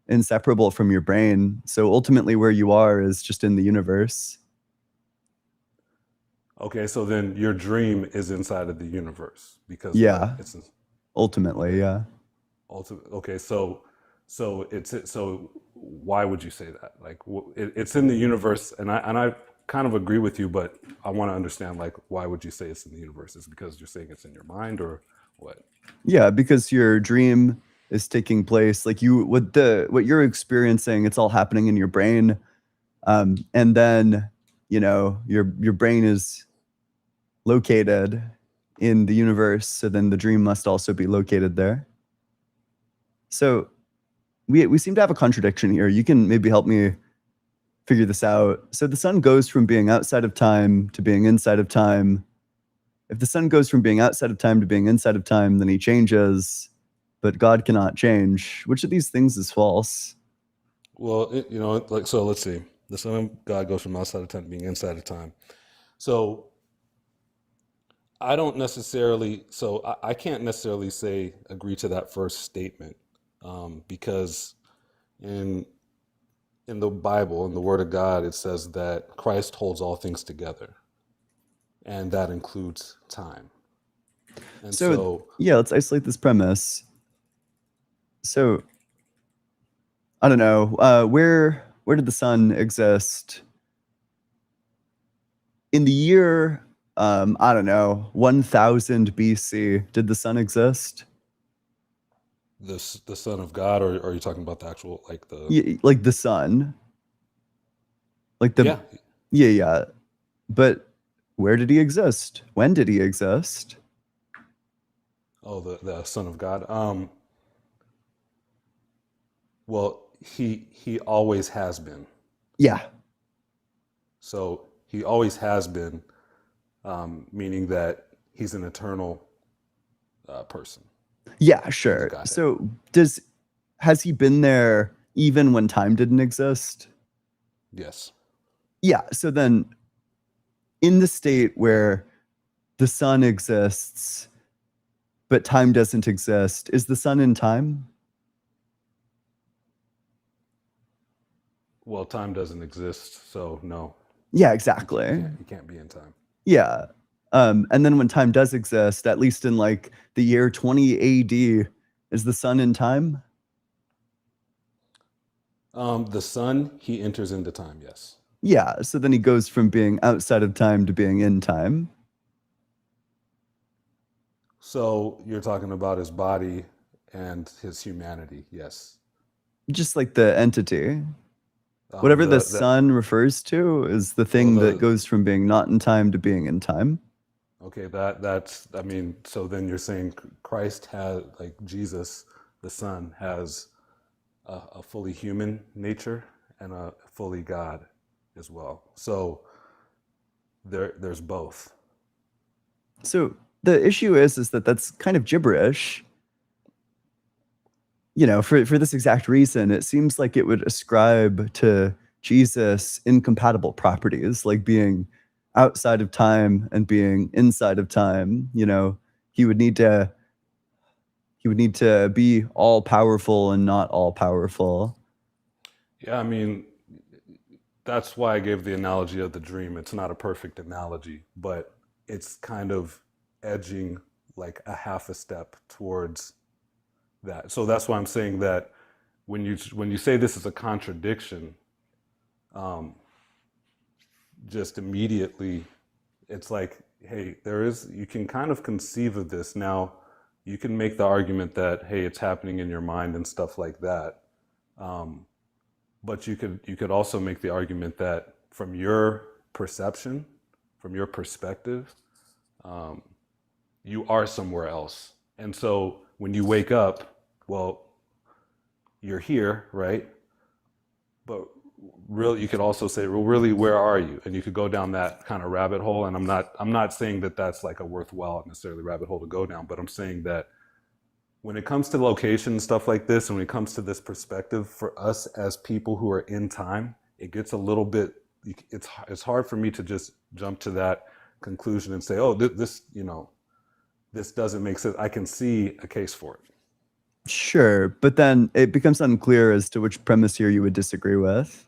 inseparable from your brain. So ultimately, where you are is just in the universe. Okay, so then your dream is inside of the universe because what? Yeah, It's ultimately, okay. yeah. Okay, so why would you say that? Like, it's in the universe, and I kind of agree with you, but I want to understand, like, why would you say it's in the universe? Is it because you're saying it's in your mind, or what? Yeah, because your dream is taking place. Like what you're experiencing, it's all happening in your brain. And then, your brain is located in the universe, so then the dream must also be located there. So we seem to have a contradiction here. You can maybe help me figure this out. So the sun goes from being outside of time to being inside of time. If the sun goes from being outside of time to being inside of time, then he changes, but God cannot change. Which of these things is false? Well, so let's see. The Son of God goes from outside of time to being inside of time. So I don't necessarily, I can't necessarily say agree to that first statement, because in the Bible, in the Word of God, it says that Christ holds all things together, and that includes time. And So yeah, let's isolate this premise. So I don't know, where did the sun exist? In the year, I don't know, 1000 BC, did the sun exist? the Son of God, or are you talking about the actual, like the? Like the sun? Like the Yeah. yeah. But where did he exist? When did he exist? Oh, the Son of God. Well, he always has been. Yeah. So he always has been, meaning that he's an eternal person. Yeah, sure. Godhead. So has he been there even when time didn't exist? Yes. Yeah, so then in the state where the sun exists but time doesn't exist, is the sun in time? Well, time doesn't exist, so no. Yeah, exactly. You can't be in time. Yeah. And then when time does exist, at least in like the year 20 AD, is the sun in time? The Son, he enters into time, yes. Yeah, so then he goes from being outside of time to being in time. So you're talking about his body and his humanity, yes. Just like the entity. Whatever the sun refers to is the thing that goes from being not in time to being in time. Okay, that's, I mean, so then you're saying Christ has, like Jesus, the Son, has a fully human nature and a fully God as well. So there's both. So the issue is that that's kind of gibberish. For this exact reason, it seems like it would ascribe to Jesus incompatible properties, like being outside of time and being inside of time. He would need to be all powerful and not all powerful. Yeah, I mean, that's why I gave the analogy of the dream. It's not a perfect analogy, but it's kind of edging like a half a step towards that. So that's why I'm saying that when you say this is a contradiction, just immediately it's like, hey, you can kind of conceive of this. Now you can make the argument that, hey, it's happening in your mind and stuff like that. But you could also make the argument that from your perception, from your perspective, you are somewhere else. And so when you wake up, well, you're here, right? But really, you could also say, well, really, where are you? And you could go down that kind of rabbit hole. And I'm not saying that that's like a worthwhile necessarily rabbit hole to go down, but I'm saying that when it comes to location and stuff like this, and when it comes to this perspective, for us as people who are in time, it gets a little bit, it's hard for me to just jump to that conclusion and say, oh, this doesn't make sense. I can see a case for it. Sure, but then it becomes unclear as to which premise here you would disagree with.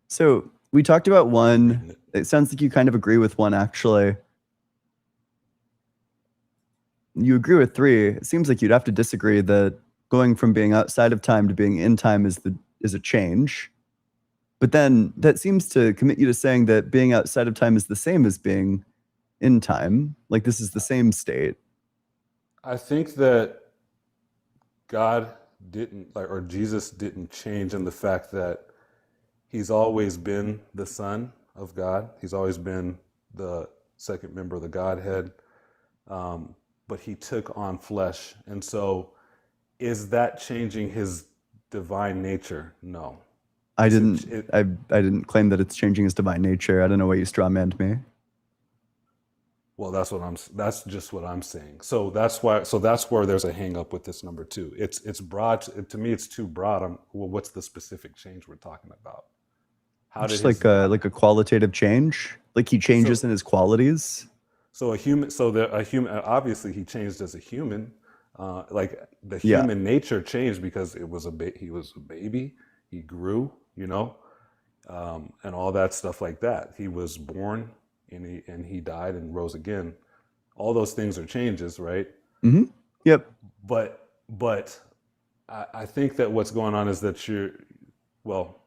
So we talked about one. It sounds like you kind of agree with one, actually. You agree with three. It seems like you'd have to disagree that going from being outside of time to being in time is a change. But then that seems to commit you to saying that being outside of time is the same as being in time. Like this is the same state. I think that God didn't like, or Jesus didn't change in the fact that he's always been the Son of God. He's always been the second member of the Godhead, but he took on flesh. And so, is that changing his divine nature? No. I Is didn't. it? I didn't claim that it's changing his divine nature. I don't know why you strawmanned me. Well, that's just what I'm saying. So that's why. So that's where there's a hang up with this number two. It's broad. To me, it's too broad. Well, what's the specific change we're talking about? How did Just his like a qualitative change. Like he changes so in his qualities. so a human so the a human obviously he changed as a human. Like the Yeah. human nature changed because it was he was a baby. He grew, and all that stuff like that. He was born and he died and rose again. All those things are changes, right? Hmm. Yep. But I think that what's going on is that well,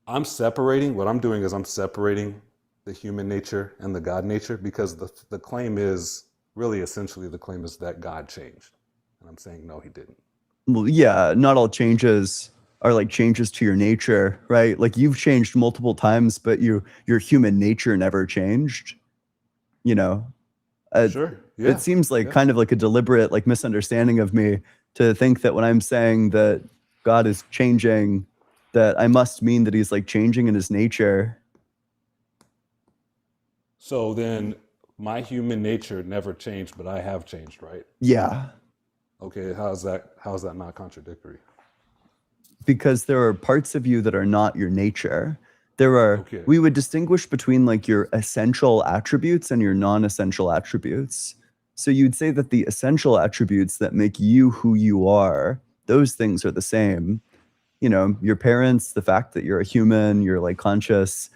I'm separating. What I'm doing is I'm separating the human nature and the God nature because the claim is really essentially the claim is that God changed, and I'm saying no, he didn't. Well, yeah. Not all changes are like changes to your nature, right? Like you've changed multiple times, but your human nature never changed. You know, uh, Sure. it Yeah. seems like Yeah. kind of like a deliberate like misunderstanding of me to think that when I'm saying that God is changing, that I must mean that he's like changing in his nature. So then my human nature never changed, but I have changed, right? Yeah, Okay, how's that not contradictory? because there are parts of you that are not your nature. Okay. We would distinguish between like your essential attributes and your non-essential attributes. So you'd say that the essential attributes that make you who you are, those things are the same. Your parents, the fact that you're a human, your like conscious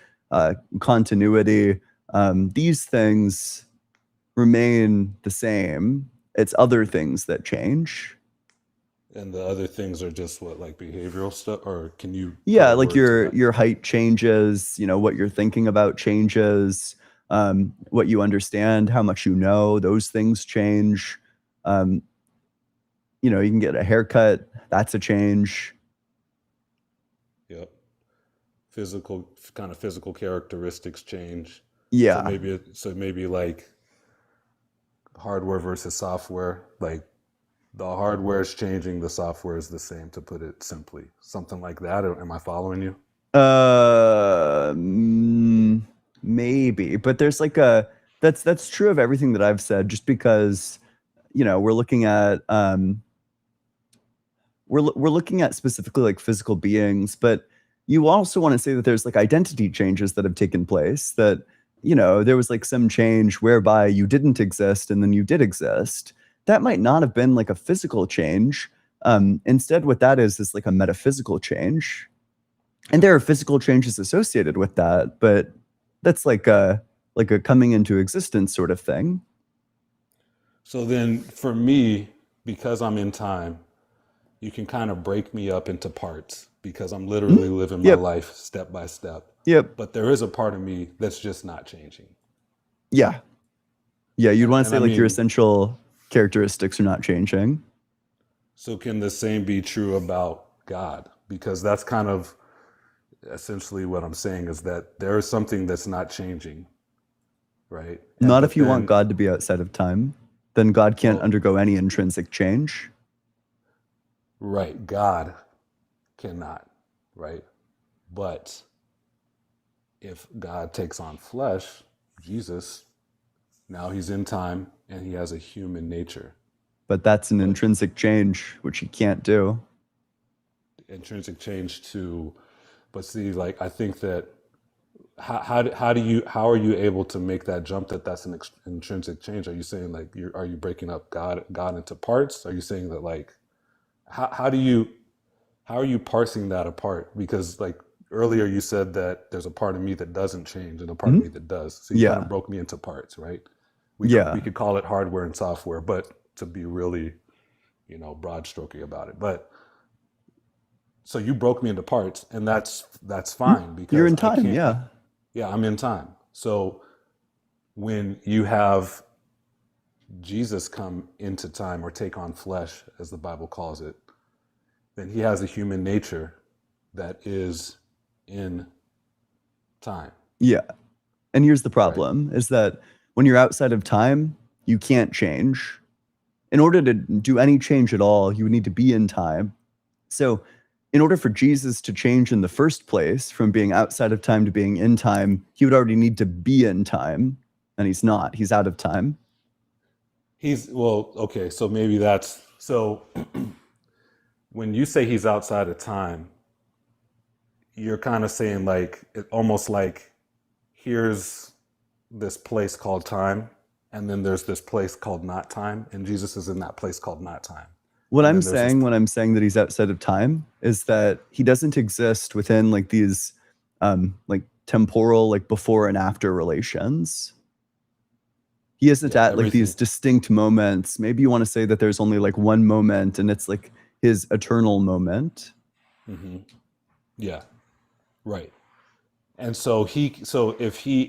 continuity, these things remain the same. It's other things that change. And the other things are just what, like behavioral stuff, or can you put Yeah, a like word to that? your height changes, what you're thinking about changes, what you understand, how much you know, those things change. Um, you can get a haircut, that's a change. Yep. Physical characteristics change. So Yeah. maybe like hardware versus software. Like the hardware is changing, the software is the same, to put it simply. Something like that. Am I following you? Maybe, but there's like that's true of everything that I've said, just because, we're looking at we're looking at specifically like physical beings, but you also want to say that there's like identity changes that have taken place, that there was like some change whereby you didn't exist and then you did exist. That might not have been like a physical change. Instead, what that is like a metaphysical change, and there are physical changes associated with that, but that's like a coming into existence sort of thing. So then for me, because I'm in time, you can kind of break me up into parts because I'm literally living my Yep. life step by step. Yep. But there is a part of me that's just not changing. Yeah. You'd want to say And I like your mean, essential characteristics are not changing. so can the same be true about God? Because that's kind of essentially what I'm saying, is that there is something that's not changing, right? Not But if you want then, God to be outside of time. Then God can't well, undergo any intrinsic change. right, God cannot, right? But if God takes on flesh, Jesus, now he's in time and he has a human nature. But that's an But intrinsic change, which he can't do. intrinsic change to, but see, like I think that how are you able to make that jump that that's an intrinsic change? Are you saying like are you breaking up God into parts? Are you saying that like how are you parsing that apart? Because like earlier you said that there's a part of me that doesn't change and a part of Mhm. me that does. So you kind Yeah. of broke me into parts, right? Yeah. We could call it hardware and software, but to be really, broad strokey about it. But so you broke me into parts, and that's fine You're because in I time. can't. Yeah. Yeah, I'm in time. So when you have Jesus come into time or take on flesh, as the Bible calls it, then he has a human nature that is in time, Yeah. And here's the right? problem is that when you're outside of time, you can't change. In order to do any change at all, you would need to be in time. So, in order for Jesus to change in the first place from being outside of time to being in time, he would already need to be in time, and he's not. He's out of time. Well, okay, so maybe that's so when you say he's outside of time, you're kind of saying like almost like here's this place called time, and then there's this place called not time, and Jesus is in that place called not time. What And I'm then there's this saying when I'm saying that he's outside of time is that he doesn't exist within like these like temporal like before and after relations. He isn't yeah, at like these everything. distinct moments. Maybe you want to say that there's only like one moment and it's like his eternal moment. Hmm. Yeah, right. And so if he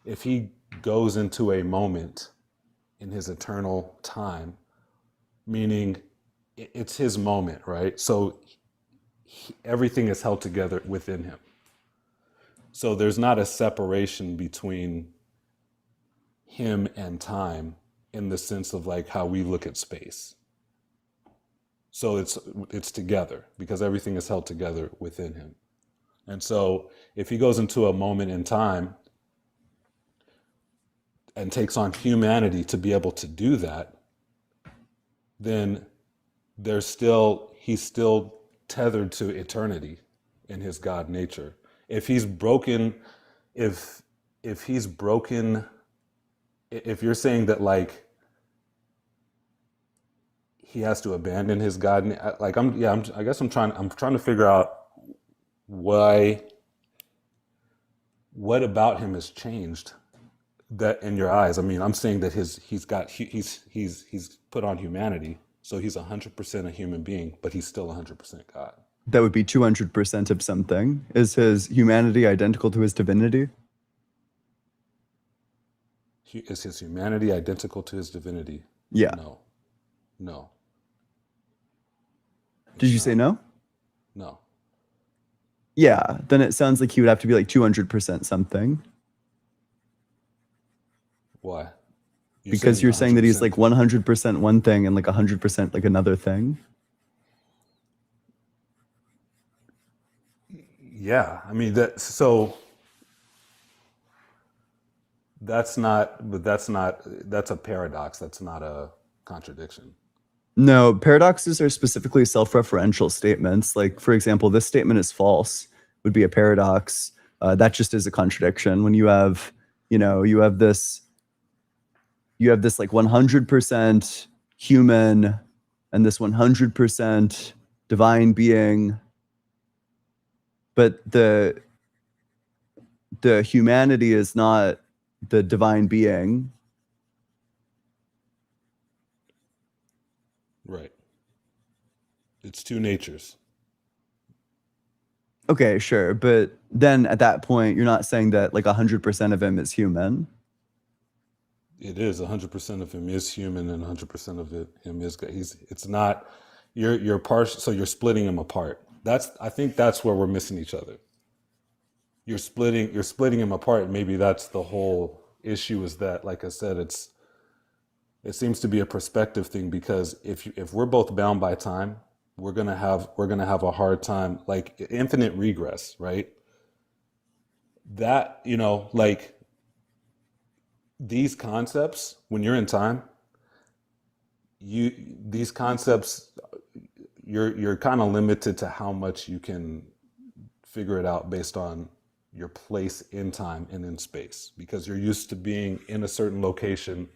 if he goes into a moment in his eternal time, meaning it's his moment, right? So everything is held together within him. So there's not a separation between him and time in the sense of like how we look at space. So it's together because everything is held together within him. And so if he goes into a moment in time and takes on humanity to be able to do that, then he's still tethered to eternity in his God nature. If he's broken, if he's broken, if you're saying that like he has to abandon his God, like I guess I'm trying to figure out what about him has changed that in your eyes. I mean, I'm saying that he's put on humanity, so he's 100% a human being, but he's still 100% God. That would be 200% of something. Is his humanity identical to his divinity? Is his humanity identical to his divinity? Yeah. No. Did It's you say not. no? No. Yeah. Then it sounds like he would have to be like 200% something. Why? Because you're saying that he's 100%. like 100% one thing and like 100% like another thing. Yeah, I mean that's that's a paradox. That's not a contradiction. No, paradoxes are specifically self-referential statements. Like, for example, this statement is false would be a paradox. That just is a contradiction. When you have, you have this like 100% human and this 100% divine being, but the humanity is not the divine being. Right. It's two natures. Okay, sure. But then at that point, you're not saying that like 100% of him is human. It is 100% of him is human, and 100% of him is God. It's not. You're partial. So you're splitting him apart. I think that's where we're missing each other. You're splitting him apart. And maybe that's the whole issue. Is that, like I said, it seems to be a perspective thing, because if we're both bound by time, we're gonna have a hard time, like infinite regress, right? That like these concepts, when you're in time, these concepts, you're kind of limited to how much you can figure it out based on your place in time and in space, because you're used to being in a certain location.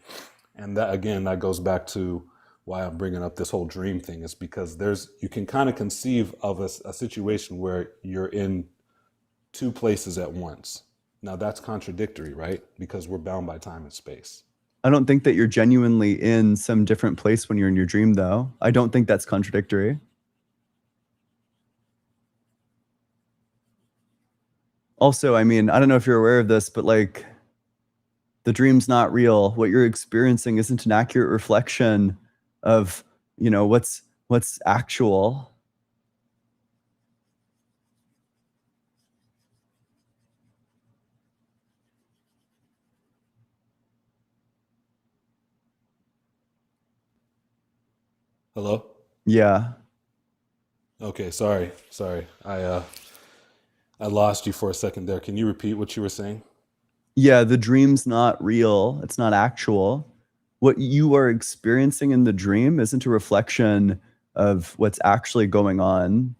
And that, again, that goes back to why I'm bringing up this whole dream thing, is because you can kind of conceive of a situation where you're in two places at once. Now that's contradictory, right? Because we're bound by time and space. I don't think that you're genuinely in some different place when you're in your dream, though. I don't think that's contradictory. Also, I mean, I don't know if you're aware of this, but like the dream's not real. What you're experiencing isn't an accurate reflection of, what's actual. Hello? Yeah. Okay, sorry. I lost you for a second there. Can you repeat what you were saying? Yeah, the dream's not real. It's not actual. What you are experiencing in the dream isn't a reflection of what's actually going on.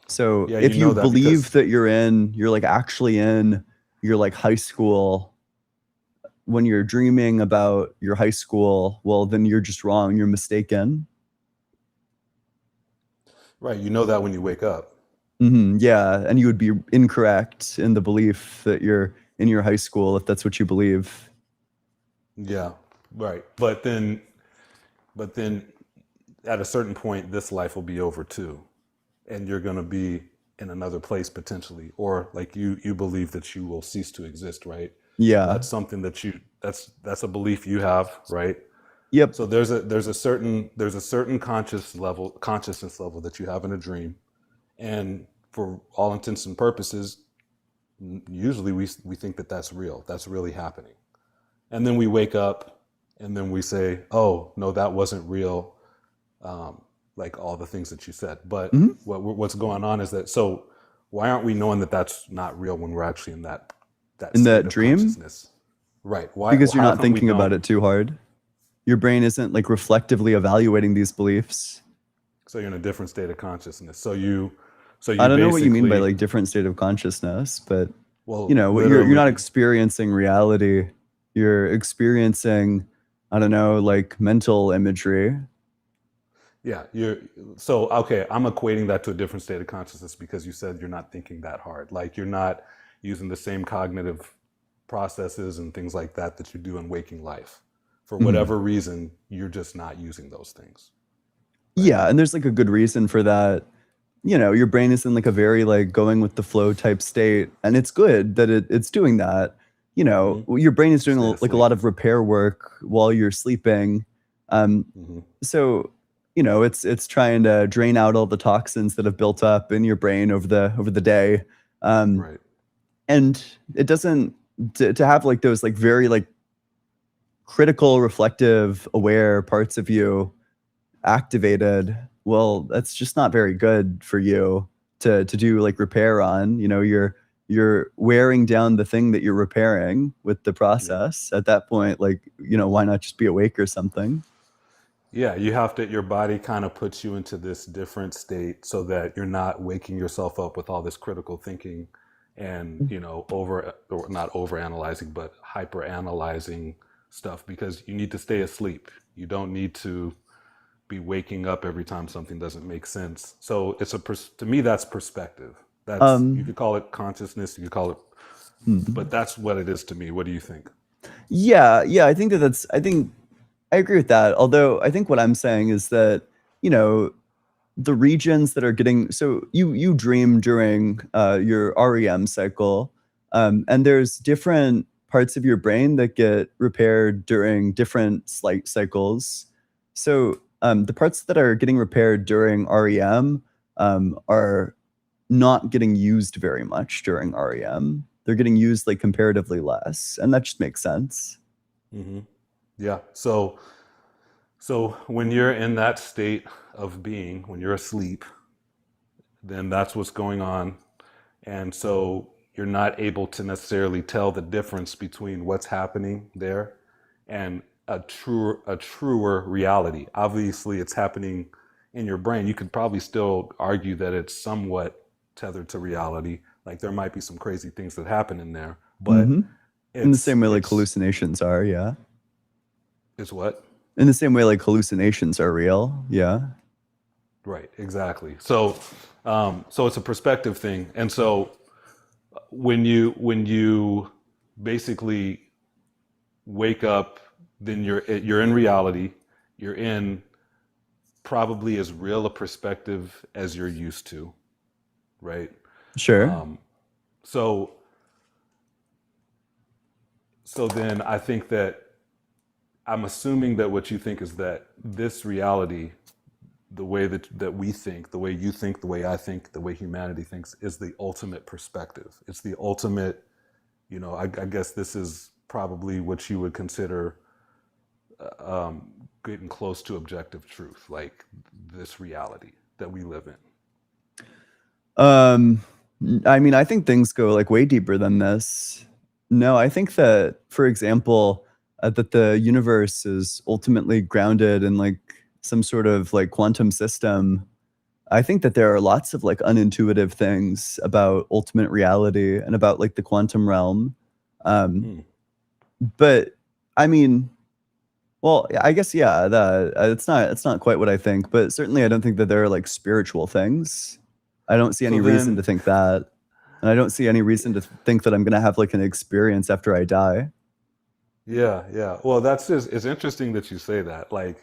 So Yeah, if you know you that believe because that you're like actually in your like high school when you're dreaming about your high school, well, then you're just wrong. You're mistaken. right, you know that when you wake up. Yeah, and you would be incorrect in the belief that you're in your high school if that's what you believe. Yeah, right. But then at a certain point this life will be over too. And you're going to be in another place potentially, or like you believe that you will cease to exist, right? Yeah. That's something that that's a belief you have, right? Yep. So there's a certain consciousness level that you have in a dream, and for all intents and purposes, usually we think that that's real, that's really happening, and then we wake up, and then we say, oh no, that wasn't real, like all the things that you said. But Mhm. what's going on is that, so why aren't we knowing that that's not real when we're actually in that In state that of dream, consciousness? Right. Why? because you're How not come we thinking about don't? it too hard. Your brain isn't like reflectively evaluating these beliefs. So you're in a different state of consciousness. So you I don't know what you mean by basically, like different state of consciousness, but well, what you're not literally, experiencing reality. You're experiencing, I don't know, like mental imagery. yeah. So okay. I'm equating that to a different state of consciousness because you said you're not thinking that hard. Like you're not using the same cognitive processes and things like that that you do in waking life. For Mhm. whatever reason, you're just not using those things, right? Yeah, and there's like a good reason for that. Your brain is in like a very like going with the flow type state, and it's good that it's doing that. Hmm. Your brain is doing State like a asleep. lot of repair work while you're sleeping. Um, Hmm. so it's trying to drain out all the toxins that have built up in your brain over the day. Um, Right. and it doesn't to have like those like very like critical, reflective, aware parts of you activated, well, that's just not very good for you to do like repair on. You're wearing down the thing that you're repairing with the Yeah. process. At that point, like, why not just be awake or something? Yeah, your body kind of puts you into this different state so that you're not waking yourself up with all this critical thinking and, or not over analyzing, but hyper analyzing stuff because you need to stay asleep. You don't need to be waking up every time something doesn't make sense. So to me, that's perspective. You Um, could call it consciousness, you could call it, hmm. but that's what it is to me. What do you think? Yeah, I think I agree with that. Although I think what I'm saying is that, you know, the regions that are getting so you dream during your REM cycle, and there's different parts of your brain that get repaired during different slight cycles. So the parts that are getting repaired during REM are not getting used very much during REM. They're getting used like comparatively less, and that just makes sense. Hmm. Yeah. So when you're in that state of being, when you're asleep, then that's what's going on. And so you're not able to necessarily tell the difference between what's happening there and a truer reality. Obviously, it's happening in your brain. You could probably still argue that it's somewhat tethered to reality. Like there might be some crazy things that happen in there, but Hmm. In the it's same way, like it's hallucinations are, yeah. it's what? In the same way, like hallucinations are real, yeah. Right, exactly. So it's a perspective thing, and so when you basically wake up, then you're in reality. You're in probably as real a perspective as you're used to, right? Sure. Um, so So then I think that I'm assuming that what you think is that this reality, the way that we think, the way you think, the way I think, the way humanity thinks, is the ultimate perspective. It's the ultimate, I guess this is probably what you would consider getting close to objective truth, like this reality that we live in. I mean, I think things go like way deeper than this. No, I think that, for example, that the universe is ultimately grounded in like some sort of like quantum system. I think that there are lots of like unintuitive things about ultimate reality and about like the quantum realm. But I mean, well, I guess yeah, that it's not quite what I think, but certainly I don't think that there are like spiritual things. I don't see any reason to think that, and I don't see any reason to think that I'm gonna have like an experience after I die. Yeah, yeah. Well, it's interesting that you say that. Like,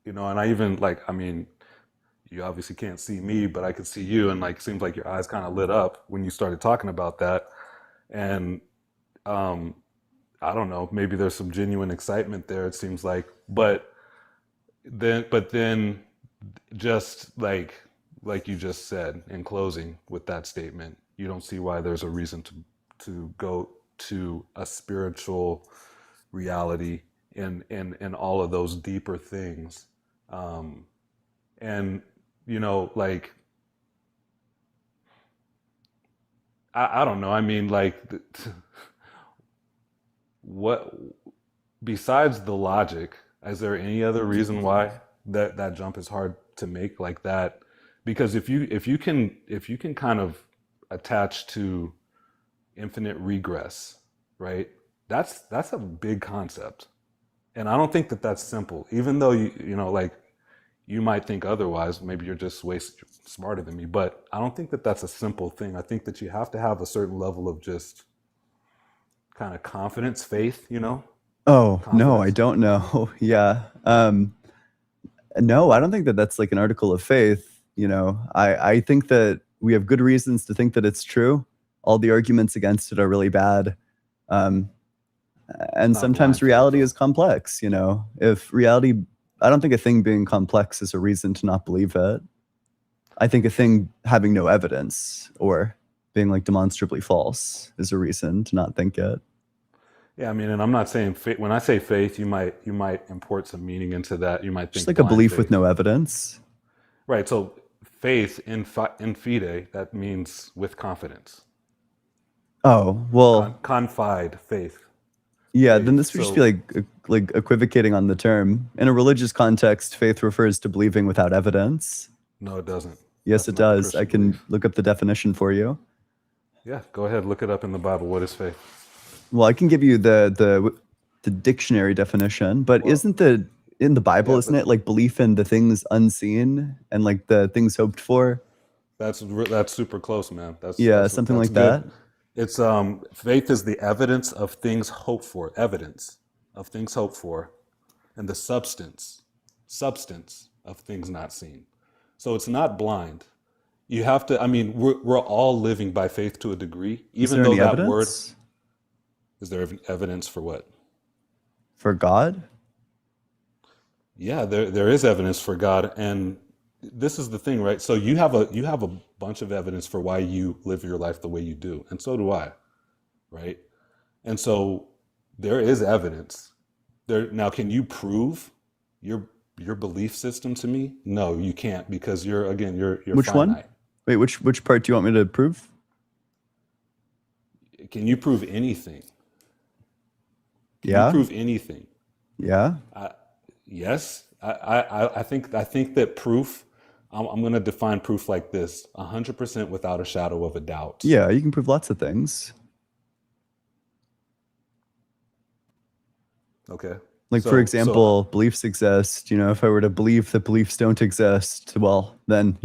and I even like, I mean, you obviously can't see me, but I could see you, and like, seems like your eyes kind of lit up when you started talking about that. And I don't know, maybe there's some genuine excitement there, it seems like. But then just like you just said in closing with that statement, you don't see why there's a reason to go to a spiritual reality in all of those deeper things. And like I don't know, I mean, like what besides the logic, is there any other reason why that jump is hard to make like that? Because if you can kind of attach to infinite regress, right? That's a big concept, and I don't think that that's simple. Even though like you might think otherwise, maybe you're just way smarter than me. But I don't think that that's a simple thing. I think that you have to have a certain level of just kind of confidence, faith. Oh, no, I Confidence. don't know. Yeah. No, I don't think that that's like an article of faith. I think that we have good reasons to think that it's true. All the arguments against it are really bad. And Not blind sometimes faith, reality though. is complex. If reality, I don't think a thing being complex is a reason to not believe it. I think a thing having no evidence or being like demonstrably false is a reason to not think it. Yeah, I mean, and I'm not saying faith. When I say faith, you might import some meaning into that. You might Just think like a blind belief with faith, no evidence. right? So faith in fide, that means with confidence. Oh, well, Confide, faith, yeah, then faith. this would just be So like equivocating on the term. In a religious context, faith refers to believing without evidence. no, it doesn't. Yes, That's it not a does. I Christian can belief. look up the definition for you. Yeah, go ahead, look it up in the Bible. What is faith? Well, I can give you the dictionary definition, but Well, isn't the in the Bible, yeah, isn't it like belief in the things unseen and like the things hoped for? that's super close, man. Yeah, something That's like that. good. It's faith is the evidence of things hoped for, evidence of things hoped for, and the substance of things not seen. So it's not blind. You have to. I mean, we're all living by faith to a degree, Is even there though any that word evidence is there evidence for what? for God? Yeah, there is evidence for God, and this is the thing, right? So you have a bunch of evidence for why you live your life the way you do, and so do I, right? And so there is evidence. There now, can you prove your belief system to me? No, you can't because you're Which one? finite. Wait, which part do you want me to prove? Can you prove anything? Can you Yeah, prove anything? yeah. Yes, I think that proof. I'm going to define proof like this: 100% without a shadow of a doubt. Yeah, you can prove lots of things. Okay. Like, for example, beliefs exist. If I were to believe that beliefs don't exist, well, then,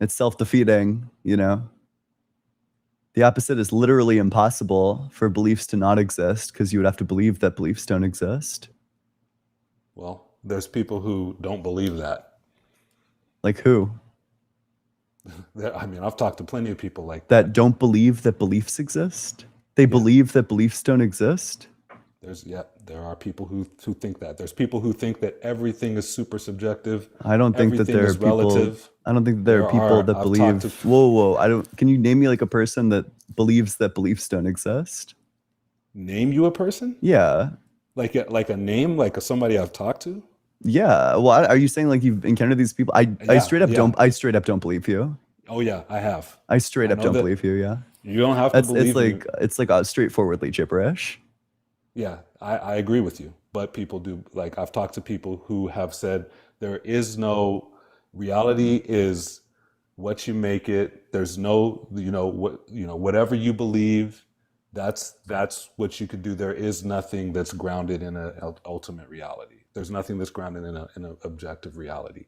it's self-defeating. The opposite is literally impossible for beliefs to not exist because you would have to believe that beliefs don't exist. well, there's people who don't believe that. Like who? I mean, I've talked to plenty of people like That that. don't believe that beliefs exist? They Yeah. believe that beliefs don't exist. There are people who think that. There's people who think that everything is super subjective, I don't think that everything there are is people. relative. I don't think that there are There people are, that I've talked believe. to, Whoa. I don't. Can you name me like a person that believes that beliefs don't exist? name you a person? Yeah. Like a name, like somebody I've talked to? Yeah. Well, are you saying like you've encountered these people? I Yeah, straight up yeah. don't. I straight up don't believe you. Oh yeah, I have. I straight I up know don't that believe you. Yeah. you don't have to It's believe me. it's like straightforwardly gibberish. Yeah, I agree with you. But people do, like, I've talked to people who have said there is no reality is what you make it. There's no, whatever you believe, that's what you could do. There is nothing that's grounded in an ultimate reality. There's nothing that's grounded in an objective reality.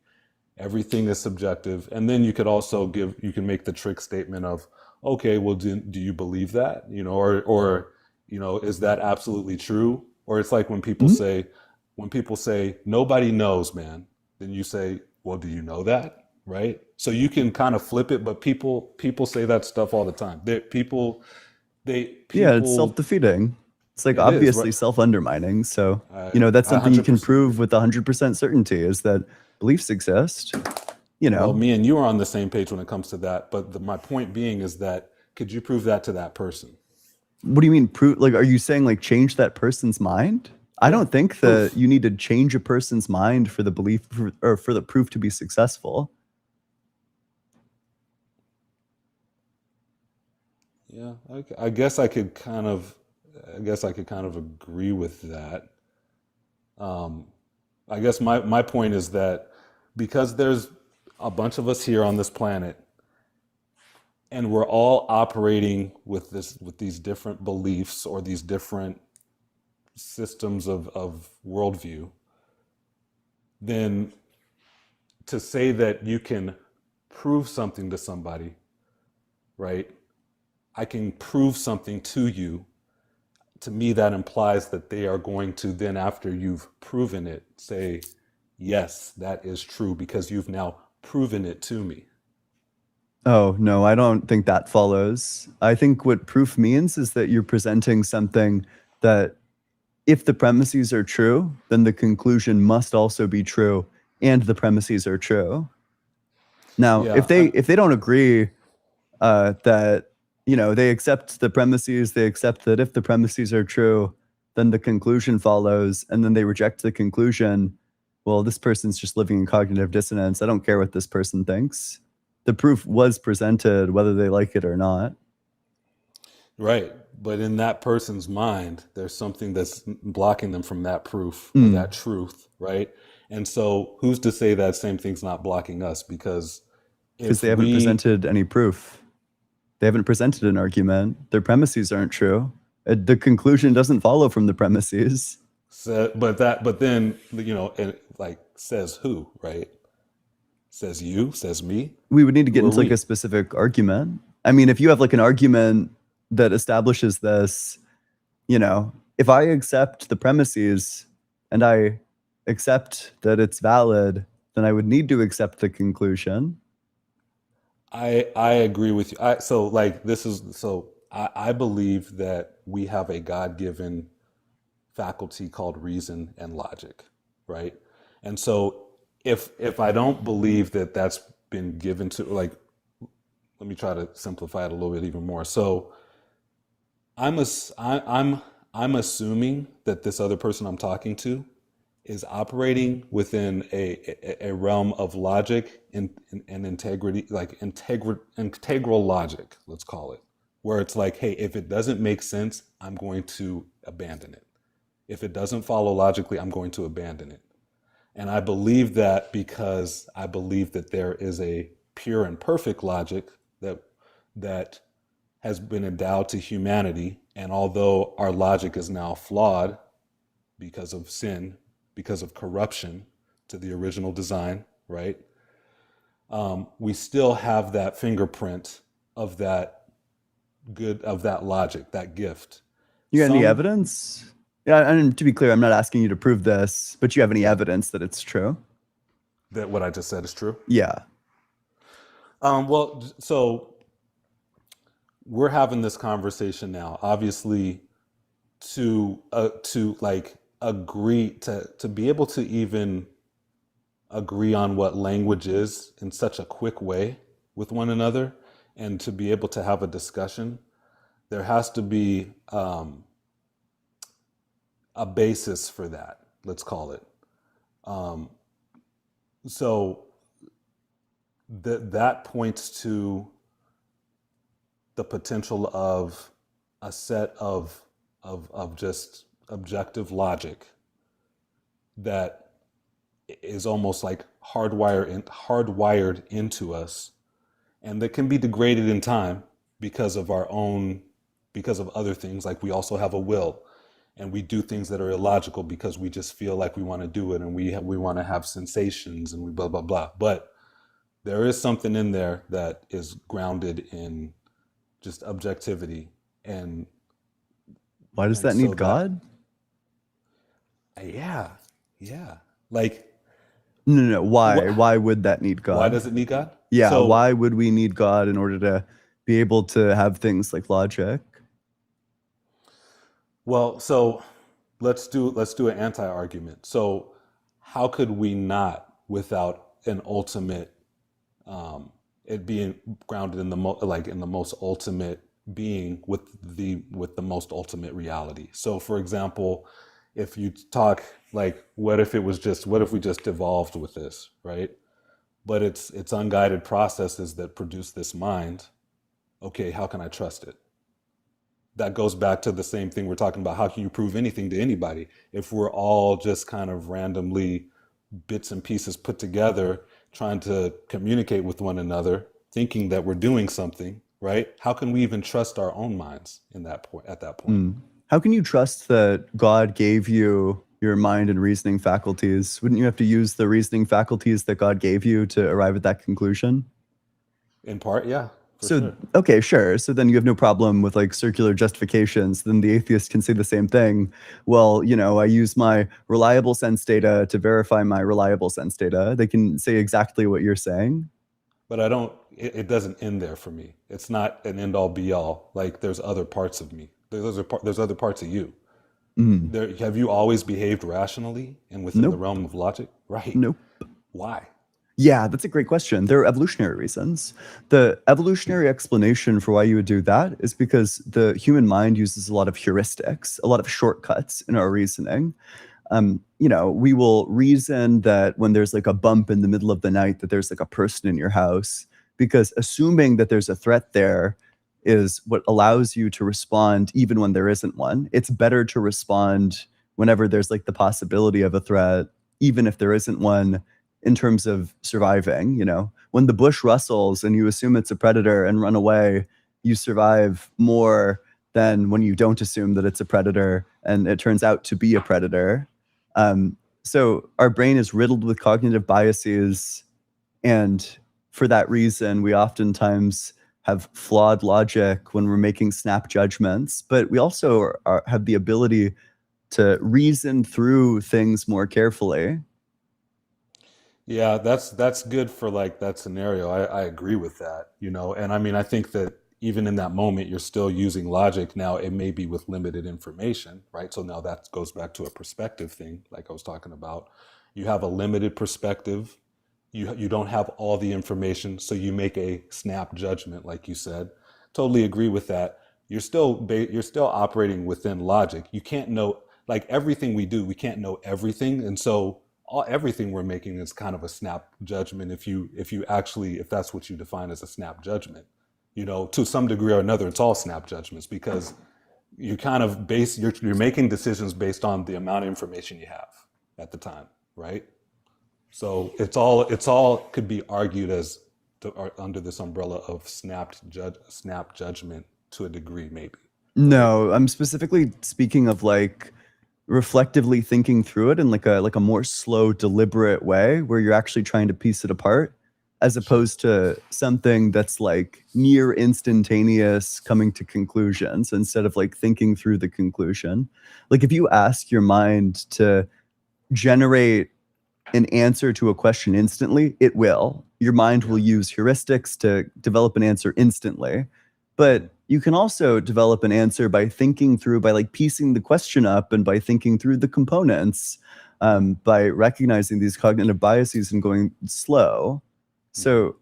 Everything is subjective. And then you could also you can make the trick statement of, okay, well, do you believe that? Or is that absolutely true? Or it's like when people say, nobody knows, man, then you say, well, do you know that? Right? So you can kind of flip it, but people say that stuff all the time. Yeah, it's People, self-defeating. It's like it is, obviously right? self-undermining. So, I, that's I something you can 100%. prove with 100% certainty is that beliefs exist. Well, me and you are on the same page when it comes to that. But my point being is that could you prove that to that person? What do you mean proof? Like, are you saying like change that person's mind? I Yeah, don't think that proof. you need to change a person's mind for the belief or for the proof to be successful. Yeah, I guess I could kind of, agree with that. Um, I guess my point is that because there's a bunch of us here on this planet, and we're all operating with these different beliefs or these different systems of worldview, then to say that you can prove something to somebody, right? I can prove something to you. To me, that implies that they are going to then, after you've proven it, say, yes, that is true because you've now proven it to me. Oh, no, I don't think that follows. I think what proof means is that you're presenting something that if the premises are true, then the conclusion must also be true and the premises are true. Now, Yeah, if they don't agree that they accept the premises, they accept that if the premises are true, then the conclusion follows, and then they reject the conclusion. Well, this person's just living in cognitive dissonance. I don't care what this person thinks. The proof was presented, whether they like it or not. right. But in that person's mind, there's something that's blocking them from that proof or that truth, right? And so who's to say that same thing's not blocking us? Because Because if they haven't we presented any proof. They haven't presented an argument. Their premises aren't true. The conclusion doesn't follow from the premises. but then it like says who, right? Says you, says me. We would need to get Who are into like we? a specific argument. I mean, if you have like an argument that establishes this, if I accept the premises and I accept that it's valid, then I would need to accept the conclusion. I agree with you. I believe that we have a God-given faculty called reason and logic, right? And so if I don't believe that that's been given to, like, let me try to simplify it a little bit even more. So I'm assuming that this other person I'm talking to is operating within a realm of logic and integrity, like integral logic, let's call it, where it's like, hey, if it doesn't make sense, I'm going to abandon it. If it doesn't follow logically, I'm going to abandon it. And I believe that because I believe that there is a pure and perfect logic that has been endowed to humanity. And although our logic is now flawed because of sin, because of corruption to the original design, right? We still have that fingerprint of that logic, that gift. You got any Some evidence? Yeah, and to be clear, I'm not asking you to prove this, but you have any evidence that it's true? that what I just said is true. Yeah. Well, so we're having this conversation now, obviously, to like agree to be able to even agree on what language is in such a quick way with one another, and to be able to have a discussion, there has to be a basis for that, let's call it. Um, so that points to the potential of a set of just objective logic that is almost like hardwired into us, and that can be degraded in time because of because of other things. Like, we also have a will, and we do things that are illogical because we just feel like we want to do it, and we want to have sensations, and we blah blah blah. But there is something in there that is grounded in just objectivity, and Why does that so need God? yeah, like, No. Why? wh- Why would that need why God? does it need God? Yeah. So, Why would we need God in order to be able to have things like logic? well, so let's do an anti-argument. So, how could we not, without an ultimate, it being grounded in the in the most ultimate being, with the most ultimate reality? So, for example, if you talk like, what if we just evolved with this, right? But it's unguided processes that produce this mind. Okay, how can I trust it? That goes back to the same thing we're talking about. How can you prove anything to anybody if we're all just kind of randomly bits and pieces put together, trying to communicate with one another, thinking that we're doing something, right? How can we even trust our own minds in that point, at that point? Mm. How can you trust that God gave you your mind and reasoning faculties? Wouldn't you have to use the reasoning faculties that God gave you to arrive at that conclusion? In part, yeah, for So, sure. okay, sure. So then you have no problem with like circular justifications. Then the atheist can say the same thing. Well, I use my reliable sense data to verify my reliable sense data. They can say exactly what you're saying. But it doesn't end there for me. It's not an end all be all. Like, there's other parts of me. There's other parts of you. Mm. Have you always behaved rationally and within the Nope. realm of logic? Right. Nope. Why? Yeah, that's a great question. There are evolutionary reasons. The evolutionary explanation for why you would do that is because the human mind uses a lot of heuristics, a lot of shortcuts in our reasoning. We will reason that when there's like a bump in the middle of the night, that there's like a person in your house, because assuming that there's a threat there is what allows you to respond even when there isn't one. It's better to respond whenever there's like the possibility of a threat, even if there isn't one, in terms of surviving. When the bush rustles and you assume it's a predator and run away, you survive more than when you don't assume that it's a predator and it turns out to be a predator. So our brain is riddled with cognitive biases, and for that reason, we oftentimes have flawed logic when we're making snap judgments, but we also have the ability to reason through things more carefully. Yeah, that's good for like that scenario. I agree with that, and I mean, I think that even in that moment, you're still using logic. Now, it may be with limited information, right? So now that goes back to a perspective thing, like I was talking about. You have a limited perspective. You don't have all the information, so you make a snap judgment, like you said. Totally agree with that. You're still operating within logic. You can't know, like, everything we do. We can't know everything, and so everything we're making is kind of a snap judgment. If that's what you define as a snap judgment, to some degree or another, it's all snap judgments, because you kind of you're making decisions based on the amount of information you have at the time, right? So it's all could be argued as under this umbrella of snap judgment to a degree, maybe. Right? No, I'm specifically speaking of like reflectively thinking through it in like a more slow, deliberate way where you're actually trying to piece it apart, as opposed to something that's like near instantaneous coming to conclusions instead of like thinking through the conclusion. Like, if you ask your mind to generate an answer to a question instantly, it will. Your mind will use heuristics to develop an answer instantly. But you can also develop an answer by thinking through, by like piecing the question up and by thinking through the components, by recognizing these cognitive biases and going slow. So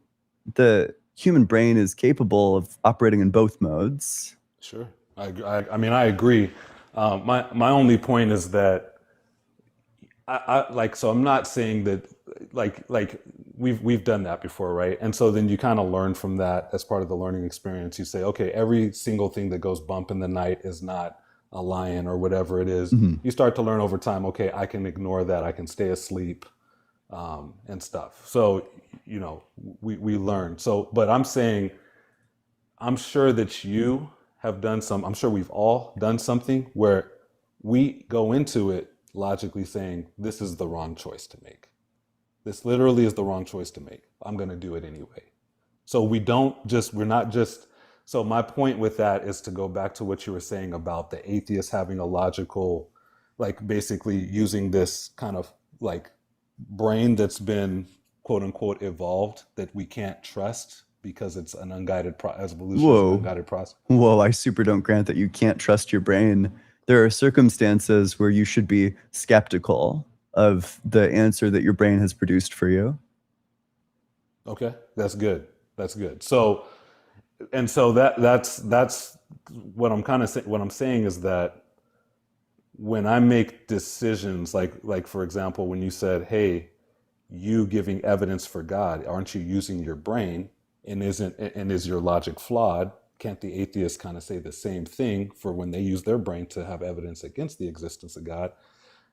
the human brain is capable of operating in both modes. Sure. I mean, I agree. My only point is that I like, so I'm not saying that like we've done that before, right? And so then you kind of learn from that as part of the learning experience. You say, okay, every single thing that goes bump in the night is not a lion or whatever it is. Mhm. You start to learn over time, okay, I can ignore that. I can stay asleep, and stuff. So, you know, we learn. So, but I'm saying, I'm sure that you have done I'm sure we've all done something where we go into it logically saying, this is the wrong choice to make. This literally is the wrong choice to make. I'm going to do it anyway. So we're not just, so my point with that is to go back to what you were saying about the atheist having a logical, like basically using this kind of like brain that's been quote unquote evolved that we can't trust because it's an unguided as evolution is an Whoa. unguided process. Whoa, I super don't grant that you can't trust your brain. There are circumstances where you should be skeptical of the answer that your brain has produced for you. Okay, that's good. That's good. So, and so that's what I'm kind of saying. What I'm saying is that when I make decisions, like for example, when you said, "Hey, you giving evidence for God, aren't you using your brain? And is your logic flawed? Can't the atheists kind of say the same thing for when they use their brain to have evidence against the existence of God?"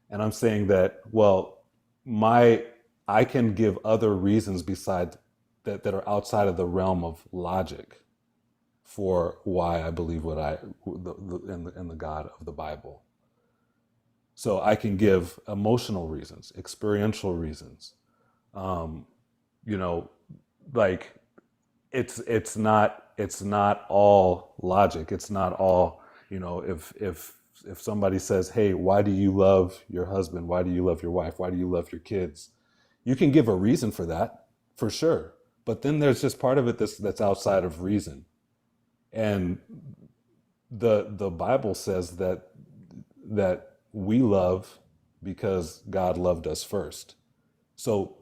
And I'm saying that, well, I can give other reasons beside that are outside of the realm of logic for why I believe in the God of the Bible. So I can give emotional reasons, experiential reasons. You know, like it's not all logic. It's not all, you know, if somebody says, "Hey, why do you love your husband? Why do you love your wife? Why do you love your kids?" You can give a reason for that, for sure. But then there's just part of it that's outside of reason. And the Bible says that we love because God loved us first. So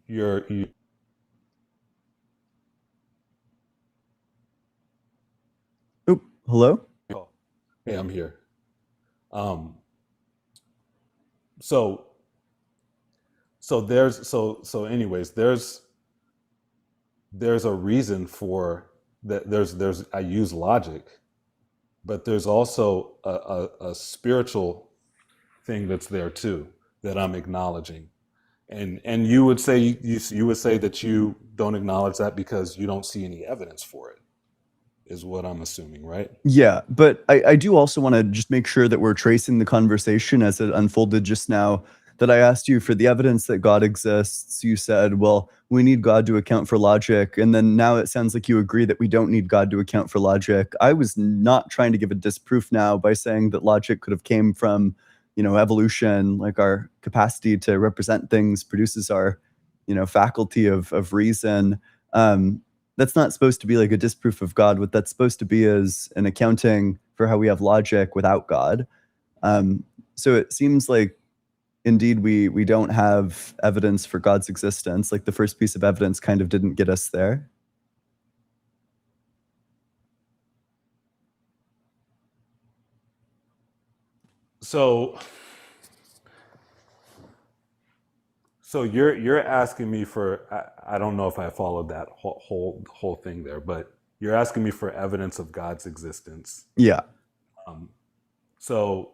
you Oh, hello? oh, hey, I'm here. Um, so anyways, there's a reason for that. I use logic, but there's also a spiritual thing that's there too that I'm acknowledging. And you would say you would say that you don't acknowledge that because you don't see any evidence for it, is what I'm assuming, right? Yeah, but I do also want to just make sure that we're tracing the conversation as it unfolded just now. That I asked you for the evidence that God exists. You said, well, we need God to account for logic. And then now it sounds like you agree that we don't need God to account for logic. I was not trying to give a disproof now by saying that logic could have came from, you know, evolution, like our capacity to represent things produces our, you know, faculty of reason. That's not supposed to be like a disproof of God. What that's supposed to be is an accounting for how we have logic without God. So it seems like indeed we don't have evidence for God's existence. Like the first piece of evidence kind of didn't get us there. So you're asking me for, I don't know if I followed that whole thing there, but you're asking me for evidence of God's existence. Yeah. So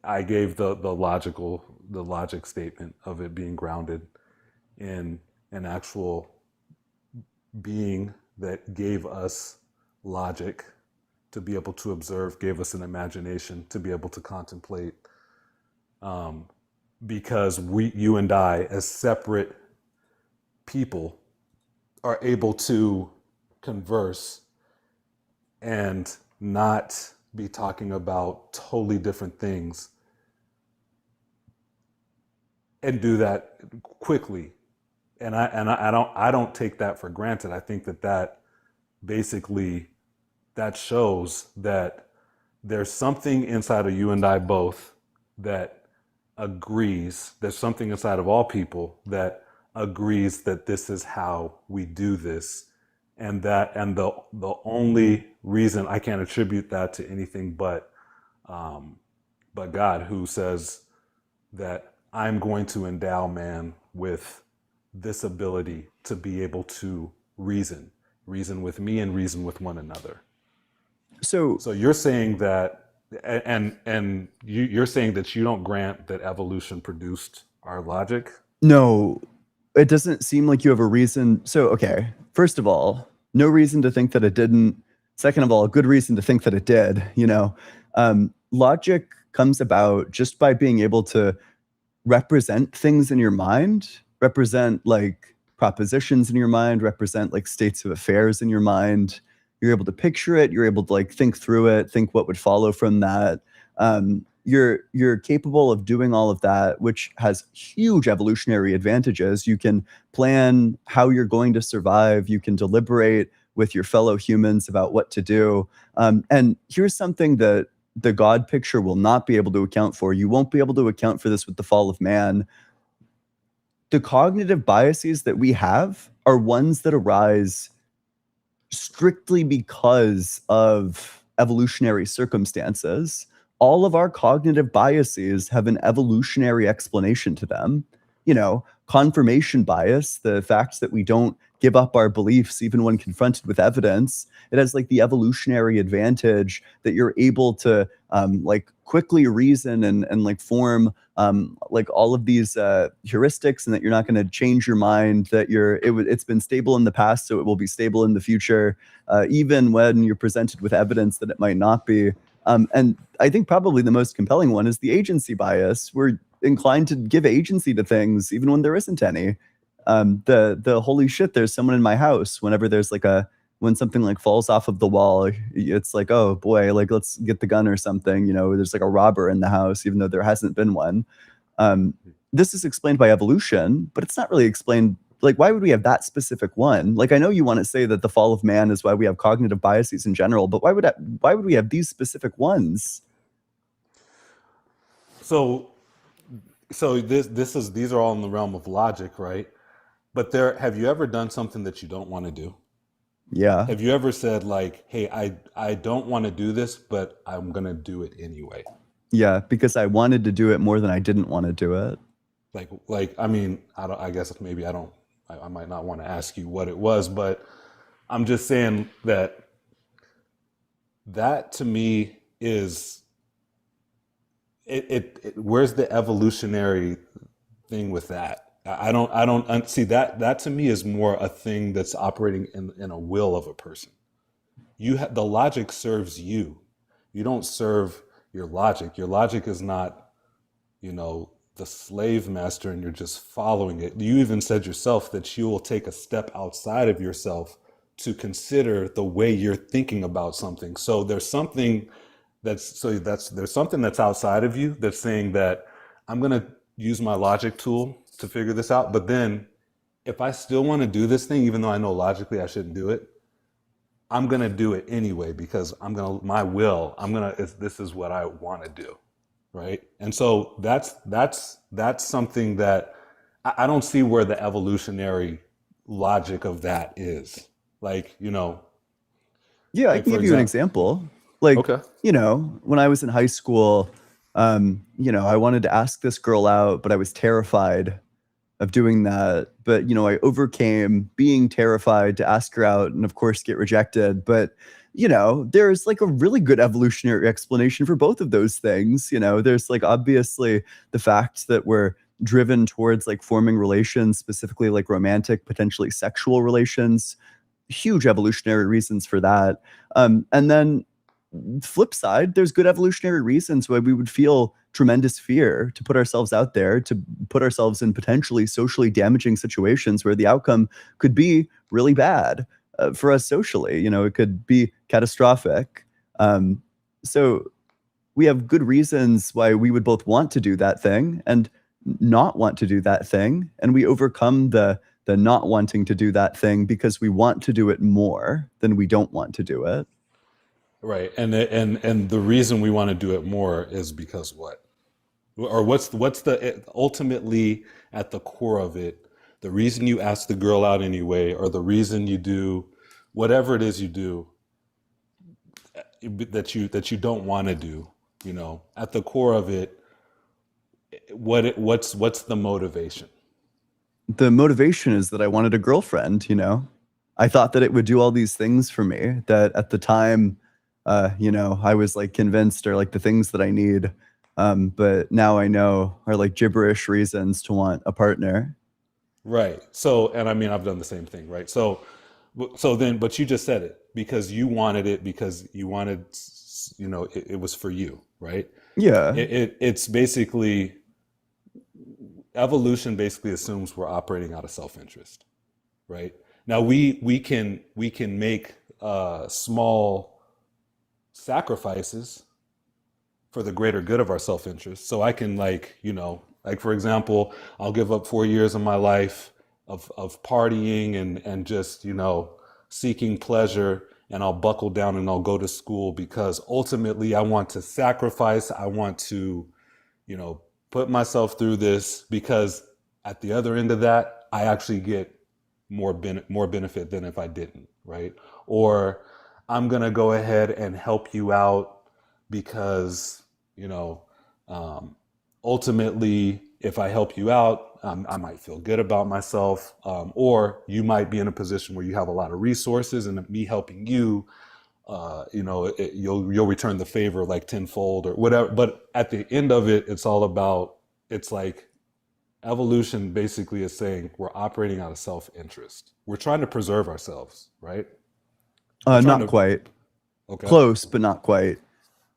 I gave the logic statement of it being grounded in an actual being that gave us logic to be able to observe, gave us an imagination to be able to contemplate. Because you and I, as separate people, are able to converse and not be talking about totally different things and do that quickly. And I don't take that for granted. I think that basically that shows that there's something inside of you and I both that agrees. There's something inside of all people that agrees that this is how we do this, and the only reason I can't attribute that to anything but God, who says that I'm going to endow man with this ability to be able to reason with me and reason with one another. So So you're saying that, and you're saying that you don't grant that evolution produced our logic. no, it doesn't seem like you have a reason. So, okay, first of all, no reason to think that it didn't. Second of all, a good reason to think that it did. Logic comes about just by being able to represent things in your mind, represent like propositions in your mind, represent like states of affairs in your mind. You're able to picture it. You're able to like think through it, think what would follow from that. You're capable of doing all of that, which has huge evolutionary advantages. You can plan how you're going to survive. You can deliberate with your fellow humans about what to do. And here's something that the God picture will not be able to account for. You won't be able to account for this with the fall of man. The cognitive biases that we have are ones that arise strictly because of evolutionary circumstances. All of our cognitive biases have an evolutionary explanation to them. Confirmation bias, the fact that we don't give up our beliefs even when confronted with evidence, it has like the evolutionary advantage that you're able to like quickly reason and like form like all of these heuristics, and that you're not going to change your mind, that it's been stable in the past, so it will be stable in the future, even when you're presented with evidence that it might not be. And I think probably the most compelling one is the agency bias. We're inclined to give agency to things even when there isn't any. The holy shit, there's someone in my house. Whenever there's like when something like falls off of the wall, it's like, oh boy, like let's get the gun or something. There's like a robber in the house, even though there hasn't been one. This is explained by evolution, but it's not really explained. Like, why would we have that specific one? Like, I know you want to say that the fall of man is why we have cognitive biases in general, but why would we have these specific ones? So these are all in the realm of logic, right? But have you ever done something that you don't want to do? Yeah. Have you ever said like, hey, I don't want to do this, but I'm going to do it anyway? Yeah, because I wanted to do it more than I didn't want to do it. Like, I mean, I guess maybe I might not want to ask you what it was, but I'm just saying that to me is where's the evolutionary thing with that? I don't see that to me is more a thing that's operating in a will of a person. The logic serves you. You don't serve your logic. Your logic is not, the slave master, and you're just following it. You even said yourself that you will take a step outside of yourself to consider the way you're thinking about something. So there's something there's something that's outside of you that's saying that I'm going to use my logic tool to figure this out. But then if I still want to do this thing, even though I know logically I shouldn't do it, I'm going to do it anyway, because this is what I want to do. Right. And so that's something that I don't see where the evolutionary logic of that is. Like, Yeah, I can give you an example. Like, Okay. When I was in high school, I wanted to ask this girl out, but I was terrified of doing that. But, I overcame being terrified to ask her out and, of course, get rejected. But, there's like a really good evolutionary explanation for both of those things. There's like obviously the fact that we're driven towards like forming relations, specifically like romantic, potentially sexual relations. Huge evolutionary reasons for that. And then flip side, there's good evolutionary reasons why we would feel tremendous fear to put ourselves out there, to put ourselves in potentially socially damaging situations where the outcome could be really bad for us socially. It could be catastrophic. So we have good reasons why we would both want to do that thing and not want to do that thing. And we overcome the not wanting to do that thing because we want to do it more than we don't want to do it. right. And the reason we want to do it more is because what? Or what's the ultimately at the core of it, the reason you ask the girl out anyway, or the reason you do whatever it is you do that you don't want to do, at the core of it, what's the motivation? The motivation is that I wanted a girlfriend, you know. I thought that it would do all these things for me that at the time, I was like convinced are like the things that I need. But now I know are like gibberish reasons to want a partner. Right. So, and I mean, I've done the same thing, right? So then, but you just said it because you wanted it because you wanted, it was for you, right? Yeah. It's basically evolution basically assumes we're operating out of self-interest, right? Now we can make small sacrifices for the greater good of our self-interest. So I can like for example, I'll give up 4 years of my life of partying and just, seeking pleasure, and I'll buckle down and I'll go to school because ultimately I want to sacrifice. I want to, put myself through this because at the other end of that, I actually get more benefit than if I didn't, right? Or I'm gonna go ahead and help you out because um, ultimately, if I help you out, I might feel good about myself, or you might be in a position where you have a lot of resources, and me helping you, you'll return the favor like tenfold or whatever. But at the end of it, it's all about it's like evolution basically is saying we're operating out of self-interest. We're trying to preserve ourselves, right? We're trying Not to. quite. Okay. Close, but not quite.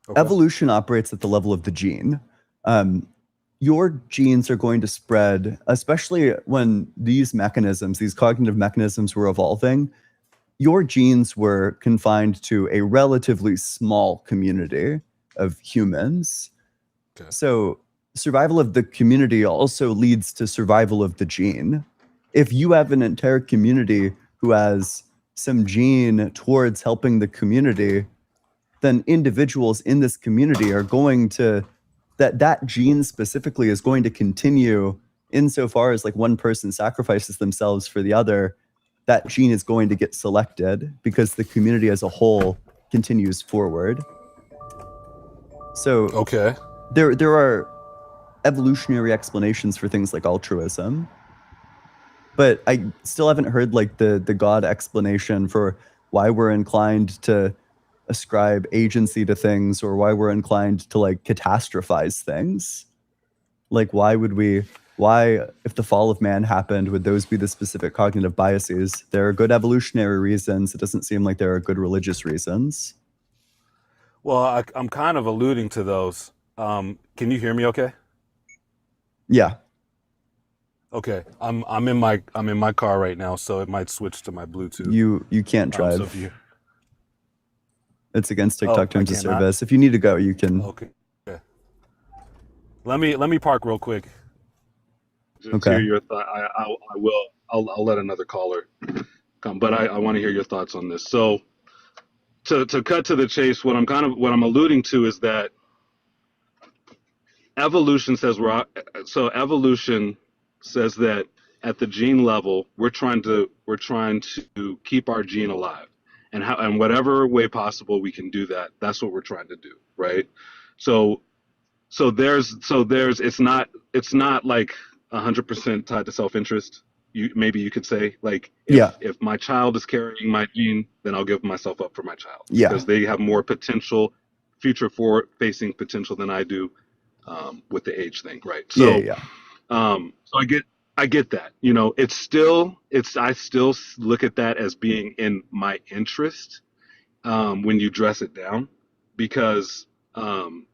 Okay. Evolution operates at the level of the gene. Um, your genes are going to spread, especially when these mechanisms, these cognitive mechanisms were evolving. Your genes were confined to a relatively small community of humans. Okay. So survival of the community also leads to survival of the gene. If you have an entire community who has some gene towards helping the community, then individuals in this community are going to that gene specifically is going to continue insofar as like one person sacrifices themselves for the other. That gene is going to get selected because the community as a whole continues forward. So Okay. there are evolutionary explanations for things like altruism, but I still haven't heard like the God explanation for why we're inclined to ascribe agency to things or why we're inclined to like catastrophize things. Like why if the fall of man happened, would those be the specific cognitive biases? There are good evolutionary reasons. It doesn't seem like there are good religious reasons. Well, I'm kind of alluding to those. Can you hear me? Okay. Yeah. Okay. I'm in my car right now, so it might switch to my Bluetooth. You can't So if drive. you. It's against Oh, TikTok I terms of cannot. service. If you need to go, you can. Okay. Okay. Let me park real quick. Just Okay. hear your thought. I will. I'll let another caller come, but I want to hear your thoughts on this. So to cut to the chase, what I'm alluding to is that evolution says evolution says that at the gene level we're trying to keep our gene alive, and whatever way possible we can do that. That's what we're trying to do, right? So there's it's not like 100% tied to self-interest. Maybe you could say like Yeah. if my child is carrying my gene, then I'll give myself up for my child Yeah. because they have more potential, future forward facing potential than I do, with the age thing, right? Yeah. So Yeah. so I get that. I still look at that as being in my interest, when you dress it down, because um,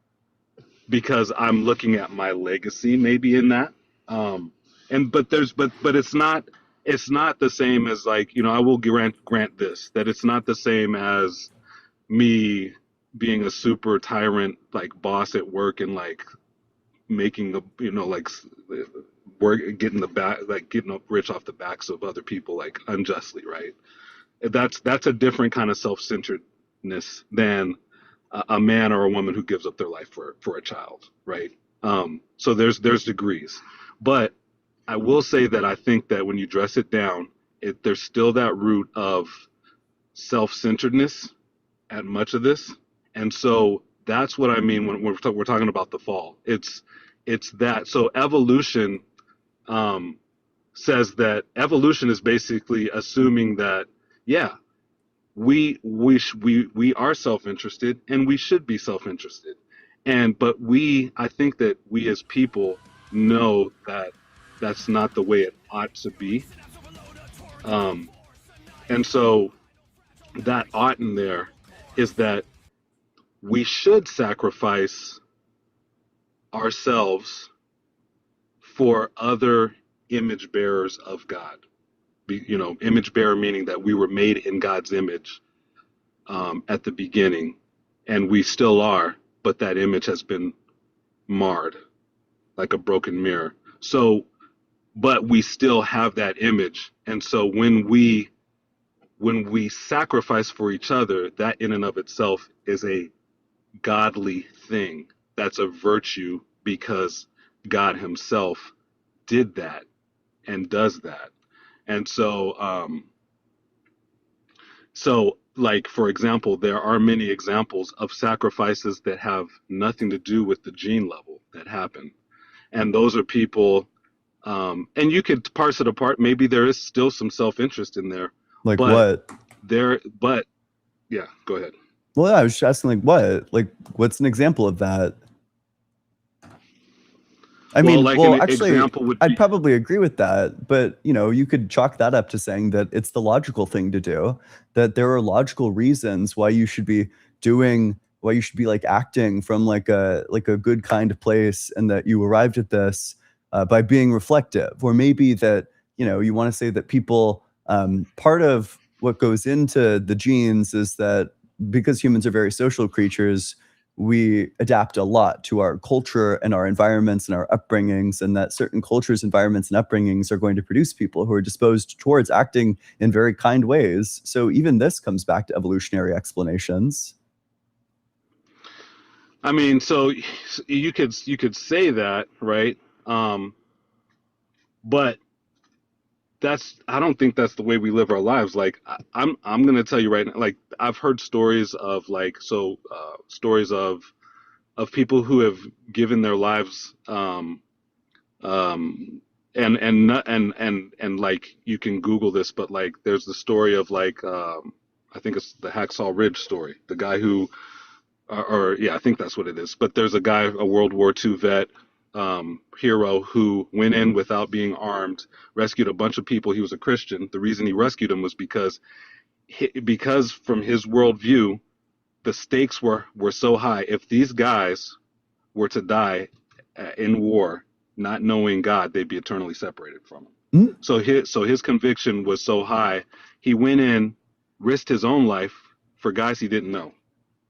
I'm looking at my legacy maybe in that. And but it's not the same as like, I will grant this, that it's not the same as me being a super tyrant like boss at work and like making the like work, getting the back, like getting up rich off the backs of other people like unjustly, right? That's a different kind of self-centered than a man or a woman who gives up their life for a child, right? So there's degrees, but I will say that I think that when you dress it down, there's still that root of self-centeredness at much of this, and so that's what I mean when we're talking about the fall. It's that. So evolution um, says that evolution is basically assuming that, yeah, we are self-interested and we should be self-interested, but I think that we as people know that that's not the way it ought to be, um, and so that ought in there is that we should sacrifice ourselves for other image bearers of God. Image bearer meaning that we were made in God's image at the beginning, and we still are, but that image has been marred like a broken mirror. So, but we still have that image, and so when we sacrifice for each other, that in and of itself is a godly thing. That's a virtue because God Himself did that and does that. And so like, for example, there are many examples of sacrifices that have nothing to do with the gene level that happen. And those are people, and you could parse it apart. Maybe there is still some self-interest in there, Like but what? Yeah, go ahead. Well, yeah, I was just asking, like, what? Like, what's an example of that? I Well, mean, like well, an actually, example would I'd be, probably agree with that, but you could chalk that up to saying that it's the logical thing to do, that there are logical reasons why you should be like acting from like a good kind of place, and that you arrived at this by being reflective, or maybe that you want to say that people part of what goes into the genes is that because humans are very social creatures, we adapt a lot to our culture and our environments and our upbringings, and that certain cultures, environments, and upbringings are going to produce people who are disposed towards acting in very kind ways. So even this comes back to evolutionary explanations. I mean, so you could say that, right? But I don't think that's the way we live our lives. Like I'm gonna tell you right now, like I've heard stories of stories of people who have given their lives, um and like you can Google this, but like there's the story of like I think it's the Hacksaw Ridge story, the guy who or yeah, I think that's what it is. But there's a guy, a World War II vet, hero, who went in without being armed, rescued a bunch of people. He was a Christian. The reason he rescued them was because from his worldview, the stakes were so high. If these guys were to die in war, not knowing God, they'd be eternally separated from him. Mm. So his conviction was so high, he went in, risked his own life for guys he didn't know.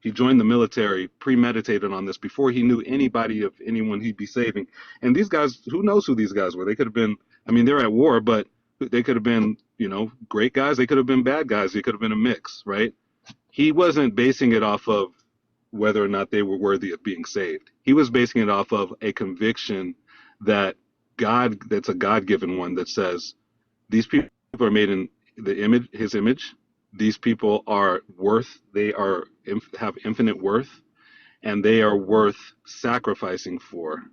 He joined the military, premeditated on this before he knew anybody of anyone he'd be saving. And these guys, who knows who these guys were? They could have been, I mean, they're at war, but they could have been, great guys. They could have been bad guys. They could have been a mix, right? He wasn't basing it off of whether or not they were worthy of being saved. He was basing it off of a conviction that that's a God-given one, that says these people are made in his image. These people are have infinite worth, and they are worth sacrificing for.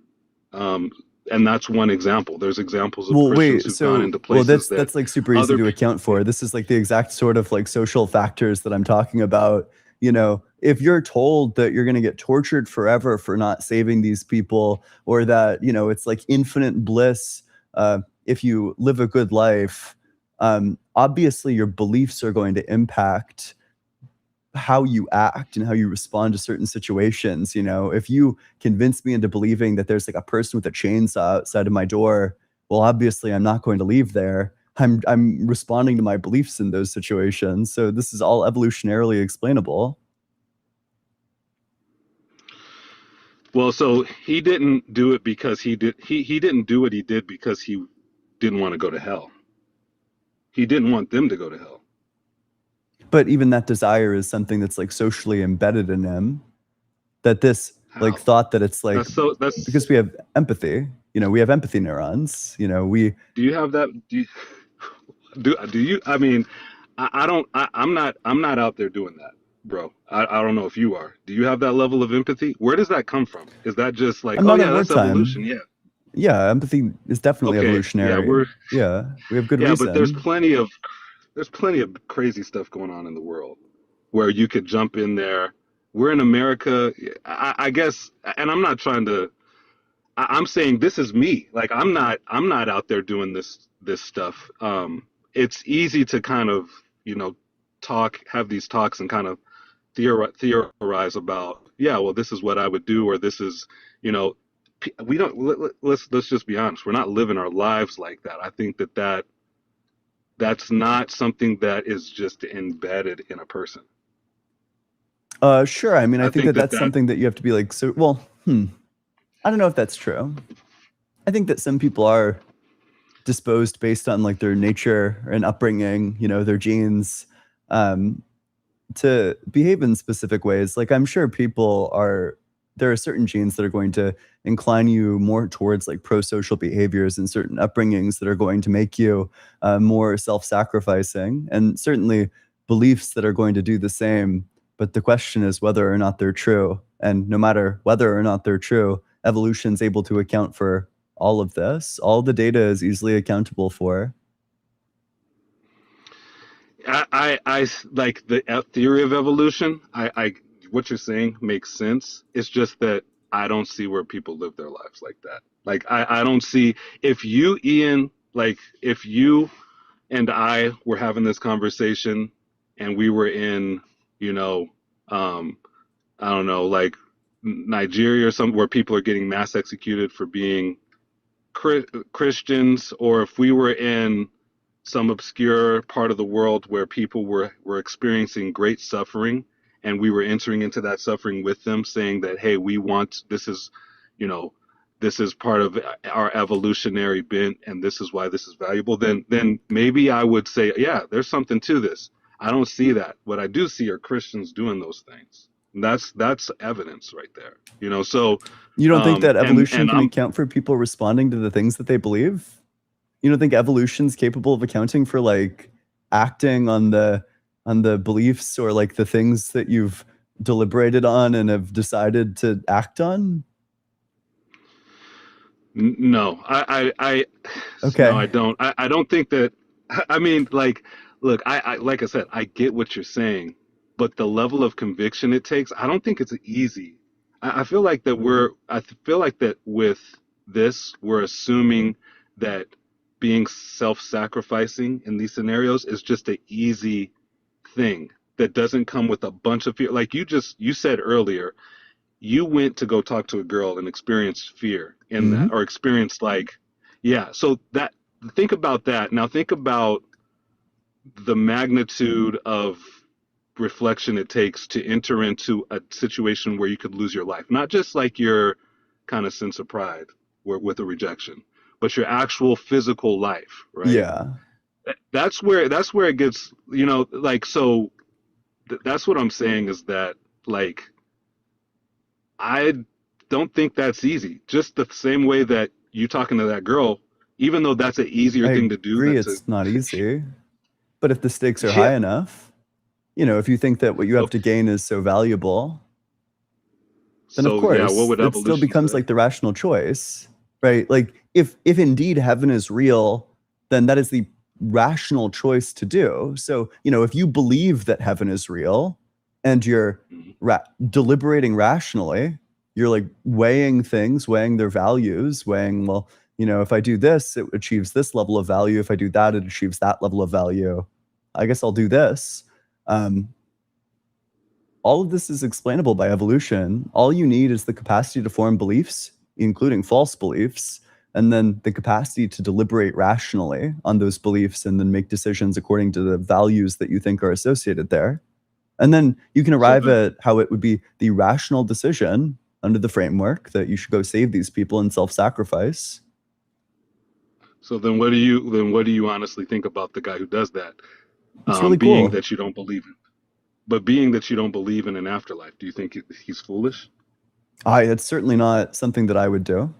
And that's one example. There's examples of Well, Christians wait, who've gone so into places that's that like super easy other to account for. This is like the exact sort of like social factors that I'm talking about. If you're told that you're going to get tortured forever for not saving these people, or that it's like infinite bliss if you live a good life, obviously your beliefs are going to impact how you act and how you respond to certain situations. If you convince me into believing that there's like a person with a chainsaw outside of my door, well, obviously I'm not going to leave there. I'm responding to my beliefs in those situations. So this is all evolutionarily explainable. Well, so he didn't do it because he didn't do what he did because he didn't want to go to hell. He didn't want them to go to hell. but even that desire is something that's like socially embedded in him, that this like How? thought that it's like That's because we have empathy, we have empathy neurons, we do you have that do you I mean I don't I'm not out there doing that, bro. I don't know if you are. Do you have that level of empathy? Where does that come from? Is that just like, I'm oh not yeah, in that's evolution, wartime. yeah. Yeah, empathy is definitely Okay, yeah, evolutionary. Yeah, we have good yeah, but reason. there's plenty of crazy stuff going on in the world where you could jump in there. We're in America, I guess, and I'm not trying to. I'm saying this is me. Like I'm not out there doing this stuff. It's easy to kind of have these talks and kind of theorize about, yeah, well, this is what I would do, or this is, you know, we don't. Let's just be honest. We're not living our lives like that. I think that's not something that is just embedded in a person. Sure. I mean, I I think think that that that's something that you have to be like, so, well, I don't know if that's true. I think that some people are disposed based on like their nature and upbringing, their genes, to behave in specific ways. Like I'm sure there are certain genes that are going to incline you more towards like pro-social behaviors and certain upbringings that are going to make you more self-sacrificing, and certainly beliefs that are going to do the same. But the question is whether or not they're true. And no matter whether or not they're true, evolution's able to account for all of this. All the data is easily accountable for. I like the theory of evolution. What you're saying makes sense. It's just that I don't see where people live their lives like that. Like I don't see, if you, Ian, like if you and I were having this conversation and we were in, you know, um, I don't know, like Nigeria or somewhere where people are getting mass executed for being Christians, or if we were in some obscure part of the world where people were experiencing great suffering, and we were entering into that suffering with them, saying that, hey, we want, this is, you know, this is part of our evolutionary bent, and this is why this is valuable, then maybe I would say, yeah, there's something to this. I don't see that. What I do see are Christians doing those things. And that's evidence right there. So You don't think that evolution and can I'm account for people responding to the things that they believe? You don't think evolution's capable of accounting for like acting on the beliefs or like the things that you've deliberated on and have decided to act on? No, no, Okay. I don't. I don't think that. I mean, like, look, like I said, I get what you're saying, but the level of conviction it takes, I don't think it's easy. I feel like that I feel like that with this, we're assuming that being self-sacrificing in these scenarios is just an easy thing that doesn't come with a bunch of fear. Like you said earlier, you went to go talk to a girl and experience fear in Hmm. that, or experience like, yeah. So that, think about that. Now think about the magnitude of reflection it takes to enter into a situation where you could lose your life. Not just like your kind of sense of pride with a rejection, but your actual physical life, right? Yeah. That's where it gets, like, so that's what I'm saying, is that, like, I don't think that's easy. Just the same way that you talking to that girl, even though that's an easier I thing to do agree than to, it's not easy. But if the stakes are yeah. high enough, if you think that what you have to gain is so valuable, then of So yeah, what course would it still evolution becomes say? like the rational choice, right? Like if indeed heaven is real, then that is the rational choice to do. So, if you believe that heaven is real and you're Mhm. deliberating rationally, you're like weighing things, weighing their values, weighing, well, if I do this, it achieves this level of value. If I do that, it achieves that level of value. I guess I'll do this. Um, all of this is explainable by evolution. All you need is the capacity to form beliefs, including false beliefs, and then the capacity to deliberate rationally on those beliefs and then make decisions according to the values that you think are associated there. And then you can So arrive then, at how it would be the rational decision under the framework that you should go save these people and self-sacrifice. what do you honestly think about the guy who does that? It's really being cool. that you don't believe in. But being that you don't believe in an afterlife, do you think he's foolish? It's certainly not something that I would do.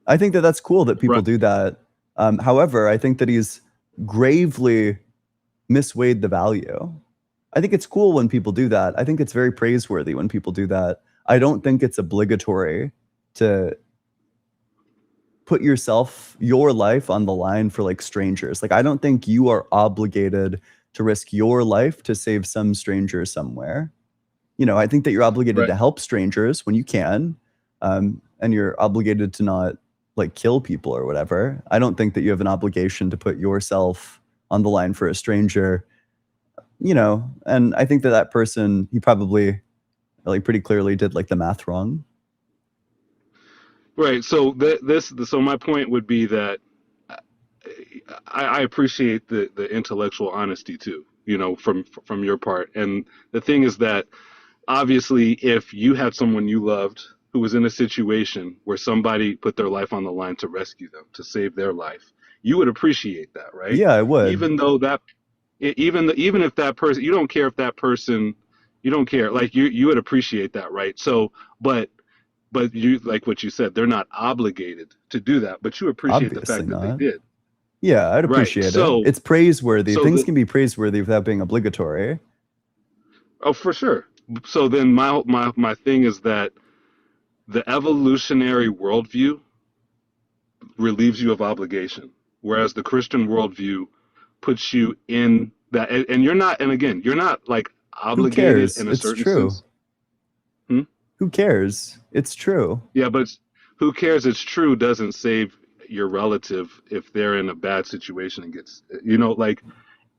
I think that that's cool that people Right. do that. However, I think that he's gravely misweighed the value. I think it's cool when people do that. I think it's very praiseworthy when people do that. I don't think it's obligatory to put your life on the line for like strangers. Like, I don't think you are obligated to risk your life to save some stranger somewhere. I think that you're obligated Right. to help strangers when you can, and you're obligated to not like kill people or whatever. I don't think that you have an obligation to put yourself on the line for a stranger. And I think that that person, he probably like pretty clearly did like the math wrong. Right. So so my point would be that I appreciate the intellectual honesty too, from your part. And the thing is that obviously, if you had someone you loved who was in a situation where somebody put their life on the line to rescue them, to save their life, you would appreciate that, right? Yeah, I would. Even though even if that person, you don't care if that person, you don't care, like you would appreciate that, right? So, but you, like what you said, they're not obligated to do that, but you appreciate the Obviously fact that they not. did. Yeah, I'd Right. appreciate it. So It's praiseworthy. so Things the can be praiseworthy without being obligatory. oh, for sure. So then my thing is that the evolutionary worldview relieves you of obligation, whereas the Christian worldview puts you in that, and you're not, and again, you're not like Who obligated cares? in a It's certain true. sense. Hmm? Who cares? It's true. Yeah, but who cares? It's true doesn't save your relative if they're in a bad situation and gets, like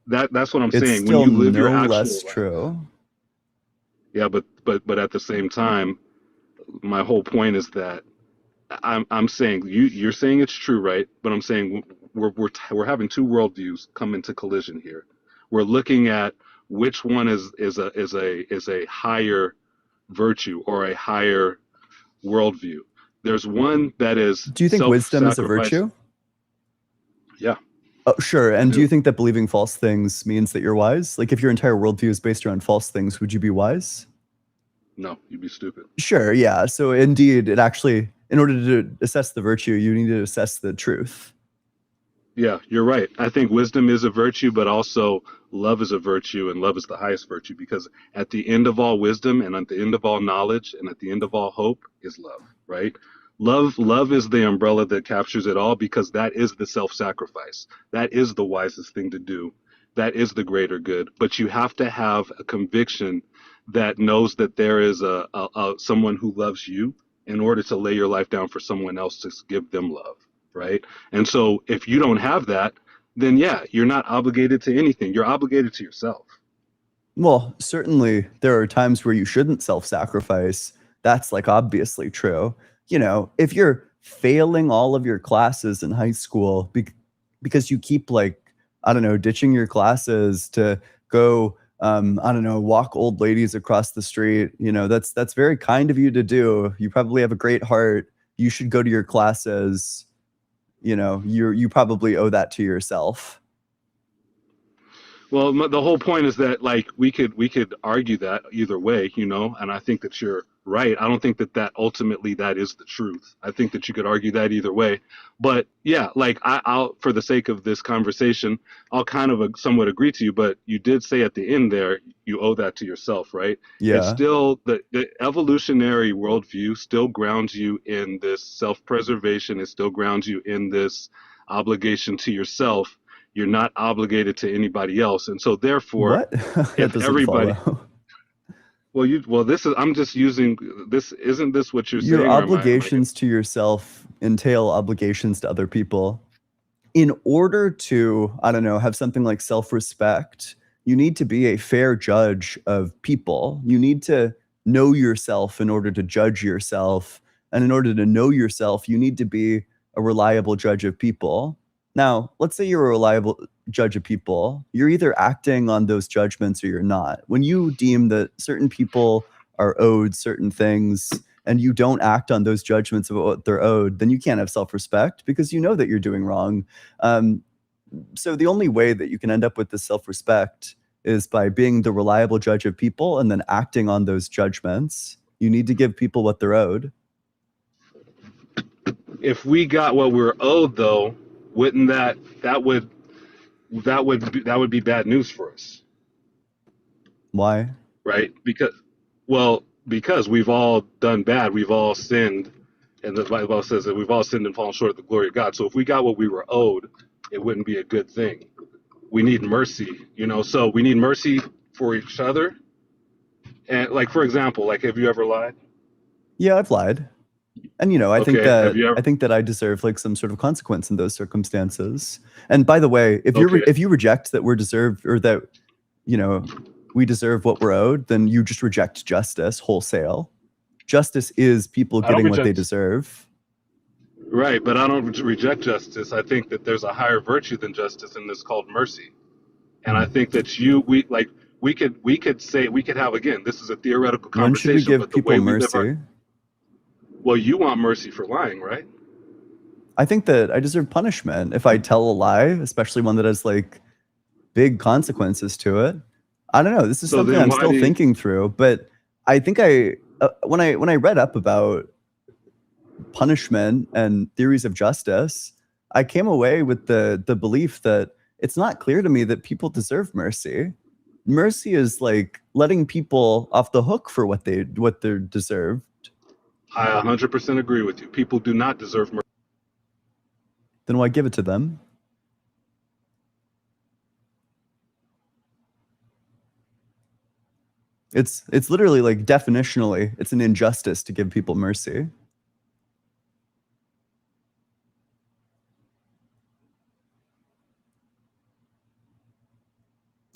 that. That's what I'm It's saying. When still you live your no actual less life. true. Yeah, but at the same time, my whole point is that I'm saying you're saying it's true, right? But I'm saying we're having two worldviews come into collision here. We're looking at which one is a higher virtue or a higher worldview. There's one that is Do you think wisdom is a self-sacrifice. virtue? Yeah, Oh, sure. I And do you do. think that believing false things means that you're wise? Like, if your entire worldview is based around false things, would you be wise? No, you'd be stupid. Sure. Yeah. So, indeed, it actually, in order to assess the virtue, you need to assess the truth. Yeah, you're right. I think wisdom is a virtue, but also love is a virtue, and love is the highest virtue because at the end of all wisdom and at the end of all knowledge and at the end of all hope is love, right? Love is the umbrella that captures it all because that is the self-sacrifice. That is the wisest thing to do. That is the greater good. But you have to have a conviction that knows that there is a someone who loves you in order to lay your life down for someone else to give them love, right? And so if you don't have that, then yeah, you're not obligated to anything. You're obligated to yourself. Well, certainly there are times where you shouldn't self-sacrifice. That's like obviously true. If you're failing all of your classes in high school because you keep like, I don't know, ditching your classes to go, I don't know, walk old ladies across the street, that's very kind of you to do. You probably have a great heart. You should go to your classes. You probably owe that to yourself. Well, the whole point is that like we could argue that either way, and I think that you're right. I don't think that ultimately that is the truth. I think that you could argue that either way. But yeah, like I'll for the sake of this conversation, I'll kind of somewhat agree to you. But you did say at the end there, you owe that to yourself, right? It's Yeah. still the evolutionary worldview still grounds you in this self-preservation. It still grounds you in this obligation to yourself. You're not obligated to anybody else, and so therefore, What? That if doesn't everybody, follow. this is, I'm just using this. Isn't this what you're Your saying, or am I? obligations to yourself entail obligations to other people. In order to, I don't know, have something like self-respect, you need to be a fair judge of people. You need to know yourself in order to judge yourself. And in order to know yourself, you need to be a reliable judge of people. Now, let's say you're a reliable judge of people. You're either acting on those judgments or you're not. When you deem that certain people are owed certain things and you don't act on those judgments about what they're owed, then you can't have self-respect because you know that you're doing wrong. So the only way that you can end up with this self-respect is by being the reliable judge of people and then acting on those judgments. You need to give people what they're owed. If we got what we were owed, though, wouldn't that would be bad news for us, Why? right? Because we've all done bad, we've all sinned, and the Bible says that we've all sinned and fallen short of the glory of God. So if we got what we were owed, it wouldn't be a good thing. We need mercy, so we need mercy for each other. And like, for example, like, have you ever lied? Yeah, I've lied. And I think Okay, have you ever? that I deserve like some sort of consequence in those circumstances. And by the way, if Okay. if you reject that we're deserved or that we deserve what we're owed, then you just reject justice wholesale. Justice is people I don't getting what they reject- deserve. Right, but I don't reject justice. I think that there's a higher virtue than justice in this called mercy. And I think that we could say, we could have, again, this is a theoretical When should conversation, we give but the people way we live mercy? well, you want mercy for lying, right? I think that I deserve punishment if I tell a lie, especially one that has like big consequences to it. I don't know. This is So something then I'm why still do you- thinking through, but I think when I read up about punishment and theories of justice, I came away with the belief that it's not clear to me that people deserve mercy. Mercy is like letting people off the hook for what they're deserved. I 100% agree with you. People do not deserve mercy. Then why give it to them? It's literally like definitionally, it's an injustice to give people mercy.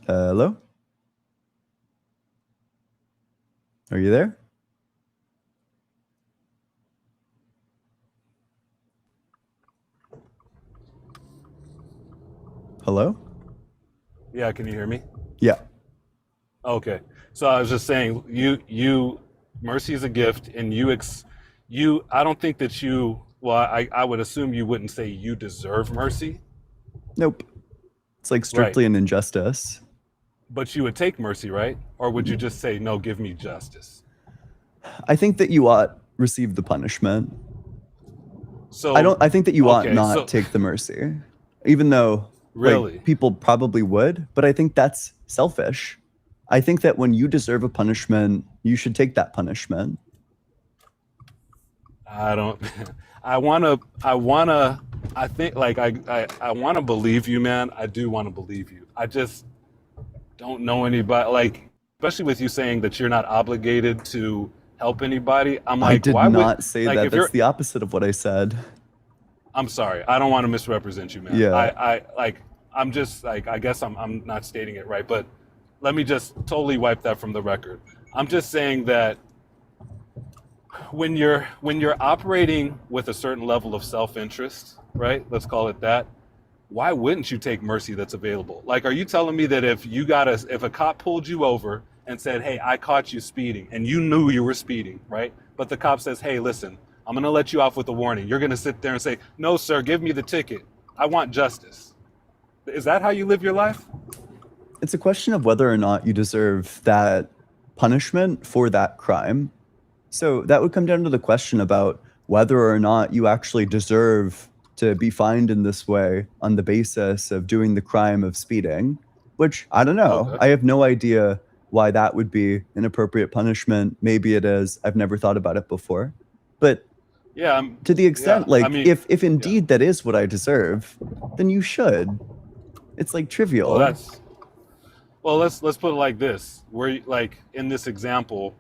Hello? Are you there? Hello? Yeah, can you hear me? Yeah. Okay. So I was just saying, mercy is a gift, and I don't think that I would assume you wouldn't say you deserve mercy, Nope. It's like strictly an injustice. but you would take mercy, right? Or would you just say, no, give me justice? I think that you ought receive the punishment. So I think that you ought okay, not so- take the mercy. Even though Really? like, people probably would, but I think that's selfish. I think that when you deserve a punishment, you should take that punishment. I don't. I think like I want to believe you, man. I do want to believe you. I just don't know anybody, like, especially with you saying that you're not obligated to help anybody. I'm like, I did why not say like, that. if you're- That's the opposite of what I said. I'm sorry. I don't want to misrepresent you, man. Yeah. I'm just like, I guess I'm not stating it right, but let me just totally wipe that from the record. I'm just saying that when you're operating with a certain level of self-interest, right? Let's call it that. Why wouldn't you take mercy that's available? Like, are you telling me that if a cop pulled you over and said, "Hey, I caught you speeding," and you knew you were speeding, right? But the cop says, "Hey, listen, I'm going to let you off with a warning." You're going to sit there and say, "No, sir, give me the ticket. I want justice." Is that how you live your life? It's a question of whether or not you deserve that punishment for that crime. So that would come down to the question about whether or not you actually deserve to be fined in this way on the basis of doing the crime of speeding, which I don't know. Okay. I have no idea why that would be an appropriate punishment. Maybe it is. I've never thought about it before. But Yeah. to the extent, Yeah, like, I mean, if indeed that is what I deserve, then you should. It's like trivial. Well, let's put it like this. Like in this example,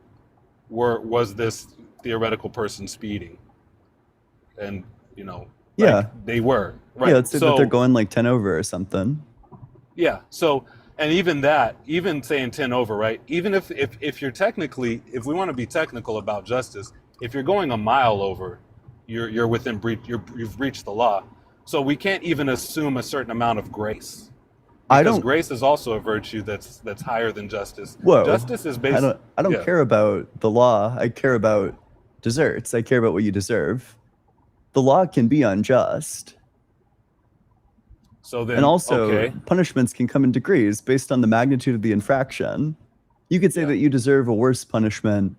was this theoretical person speeding? And Yeah. they were. Right. Yeah, let's say that So- they're going like 10 over or something. Yeah. So, and even saying 10 over, right? Even if you're technically, if we want to be technical about justice, if you're going a mile over, you're within breach. You've breached the law. So we can't even assume a certain amount of grace. I Because don't. grace is also a virtue that's higher than justice. Whoa. Justice is based. I don't yeah. care about the law. I care about desserts. I care about what you deserve. The law can be unjust. So then, And also, okay, punishments can come in degrees based on the magnitude of the infraction. You could say yeah, that you deserve a worse punishment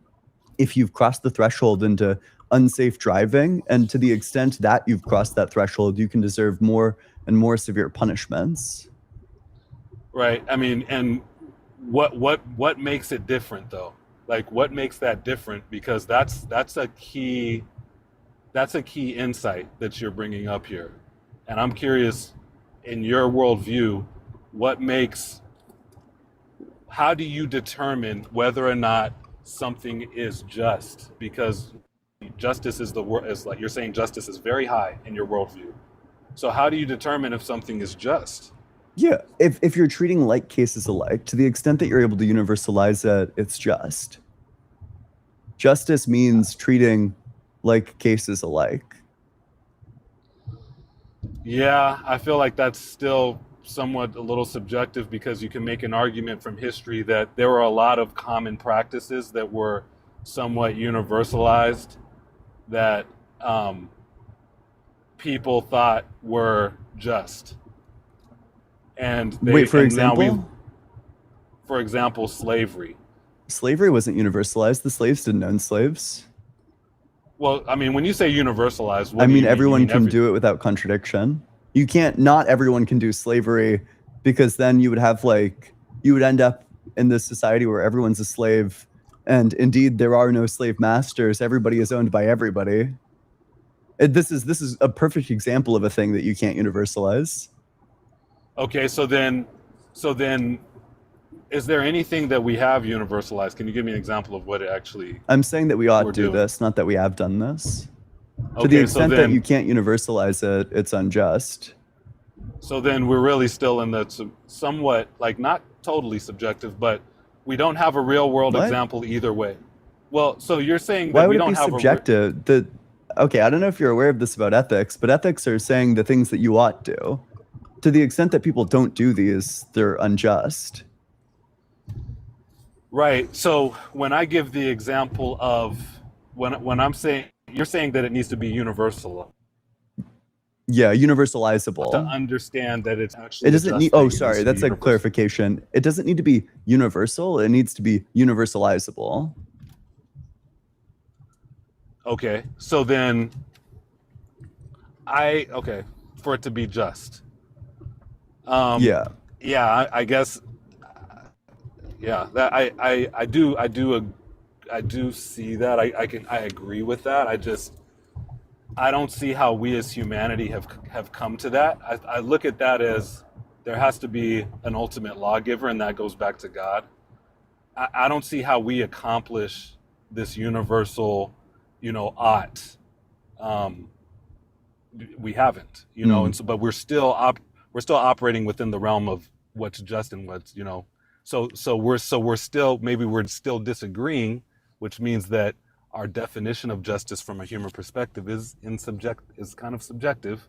if you've crossed the threshold into unsafe driving, and to the extent that you've crossed that threshold, you can deserve more and more severe punishments. right. I mean, and what makes it different though? Like, what makes that different? Because that's a key insight that you're bringing up here, and I'm curious, in your worldview, what makes how do you determine whether or not something is just? Because justice is the word is like you're saying justice is very high in your worldview. So how do you determine if something is just? Yeah, if you're treating like cases alike, to the extent that you're able to universalize it, it's just. Justice means treating like cases alike. Yeah, I feel like that's still somewhat a little subjective because you can make an argument from history that there were a lot of common practices that were somewhat universalized that people thought were just. And Wait, for now we, example, for example, slavery. slavery wasn't universalized. The slaves didn't own slaves. Well, I mean, when you say universalized, what I do mean, you mean? You everyone mean can do it without contradiction. You can't, not everyone can do slavery, because then you would have you would end up in this society where everyone's a slave. And indeed, there are no slave masters. Everybody is owned by everybody. This is a perfect example of a thing that you can't universalize. Okay, so then, is there anything that we have universalized? Can you give me an example of what it actually I'm saying that we ought we're to do doing? this, not that we have done this. To the Okay, so extent that you then, can't universalize it, it's unjust. we're really still in the somewhat, like, not totally subjective, but we don't have a real world What? example either way. Well, so you're saying Why that would we it don't be have subjective? Okay, I don't know if you're aware of this about ethics, but ethics are saying the things that you ought to. To the extent that people don't do these, they're unjust. right. So when I give the example of when I'm saying you're saying that it needs to be universal Yeah, to universalizable. understand that it's It actually a doesn't need, just oh, thing. It needs sorry, to be that's a universal. clarification. It doesn't need to be universal, it needs to be universalizable. Okay, so then okay, for it to be just. Yeah. Yeah, I guess. Yeah, that I do see that. I agree with that. I don't see how we as humanity have come to that. I look at that as there has to be an ultimate lawgiver, and that goes back to God. I don't see how we accomplish this universal, ought. Um, we haven't, and so, but we're still operating within the realm of what's just and what's, so we're still, maybe we're still disagreeing, which means that our definition of justice from a human perspective is kind of subjective,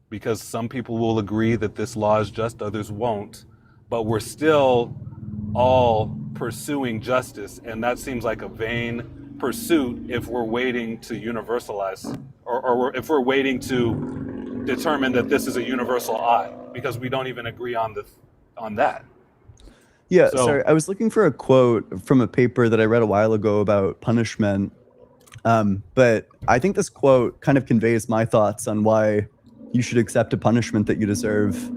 because some people will agree that this law is just, others won't, but we're still all pursuing justice, and that seems like a vain pursuit if we're waiting to universalize, or if we're waiting to determine that this is a universal ought, because we don't even agree on that. Yeah, So sorry. I was looking for a quote from a paper that I read a while ago about punishment. But I think this quote kind of conveys my thoughts on why you should accept a punishment that you deserve.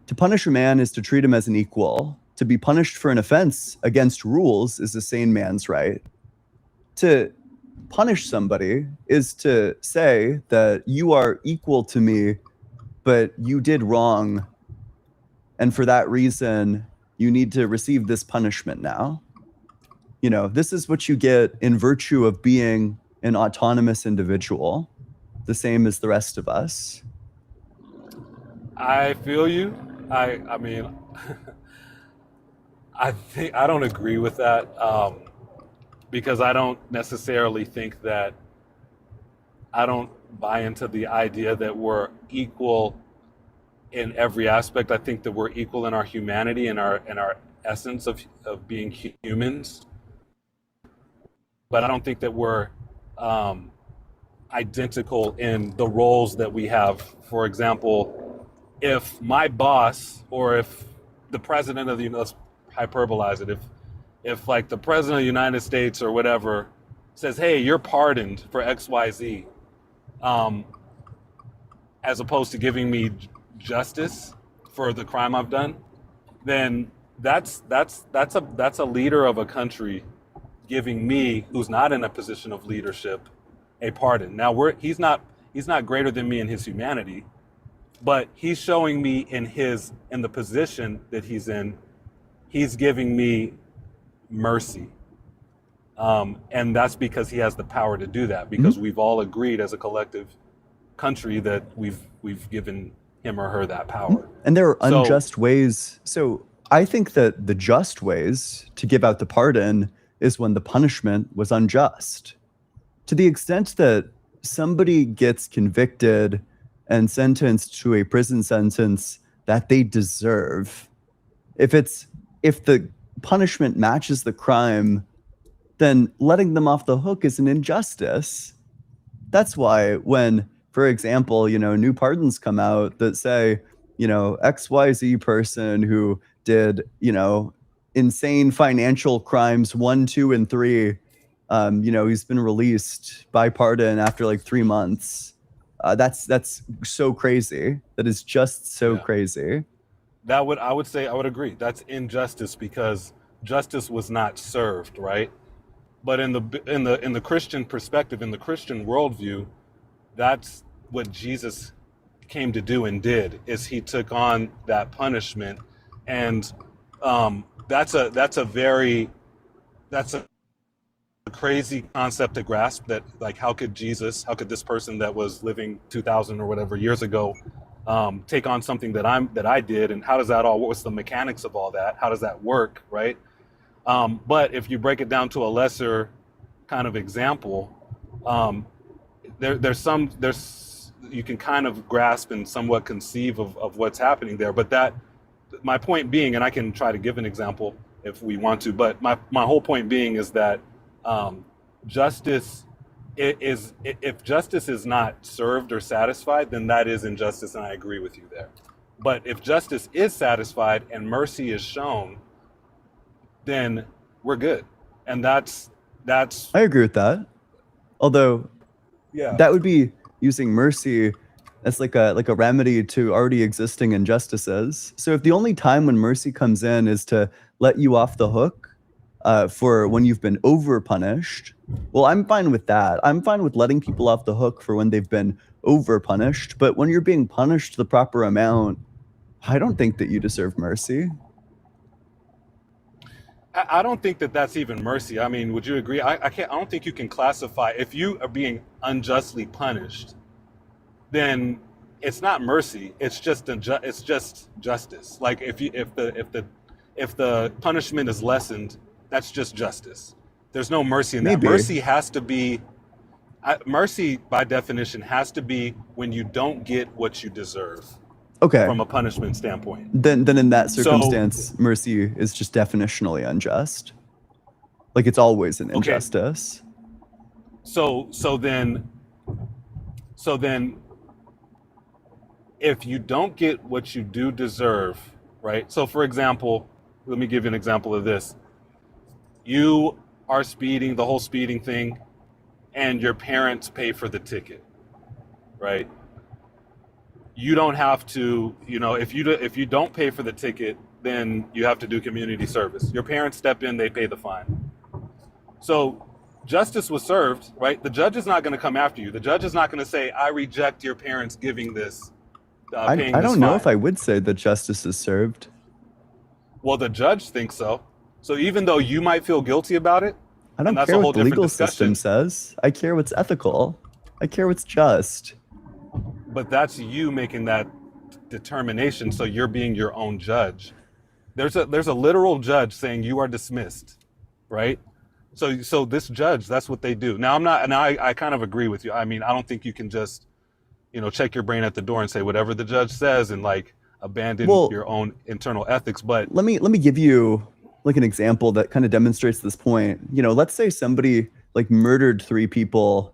To punish a man is to treat him as an equal. To be punished for an offense against rules is a sane man's right. To punish somebody is to say that you are equal to me, but you did wrong. And for that reason, you need to receive this punishment now. This is what you get in virtue of being an autonomous individual, the same as the rest of us. I feel you. I mean, I don't agree with that, because I don't necessarily think that I don't buy into the idea that we're equal in every aspect. I think that we're equal in our humanity and our essence of being humans, but I don't think that we're identical in the roles that we have. For example, if my boss or if the president of the, let's hyperbolize it, if like the president of the United States or whatever says, hey, you're pardoned for XYZ, as opposed to giving me justice for the crime I've done, then that's a leader of a country giving me, who's not in a position of leadership, a pardon. Now he's not greater than me in his humanity, but he's showing me in the position that he's in, he's giving me mercy. And that's because he has the power to do that, because we've all agreed as a collective country that we've given him or her that power. And there are unjust ways. So I think that the just ways to give out the pardon is when the punishment was unjust. To the extent that somebody gets convicted and sentenced to a prison sentence that they deserve, if the punishment matches the crime, then letting them off the hook is an injustice. That's why when, for example, new pardons come out that say, XYZ person who did, insane financial crimes 1, 2, and 3, he's been released by pardon after like 3 months. That's so crazy. That is just so crazy. I would say I would agree. That's injustice because justice was not served, right? But in the Christian perspective, in the Christian worldview, that's what Jesus came to do and did, is he took on that punishment. And that's a crazy concept to grasp, that like, how could this person that was living 2000 or whatever years ago take on something that I did, and how does that all, what's the mechanics of all that? How does that work, right? But if you break it down to a lesser kind of example, you can kind of grasp and somewhat conceive of what's happening there. But my point being, and I can try to give an example if we want to, but my whole point being is that justice if justice is not served or satisfied, then that is injustice, and I agree with you there. But if justice is satisfied and mercy is shown, then we're good. And that's I agree with that. Although that would be using mercy as like a remedy to already existing injustices. So if the only time when mercy comes in is to let you off the hook for when you've been over punished, well, I'm fine with that. I'm fine with letting people off the hook for when they've been over punished. But when you're being punished the proper amount, I don't think that you deserve mercy. I don't think that that's even mercy. I mean, would you agree? I don't think you can classify, if you are being unjustly punished, then it's not mercy. It's just justice. Like if the punishment is lessened, that's just justice. There's no mercy in that. Maybe. Mercy has to be, mercy by definition has to be when you don't get what you deserve. Okay. From a punishment standpoint. Then in that circumstance, mercy is just definitionally unjust. Like it's always an injustice. So then if you don't get what you do deserve, right? So for example, let me give you an example of this. You are speeding, the whole speeding thing, and your parents pay for the ticket, right? You don't have to, if you don't pay for the ticket, then you have to do community service. Your parents step in, they pay the fine. So justice was served, right? The judge is not going to come after you. The judge is not going to say, I reject your parents giving this, paying this fine. I don't know if I would say that justice is served. Well, the judge thinks so. So even though you might feel guilty about it, I don't care what the legal system says. I care what's ethical. I care what's just. But that's you making that determination, so you're being your own judge. There's a literal judge saying you are dismissed, right? So this judge, that's what they do. Now I kind of agree with you. I mean, I don't think you can just, check your brain at the door and say whatever the judge says and like abandon your own internal ethics. But let me give you like an example that kind of demonstrates this point. Let's say somebody like murdered 3 people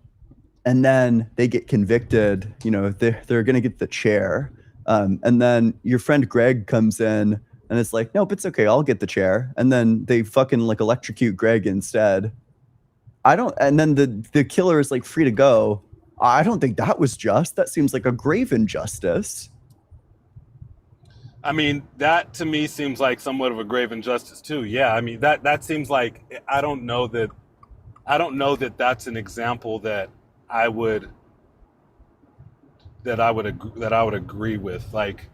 and then they get convicted, they're going to get the chair. And then your friend Greg comes in and it's like, nope, it's okay, I'll get the chair. And then they fucking like electrocute Greg instead. I don't, and then the killer is like free to go. I don't think that was just. That seems like a grave injustice. I mean, that to me seems like somewhat of a grave injustice too. Yeah, I mean that seems like I don't know that that's an example that I would agree with. Like,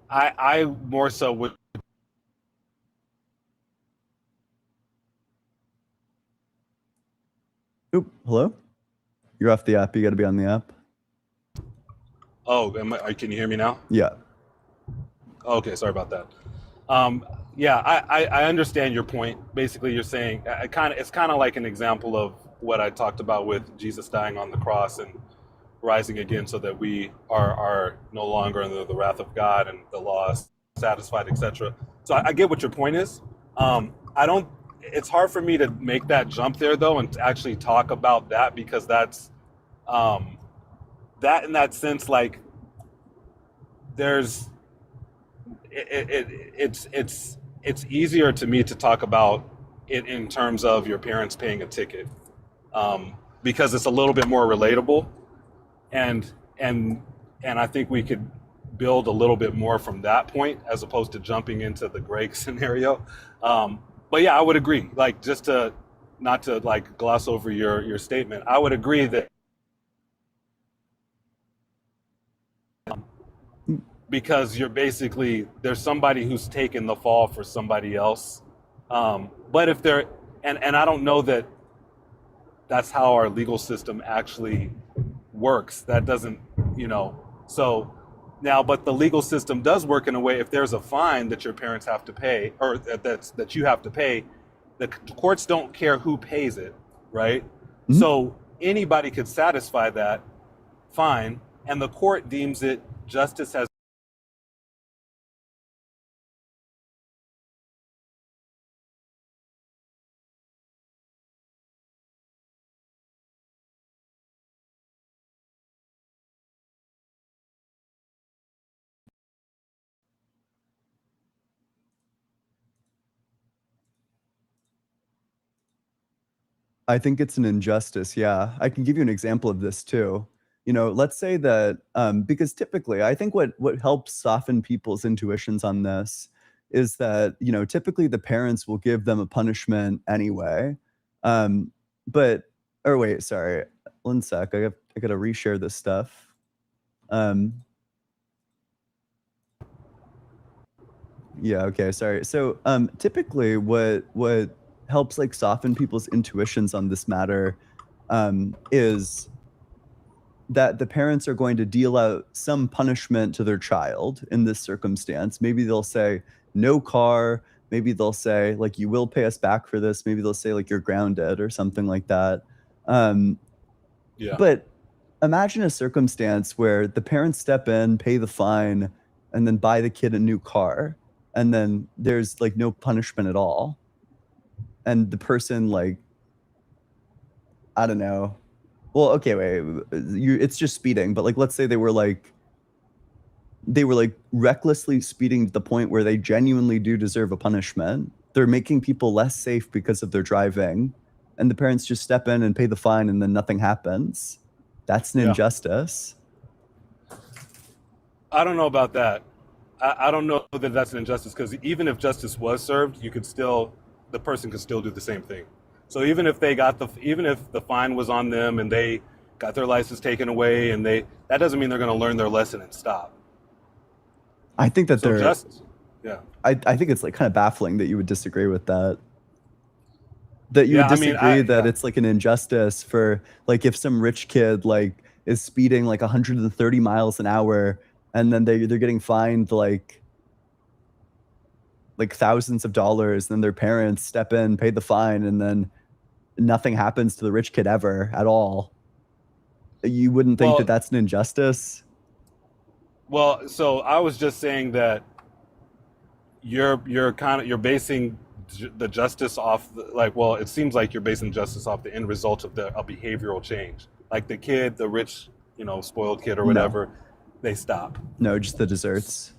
I more so would. Oop, hello? You're off the app. You got to be on the app. Oh, can you hear me now? Yeah. Okay, sorry about that. Yeah, I understand your point. Basically, you're saying it's kind of like an example of what I talked about with Jesus dying on the cross and rising again, so that we are no longer under the wrath of God and the law is satisfied, etc. So I get what your point is. I don't. It's hard for me to make that jump there though, and to actually talk about that, because that's that in that sense, like there's it's easier to me to talk about it in terms of your parents paying a ticket, because it's a little bit more relatable, and I think we could build a little bit more from that point as opposed to jumping into the Greg scenario. But yeah, I would agree. Like, just to not to like gloss over your statement, I would agree that because you're basically, there's somebody who's taken the fall for somebody else. But if they're, and I don't know that that's how our legal system actually works. That doesn't, so now, but the legal system does work in a way, if there's a fine that your parents have to pay, or that you have to pay, the courts don't care who pays it, right? Mm-hmm. So anybody could satisfy that fine, and the court deems it justice has. I think it's an injustice. Yeah. I can give you an example of this too. Let's say that, because typically I think what helps soften people's intuitions on this is that, typically the parents will give them a punishment anyway. But, or wait, sorry, 1 sec. I gotta reshare this stuff. Yeah, okay, sorry. So, typically what helps like soften people's intuitions on this matter, is that the parents are going to deal out some punishment to their child in this circumstance. Maybe they'll say no car. Maybe they'll say like, you will pay us back for this. Maybe they'll say like, you're grounded or something like that. Yeah. But imagine a circumstance where the parents step in, pay the fine, and then buy the kid a new car. And then there's like no punishment at all. And the person, like, I don't know. Well, okay, wait. It's just speeding, but like, let's say they were like recklessly speeding to the point where they genuinely do deserve a punishment. They're making people less safe because of their driving, and the parents just step in and pay the fine, and then nothing happens. That's an injustice. I don't know about that. I don't know that that's an injustice, because even if justice was served, the person could still do the same thing. So even if even if the fine was on them and they got their license taken away, and that doesn't mean they're going to learn their lesson and stop. I think that yeah. I think it's like kind of baffling that you would disagree with that. That you would disagree that it's like an injustice for like, if some rich kid like is speeding like 130 miles an hour, and then they're getting fined like thousands of dollars, then their parents step in, pay the fine, and then nothing happens to the rich kid ever at all. You wouldn't think that that's an injustice? Well, so I was just saying that you're basing the justice off it seems like you're basing justice off the end result of a behavioral change, like the rich, spoiled kid or whatever. they stop. No, just the desserts.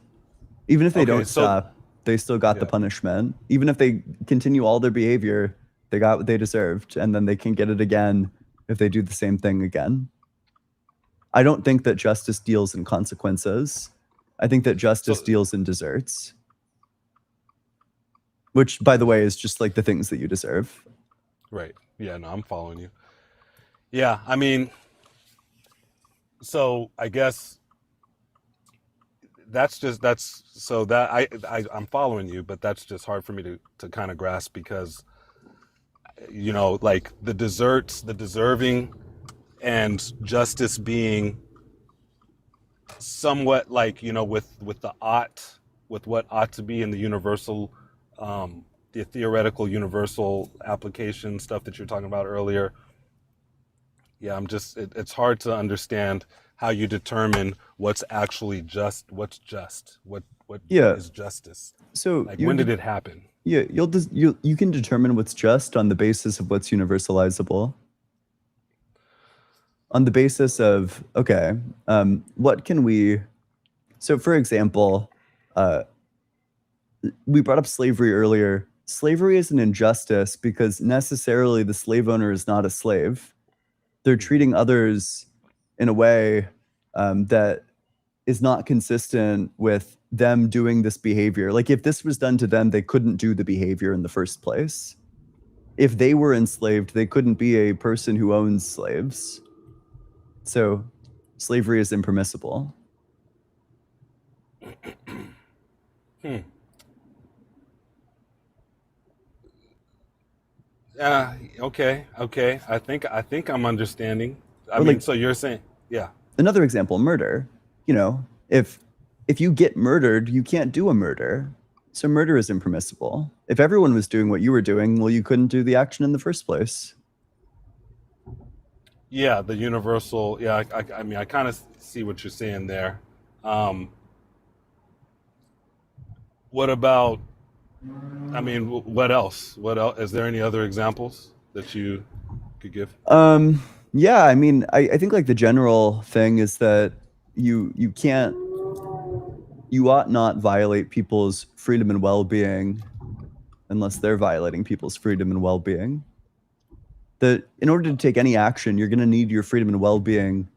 Even if they Okay, don't so stop, they still got the yeah. punishment. Even if they continue all their behavior, they got what they deserved, and then they can get it again if they do the same thing again. I don't think that justice deals in consequences. I think that justice So deals in desserts, which, by the way, is just like the things that you deserve. right. Yeah, no, I'm following you. Yeah, I mean, so I guess that's so that I'm following you, but that's just hard for me to kind of grasp because like the desserts, the deserving, and justice being somewhat like with the ought, with what ought to be in the universal, the theoretical universal application stuff that you're talking about earlier. Yeah, it's hard to understand how you determine what's actually just, what Yeah. is justice. So Like when did it happen? Yeah, you can determine what's just on the basis of what's universalizable. On the basis of, okay, what can we? So, for example, we brought up slavery earlier. Slavery is an injustice because necessarily the slave owner is not a slave. They're treating others in a way that is not consistent with them doing this behavior. Like if this was done to them, they couldn't do the behavior in the first place. If they were enslaved, they couldn't be a person who owns slaves. So slavery is impermissible. Okay. I think I'm understanding. I Or mean, like so you're saying, yeah. another example, murder. If you get murdered, you can't do a murder. So murder is impermissible. If everyone was doing what you were doing, well, you couldn't do the action in the first place. Yeah, the universal. Yeah, I mean, I kind of see what you're saying there. What about? I mean, what else? What else? Is there any other examples that you could give? Yeah, I mean, I think like the general thing is that you ought not violate people's freedom and well-being unless they're violating people's freedom and well-being. That in order to take any action, you're going to need your freedom and well-being.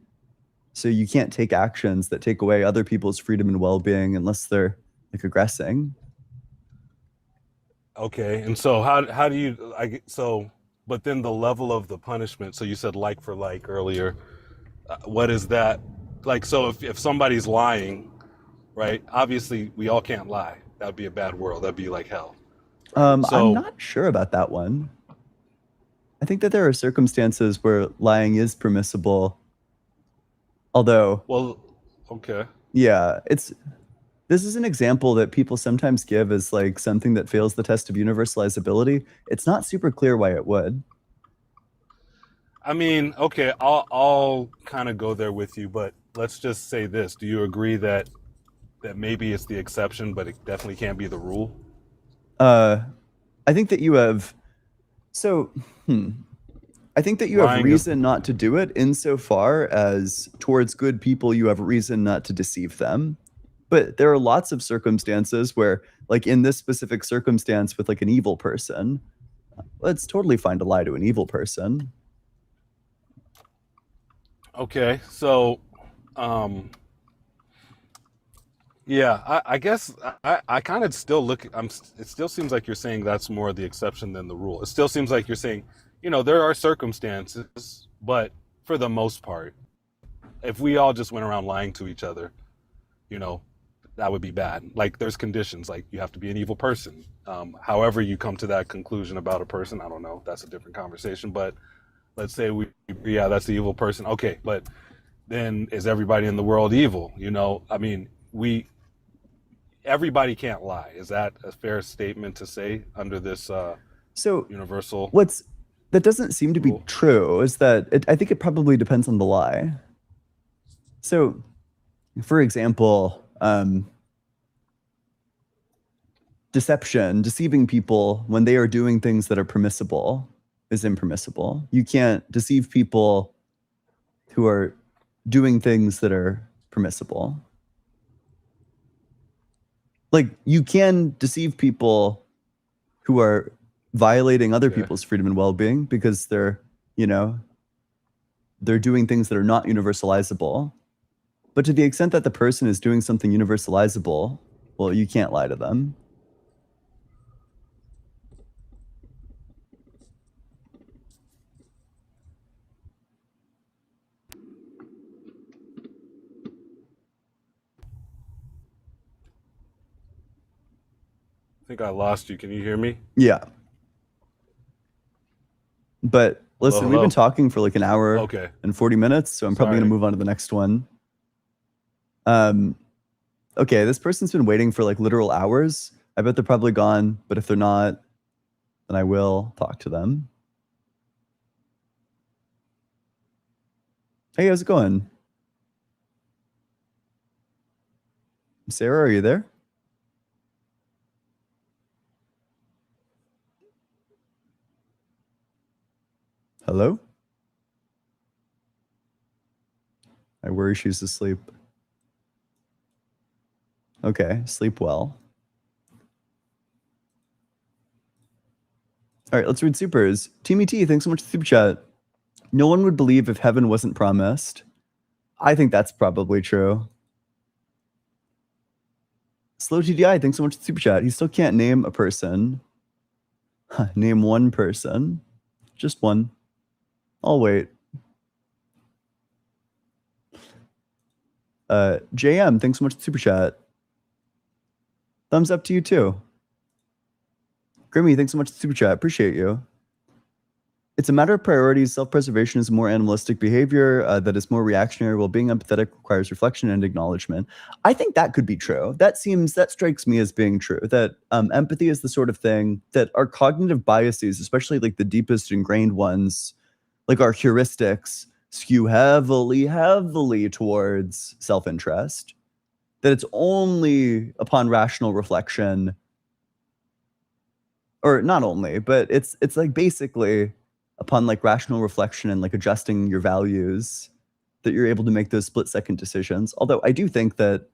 So you can't take actions that take away other people's freedom and well-being unless they're like aggressing. Okay, and so how do you but then the level of the punishment. So you said like for like earlier. What is that like? So if somebody's lying, right? Obviously, we all can't lie. That would be a bad world. That'd be like hell. I'm So not sure about that one. I think that there are circumstances where lying is permissible. Although, well, okay. yeah, this is an example that people sometimes give as like something that fails the test of universalizability. It's not super clear why it would. I mean, okay, I'll kind of go there with you, but let's just say this. Do you agree that maybe it's the exception, but it definitely can't be the rule? I think that you have I think that you have Lying is reason not to do it insofar as towards good people you have reason not to deceive them. But there are lots of circumstances where, like in this specific circumstance with like an evil person, it's totally fine to lie to an evil person. okay. So, yeah, I guess I kind of still look. It still seems like you're saying that's more the exception than the rule. It still seems like you're saying, there are circumstances, but for the most part, if we all just went around lying to each other, that would be bad. Like there's conditions, like you have to be an evil person. However you come to that conclusion about a person, I don't know. That's a different conversation. But let's say that's the evil person. Okay, but then is everybody in the world evil? I mean, everybody can't lie. Is that a fair statement to say under this So universal that doesn't seem to be rule? true is that I think it probably depends on the lie. So, for example, deceiving people when they are doing things that are permissible is impermissible. You can't deceive people who are doing things that are permissible. Like, you can deceive people who are violating other Okay. people's freedom and well-being because they're, you know, they're doing things that are not universalizable. But to the extent that the person is doing something universalizable, well, you can't lie to them. I think I lost you. Can you hear me? Yeah. But listen, we've been hello? talking for like an hour Okay. and 40 minutes, so I'm probably going to Sorry. move on to the next one. Okay, this person's been waiting for like literal hours. I bet they're probably gone, but if they're not, then I will talk to them. Hey, how's it going? Sarah, are you there? Hello? I worry she's asleep. Okay, sleep well. All right, let's read supers. Teamy T, thanks so much for the super chat. No one would believe if heaven wasn't promised. I think that's probably true. Slow TDI, thanks so much for the super chat. He still can't name a person. Name one person. Just one. I'll wait. JM, thanks so much for the super chat. Thumbs up to you too. Grimmy, thanks so much for the super chat. Appreciate you. It's a matter of priorities. Self-preservation is more animalistic behavior that is more reactionary, while being empathetic requires reflection and acknowledgement. I think that could be true. That strikes me as being true, that empathy is the sort of thing that our cognitive biases, especially like the deepest ingrained ones, like our heuristics, skew heavily towards self-interest. That it's only upon rational reflection, or not only, but it's like basically upon like rational reflection and like adjusting your values that you're able to make those split-second decisions. Although I do think that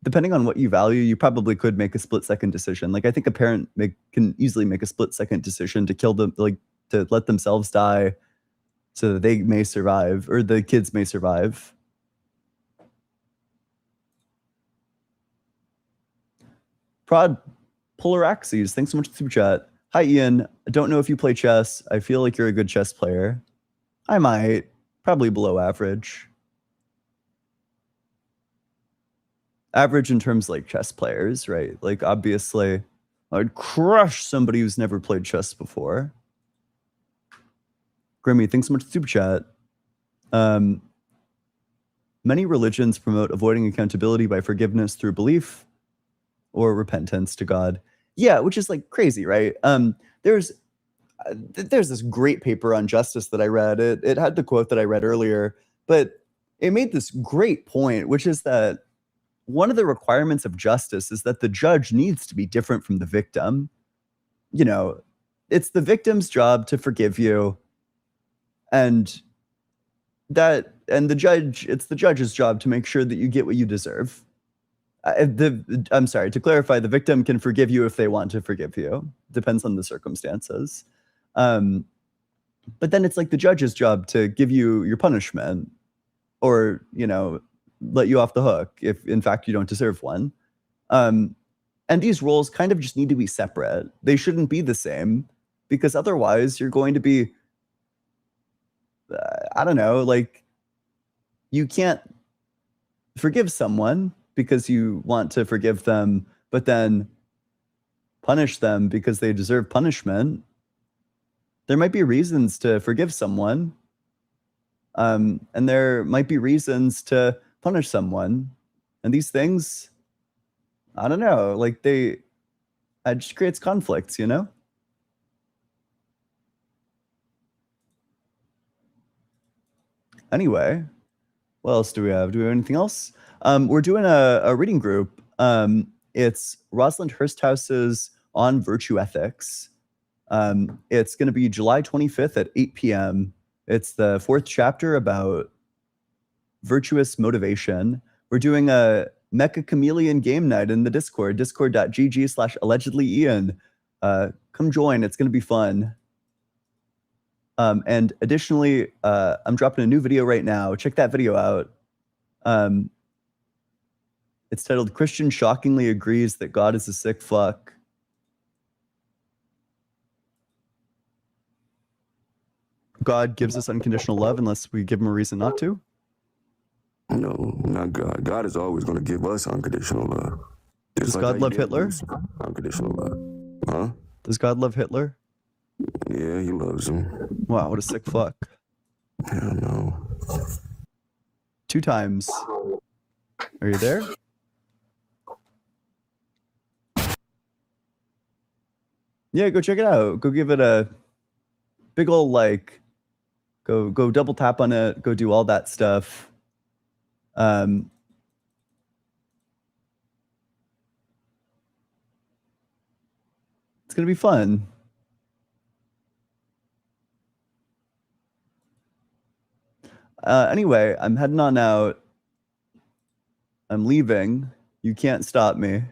depending on what you value, you probably could make a split-second decision. Like I think a parent can easily make a split-second decision to kill them, like to let themselves die so that they may survive, or the kids may survive. Prod Polaraxes, thanks so much for the super chat. Hi, Ian. I don't know if you play chess. I feel like you're a good chess player. I might. Probably below average. Average in terms like chess players, right? Like obviously, I'd crush somebody who's never played chess before. Grimmy, thanks so much for the super chat. Many religions promote avoiding accountability by forgiveness through belief or repentance to God. Yeah, which is like crazy, right? There's this great paper on justice that I read. It had the quote that I read earlier, but it made this great point, which is that one of the requirements of justice is that the judge needs to be different from the victim. You know, it's the victim's job to forgive you, and it's the judge's job to make sure that you get what you deserve. I'm sorry, to clarify, the victim can forgive you if they want to forgive you. Depends on the circumstances. But then it's like the judge's job to give you your punishment, or, you know, let you off the hook if in fact you don't deserve one. And these roles kind of just need to be separate. They shouldn't be the same, because otherwise you're going to be, I don't know, like you can't forgive someone because you want to forgive them, but then punish them because they deserve punishment. There might be reasons to forgive someone, and there might be reasons to punish someone. And these things, I don't know, like it just creates conflicts, you know? Anyway, what else do we have? Do we have anything else? We're doing a reading group. It's Rosalind Hursthouse's On Virtue Ethics. It's going to be July 25th at 8 p.m. It's the 4th chapter about virtuous motivation. we're doing a Mecha Chameleon game night in the Discord, discord.gg/allegedlyian. Come join. It's going to be fun. And additionally, I'm dropping a new video right now. Check that video out. It's titled Christian Shockingly Agrees That God is a Sick Fuck. God gives us unconditional love unless we give him a reason not to. No, not God. God is always going to give us unconditional love. Does Just God how he love gave Hitler? us Unconditional love. Huh? Does God love Hitler? Yeah, he loves him. Wow, what a sick fuck. Hell no. 2 times. Are you there? Yeah, go check it out. Go give it a big old like. Go double tap on it. Go do all that stuff. It's gonna be fun. Anyway, I'm heading on out. I'm leaving. You can't stop me.